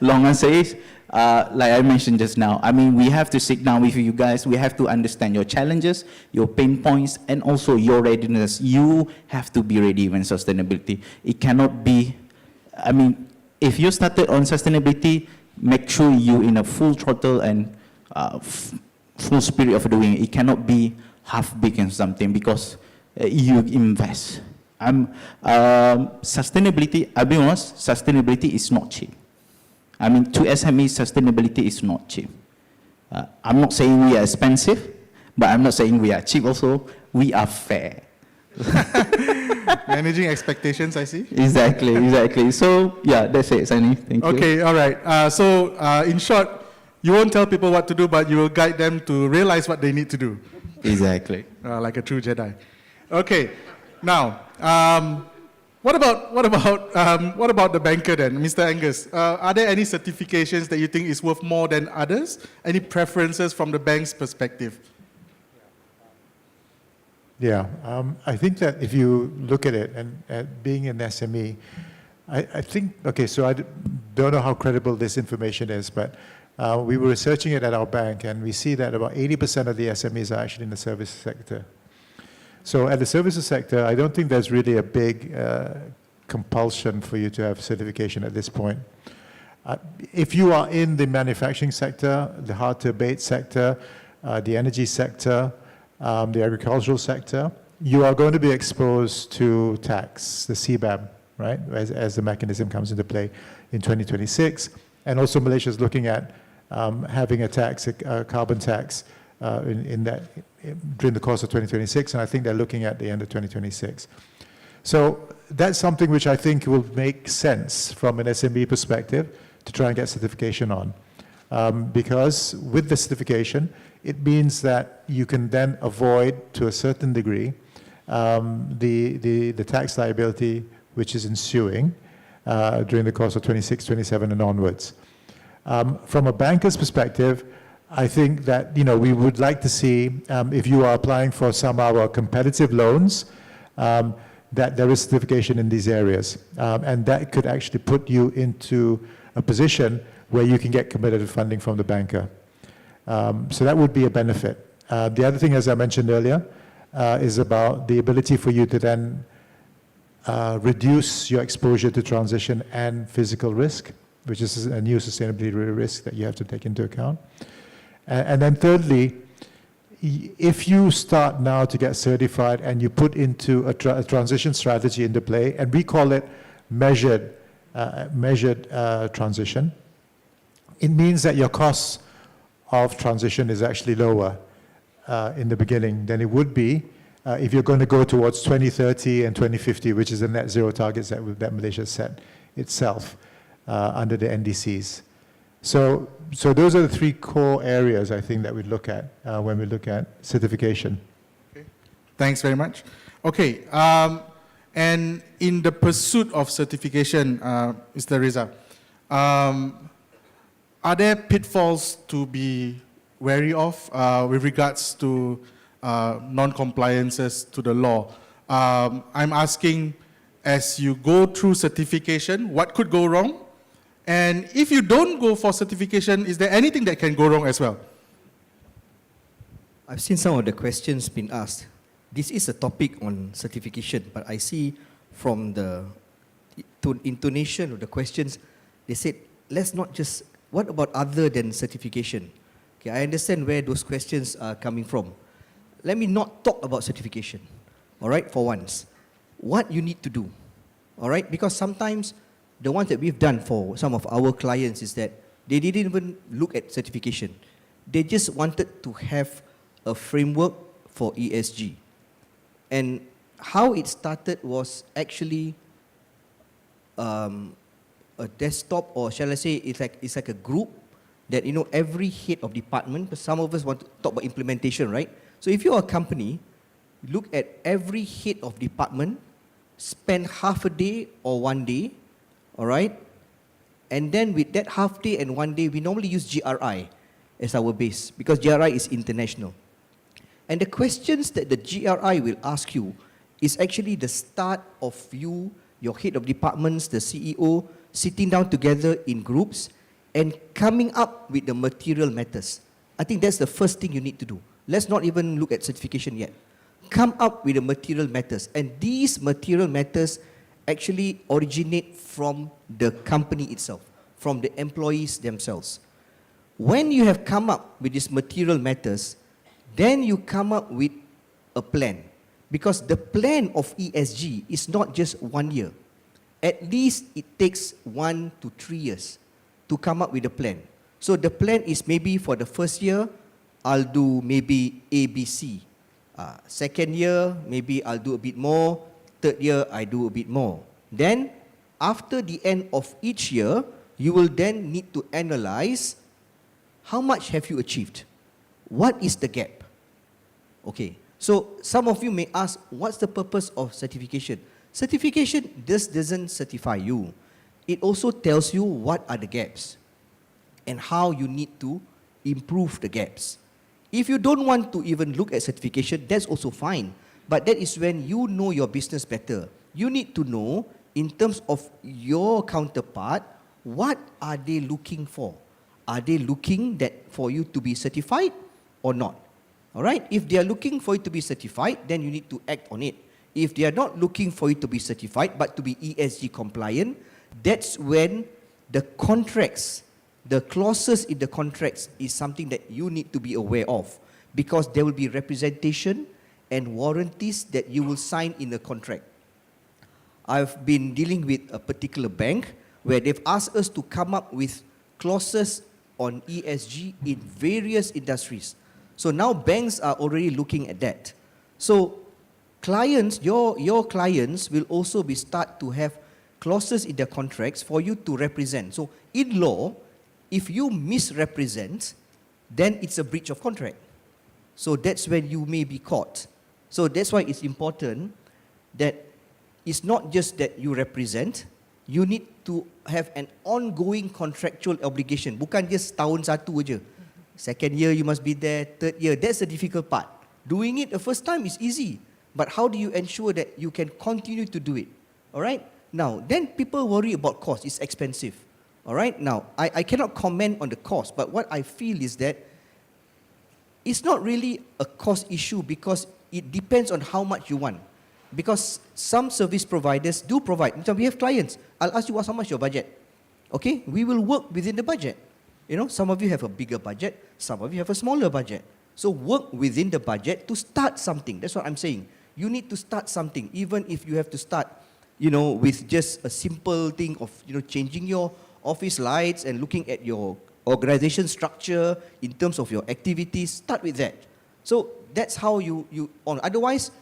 Long answer is, like I mentioned just now, we have to sit down with you guys. We have to understand your challenges, your pain points, and also your readiness. You have to be ready when sustainability. It cannot be, if you started on sustainability, make sure you in a full throttle and full spirit of doing it. It cannot be half-baked in something, because you invest. Sustainability, I'll be honest, sustainability is not cheap. To SMEs, sustainability is not cheap. I'm not saying we are expensive, but I'm not saying we are cheap also. We are fair. Managing expectations, I see. Exactly. So, yeah, that's it, Sunny. Thank you. Okay, all right. In short, you won't tell people what to do, but you will guide them to realize what they need to do. Exactly. Like a true Jedi. Okay. Now, what about the banker then, Mr. Angus? Are there any certifications that you think is worth more than others? Any preferences from the bank's perspective? Yeah, I think that if you look at it, and being an SME, I think, okay, so I don't know how credible this information is, but we were researching it at our bank, and we see that about 80% of the SMEs are actually in the services sector. So at the services sector, I don't think there's really a big compulsion for you to have certification at this point. If you are in the manufacturing sector, the hard-to-abate sector, the energy sector, the agricultural sector, you are going to be exposed to tax, the CBAM, right, as the mechanism comes into play in 2026. And also Malaysia is looking at having a tax, a carbon tax, during the course of 2026, and I think they're looking at the end of 2026. So that's something which I think will make sense from an SME perspective to try and get certification on. Because with the certification, it means that you can then avoid, to a certain degree, the tax liability which is ensuing during the course of 26, 27 and onwards. From a banker's perspective, I think that we would like to see, if you are applying for some of our competitive loans, that there is certification in these areas. And that could actually put you into a position where you can get competitive funding from the banker. So that would be a benefit. The other thing, as I mentioned earlier, is about the ability for you to then reduce your exposure to transition and physical risk, which is a new sustainability risk that you have to take into account. And then thirdly, if you start now to get certified and you put into a transition strategy into play, and we call it measured transition, it means that your costs of transition is actually lower in the beginning than it would be if you're going to go towards 2030 and 2050, which is the net zero targets that Malaysia set itself under the NDCs. So those are the three core areas, I think, that we look at when we look at certification. Okay. Thanks very much. Okay, and in the pursuit of certification, Mr. Reza, are there pitfalls to be wary of with regards to non-compliances to the law? I'm asking, as you go through certification, what could go wrong? And if you don't go for certification, is there anything that can go wrong as well? I've seen some of the questions being asked. This is a topic on certification, but I see from the intonation of the questions, they said, let's not just, what about other than certification? Okay, I understand where those questions are coming from. Let me not talk about certification, all right, for once. What you need to do, all right? Because sometimes the ones that we've done for some of our clients is that they didn't even look at certification. They just wanted to have a framework for ESG. And how it started was actually a desktop, or shall I say, it's like a group that, you know, every head of department, but some of us want to talk about implementation, right? So if you're a company, look at every head of department, spend half a day or 1 day, all right? And then with that half day and 1 day, we normally use GRI as our base, because GRI is international. And the questions that the GRI will ask you is actually the start of you, your head of departments, the CEO, sitting down together in groups and coming up with the material matters. I think that's the first thing you need to do. Let's not even look at certification yet. Come up with the material matters. And these material matters actually originate from the company itself, from the employees themselves. When you have come up with these material matters, then you come up with a plan. Because the plan of ESG is not just 1 year. At least it takes 1 to 3 years to come up with a plan. So the plan is maybe for the first year, I'll do maybe A, B, C. Second year, maybe I'll do a bit more. Third year, I do a bit more. Then, after the end of each year, you will then need to analyze how much have you achieved? What is the gap? Okay, so some of you may ask, what's the purpose of certification? Certification just doesn't certify you. It also tells you what are the gaps and how you need to improve the gaps. If you don't want to even look at certification, that's also fine. But that is when you know your business better. You need to know, in terms of your counterpart, what are they looking for? Are they looking that for you to be certified or not? All right? If they are looking for you to be certified, then you need to act on it. If they are not looking for you to be certified, but to be ESG compliant, that's when the contracts, the clauses in the contracts is something that you need to be aware of, because there will be representation and warranties that you will sign in the contract. I've been dealing with a particular bank where they've asked us to come up with clauses on ESG in various industries. So now banks are already looking at that. So clients, your clients will also be start to have clauses in their contracts for you to represent. So in law, if you misrepresent, then it's a breach of contract. So that's when you may be caught. So that's why it's important that it's not just that you represent, you need to have an ongoing contractual obligation. Bukan just tahun satu aja. Second year you must be there, third year, that's the difficult part. Doing it the first time is easy, but how do you ensure that you can continue to do it? All right? Now, then people worry about cost, it's expensive. All right? Now, I cannot comment on the cost, but what I feel is that it's not really a cost issue, because it depends on how much you want. Because some service providers do provide. We have clients. I'll ask you, how much your budget? Okay, we will work within the budget. You know, some of you have a bigger budget, some of you have a smaller budget. So work within the budget to start something. That's what I'm saying. You need to start something, even if you have to start, you know, with just a simple thing of, you know, changing your office lights and looking at your organization structure in terms of your activities. Start with that. So that's how you honor. Otherwise,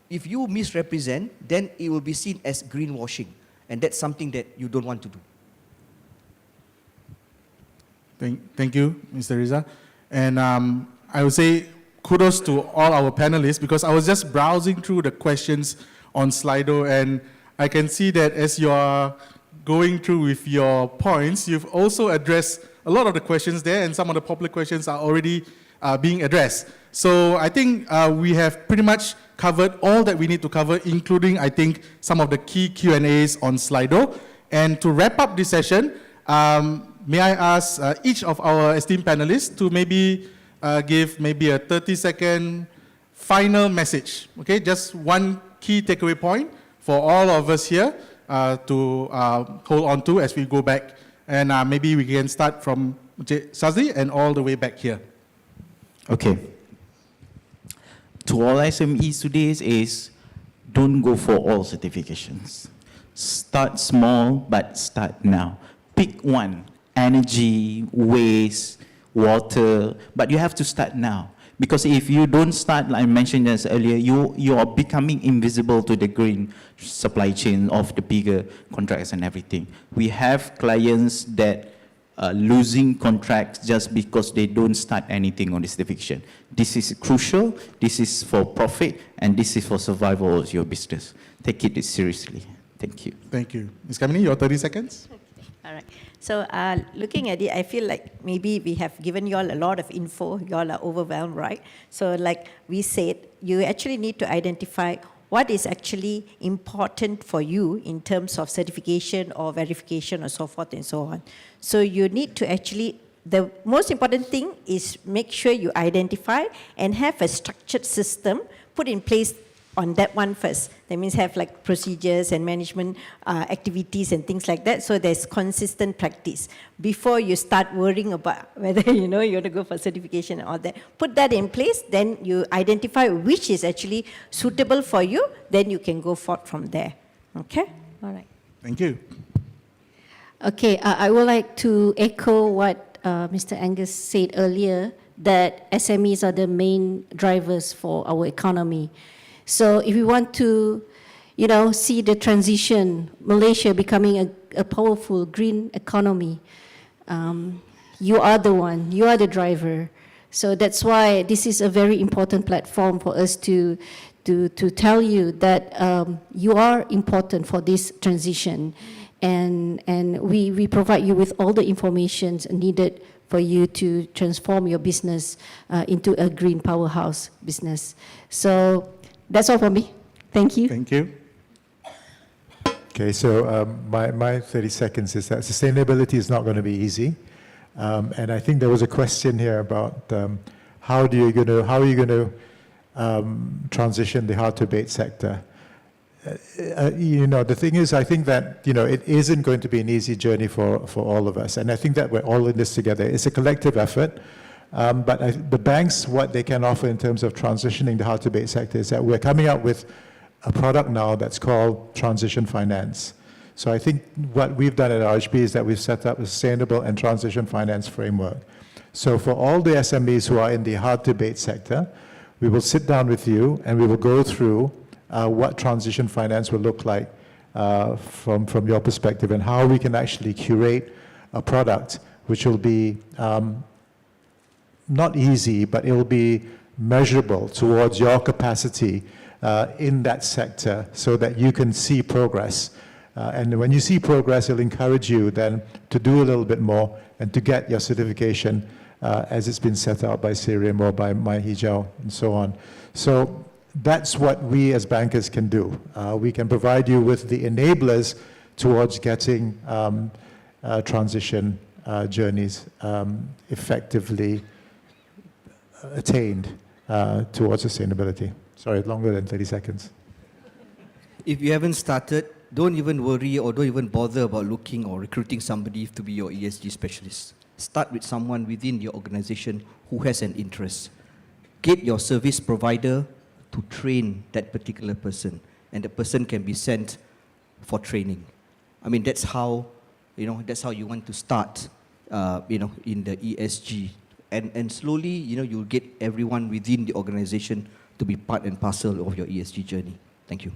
if you misrepresent, then it will be seen as greenwashing. And that's something that you don't want to do. Thank you, Mr. Riza. And I would say kudos to all our panelists, because I was just browsing through the questions on Slido, and I can see that as you are going through with your points, you've also addressed a lot of the questions there, and some of the popular questions are already being addressed. So I think we have pretty much covered all that we need to cover, including, I think, some of the key Q&As on Slido. And to wrap up this session, may I ask each of our esteemed panelists to maybe give maybe a 30-second final message, okay? Just one key takeaway point for all of us here to hold on to as we go back. And maybe we can start from Sazi and all the way back here. Okay. To all SMEs today is don't go for all certifications. Start small, but start now. Pick one, energy, waste, water, but you have to start now. Because if you don't start, like I mentioned just earlier, you are becoming invisible to the green supply chain of the bigger contracts and everything. We have clients that are losing contracts just because they don't start anything on this certification. This is crucial, this is for profit, and this is for survival of your business. Take it seriously. Thank you. Thank you. Ms. Kamini, your 30 seconds. All right. So looking at it, I feel like maybe we have given you all a lot of info. You all are overwhelmed, right? So like we said, you actually need to identify what is actually important for you in terms of certification or verification or so forth and so on. So you need to actually, the most important thing is make sure you identify and have a structured system put in place on that one first. That means have like procedures and management activities and things like that, so there's consistent practice. Before you start worrying about whether you want to go for certification and all that, put that in place, then you identify which is actually suitable for you, then you can go forth from there. Okay? All right. Thank you. Okay, I would like to echo what Mr. Angus said earlier, that SMEs are the main drivers for our economy. So if we want to, see the transition, Malaysia becoming a powerful green economy, you are the one, you are the driver. So that's why this is a very important platform for us to tell you that you are important for this transition. And we provide you with all the information needed for you to transform your business into a green powerhouse business. So that's all from me. Thank you. Thank you. Okay, so my 30 seconds is that sustainability is not going to be easy. And I think there was a question here about how are you going to transition the hard-to-abate sector? The thing is, I think that, it isn't going to be an easy journey for all of us. And I think that we're all in this together. It's a collective effort. But the banks, what they can offer in terms of transitioning the hard-to-abate sector is that we're coming out with a product now that's called transition finance. So I think what we've done at RHB is that we've set up a sustainable and transition finance framework. So for all the SMEs who are in the hard-to-abate sector, we will sit down with you and we will go through what transition finance will look like from your perspective, and how we can actually curate a product which will be not easy, but it will be measurable towards your capacity in that sector, so that you can see progress. And when you see progress, it'll encourage you then to do a little bit more and to get your certification as it's been set out by Sirium or by MyHijau and so on. So that's what we as bankers can do. We can provide you with the enablers towards getting transition journeys effectively attained towards sustainability. Sorry, longer than 30 seconds. If you haven't started, don't even worry or don't even bother about looking or recruiting somebody to be your ESG specialist. Start with someone within your organization who has an interest. Get your service provider to train that particular person, and the person can be sent for training. I mean, that's how you want to start, in the ESG and slowly, you'll get everyone within the organization to be part and parcel of your ESG journey. Thank you.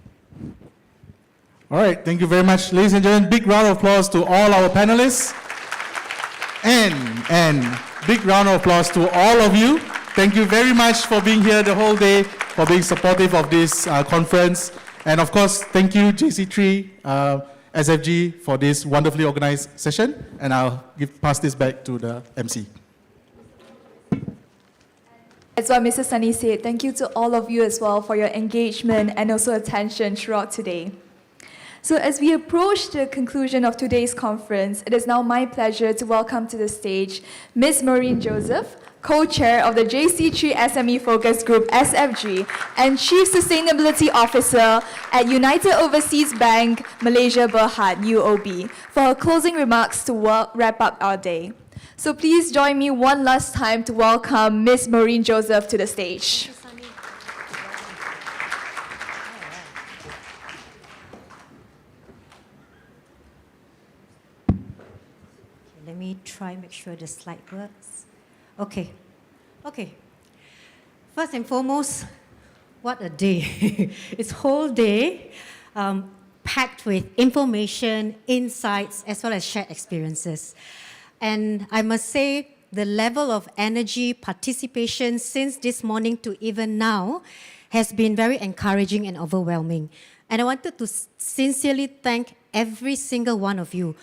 All right, thank you very much, ladies and gentlemen. Big round of applause to all our panelists. And big round of applause to all of you. Thank you very much for being here the whole day, for being supportive of this conference. And of course, thank you, JC3 SFG, for this wonderfully organized session. And I'll pass this back to the MC. As what Mr. Sunny said, thank you to all of you as well for your engagement and also attention throughout today. So as we approach the conclusion of today's conference, it is now my pleasure to welcome to the stage Ms. Moreen Joseph, Co-Chair of the JC3 SME Focus Group SFG and Chief Sustainability Officer at United Overseas Bank Malaysia Berhad UOB, for her closing remarks to wrap up our day. So please join me one last time to welcome Ms. Moreen Joseph to the stage. Let me try make sure the slide works. Okay. First and foremost, what a day. It's whole day packed with information, insights, as well as shared experiences. And I must say, the level of energy, participation since this morning to even now has been very encouraging and overwhelming. And I wanted to sincerely thank every single one of you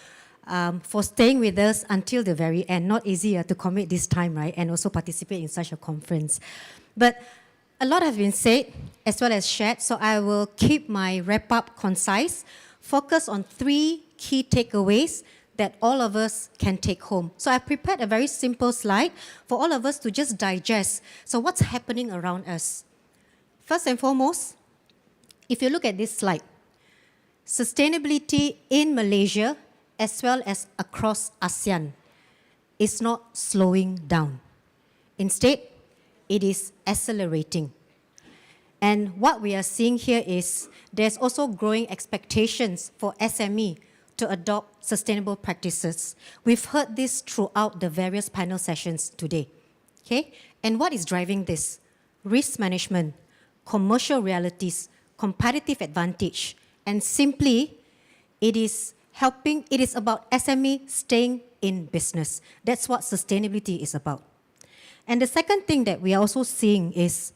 for staying with us until the very end. Not easy to commit this time, right? And also participate in such a conference. But a lot has been said as well as shared, so I will keep my wrap-up concise, focus on 3 key takeaways that all of us can take home. So I prepared a very simple slide for all of us to just digest. So what's happening around us? First and foremost, if you look at this slide, sustainability in Malaysia as well as across ASEAN is not slowing down. Instead, it is accelerating. And what we are seeing here is there's also growing expectations for SME to adopt sustainable practices. We've heard this throughout the various panel sessions today. Okay? And what is driving this? Risk management, commercial realities, competitive advantage, and simply, it is about SME staying in business. That's what sustainability is about. And the second thing that we are also seeing is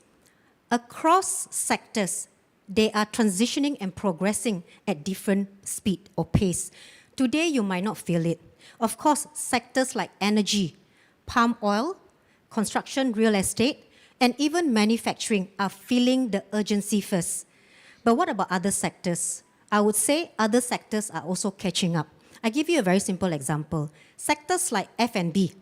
across sectors, they are transitioning and progressing at different speed or pace. Today, you might not feel it. Of course, sectors like energy, palm oil, construction, real estate, and even manufacturing are feeling the urgency first. But what about other sectors? I would say other sectors are also catching up. I give you a very simple example. Sectors like F&B,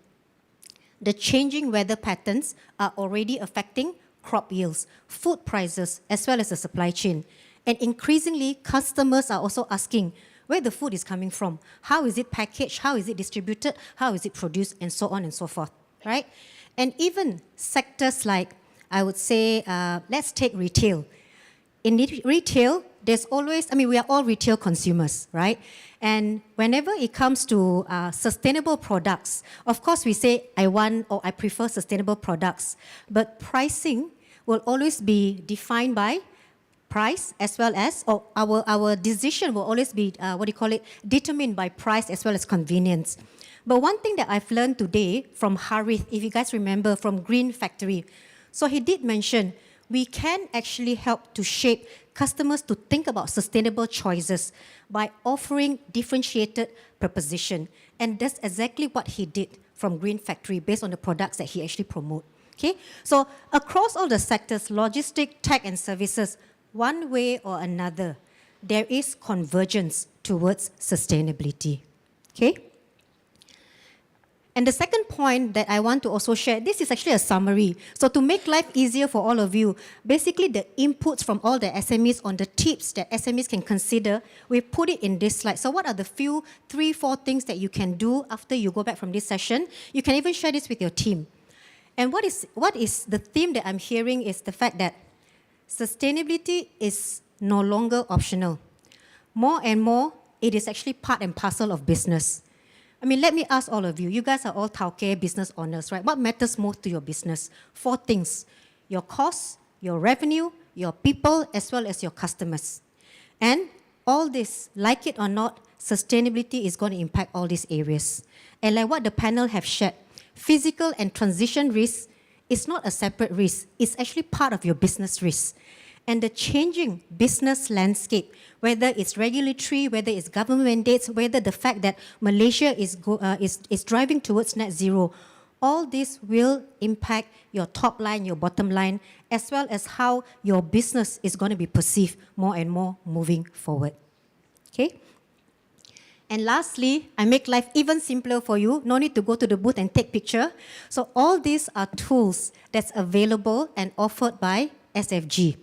the changing weather patterns are already affecting crop yields, food prices, as well as the supply chain. And increasingly, customers are also asking where the food is coming from, how is it packaged, how is it distributed, how is it produced, and so on and so forth, right? And even sectors like, I would say, let's take retail. In retail, there's always, we are all retail consumers, right? And whenever it comes to sustainable products, of course we say, I want or I prefer sustainable products, but pricing will always be defined by price as well as, or our decision will always be, determined by price as well as convenience. But one thing that I've learned today from Harith, if you guys remember, from Green Factory, so he did mention, we can actually help to shape customers to think about sustainable choices by offering differentiated proposition. And that's exactly what he did from Green Factory based on the products that he actually promote. Okay? So across all the sectors, logistics, tech and services, one way or another, there is convergence towards sustainability. Okay? And the second point that I want to also share, this is actually a summary. So to make life easier for all of you, basically the inputs from all the SMEs on the tips that SMEs can consider, we put it in this slide. So what are the few, 3-4 things that you can do after you go back from this session? You can even share this with your team. And what is the theme that I'm hearing is the fact that sustainability is no longer optional. More and more, it is actually part and parcel of business. I mean, let me ask all of you. You guys are all tauke business owners, right? What matters most to your business? 4 things: your costs, your revenue, your people, as well as your customers. And all this, like it or not, sustainability is going to impact all these areas. And like what the panel have shared, physical and transition risk is not a separate risk. It's actually part of your business risk. And the changing business landscape, whether it's regulatory, whether it's government mandates, whether the fact that Malaysia is driving towards net zero, all this will impact your top line, your bottom line, as well as how your business is going to be perceived more and more moving forward. Okay? And lastly, I make life even simpler for you. No need to go to the booth and take picture. So all these are tools that's available and offered by SFG.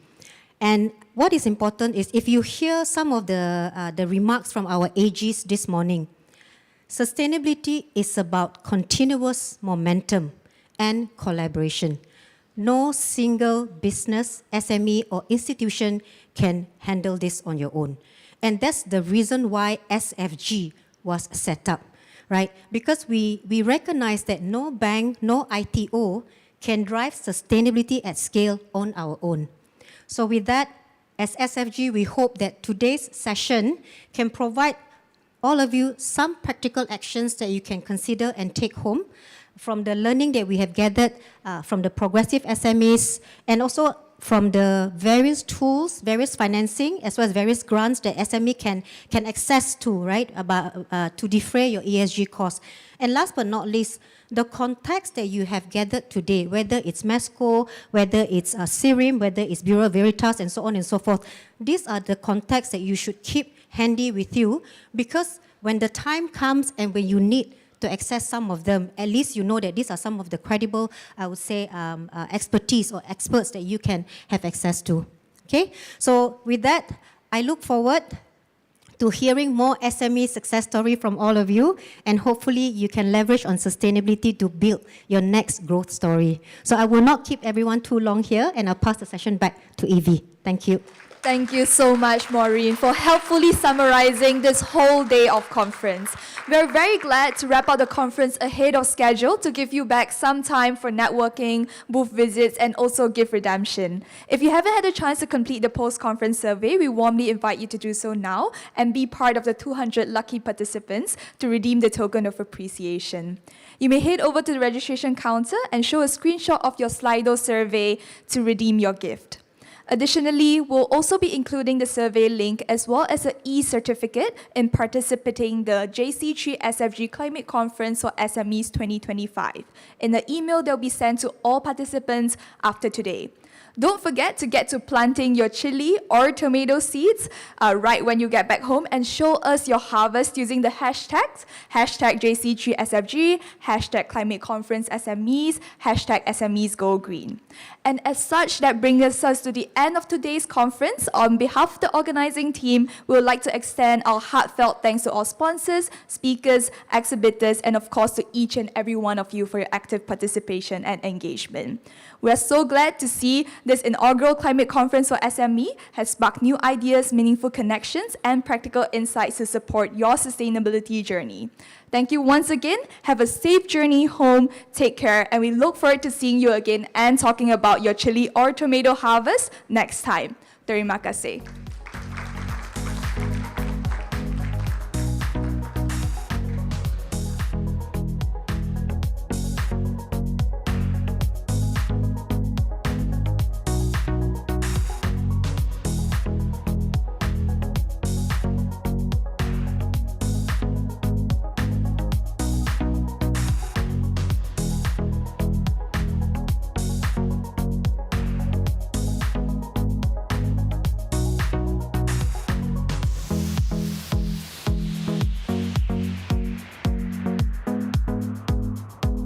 And what is important is if you hear some of the remarks from our AGs this morning, sustainability is about continuous momentum and collaboration. No single business, SME, or institution can handle this on your own. And that's the reason why SFG was set up, right? Because we recognize that no bank, no ITO can drive sustainability at scale on our own. So with that, as SFG, we hope that today's session can provide all of you some practical actions that you can consider and take home from the learning that we have gathered from the progressive SMEs, and also from the various tools, various financing, as well as various grants that SME can access to, right, to defray your ESG costs. And last but not least, the context that you have gathered today, whether it's MESCO, whether it's CIRIM, whether it's Bureau Veritas, and so on and so forth, these are the contexts that you should keep handy with you, because when the time comes and when you need to access some of them, at least you know that these are some of the credible, I would say, expertise or experts that you can have access to. Okay? So with that, I look forward to hearing more SME success story from all of you, and hopefully you can leverage on sustainability to build your next growth story. So I will not keep everyone too long here, and I'll pass the session back to Evie. Thank you. Thank you so much, Moreen, for helpfully summarizing this whole day of conference. We're very glad to wrap up the conference ahead of schedule to give you back some time for networking, booth visits, and also gift redemption. If you haven't had a chance to complete the post-conference survey, we warmly invite you to do so now and be part of the 200 lucky participants to redeem the token of appreciation. You may head over to the registration counter and show a screenshot of your Slido survey to redeem your gift. Additionally, we'll also be including the survey link as well as an e-certificate in participating in the JC3 SFG Climate Conference for SMEs 2025 in the email that will be sent to all participants after today. Don't forget to get to planting your chili or tomato seeds right when you get back home, and show us your harvest using the hashtags, hashtag JC3SFG, hashtag Climate Conference SMEs, hashtag SMEs Go Green. And as such, that brings us to the end of today's conference. On behalf of the organizing team, we would like to extend our heartfelt thanks to all sponsors, speakers, exhibitors, and of course to each and every one of you for your active participation and engagement. We are so glad to see this inaugural climate conference for SME has sparked new ideas, meaningful connections, and practical insights to support your sustainability journey. Thank you once again. Have a safe journey home. Take care, and we look forward to seeing you again and talking about your chili or tomato harvest next time. Terima kasih.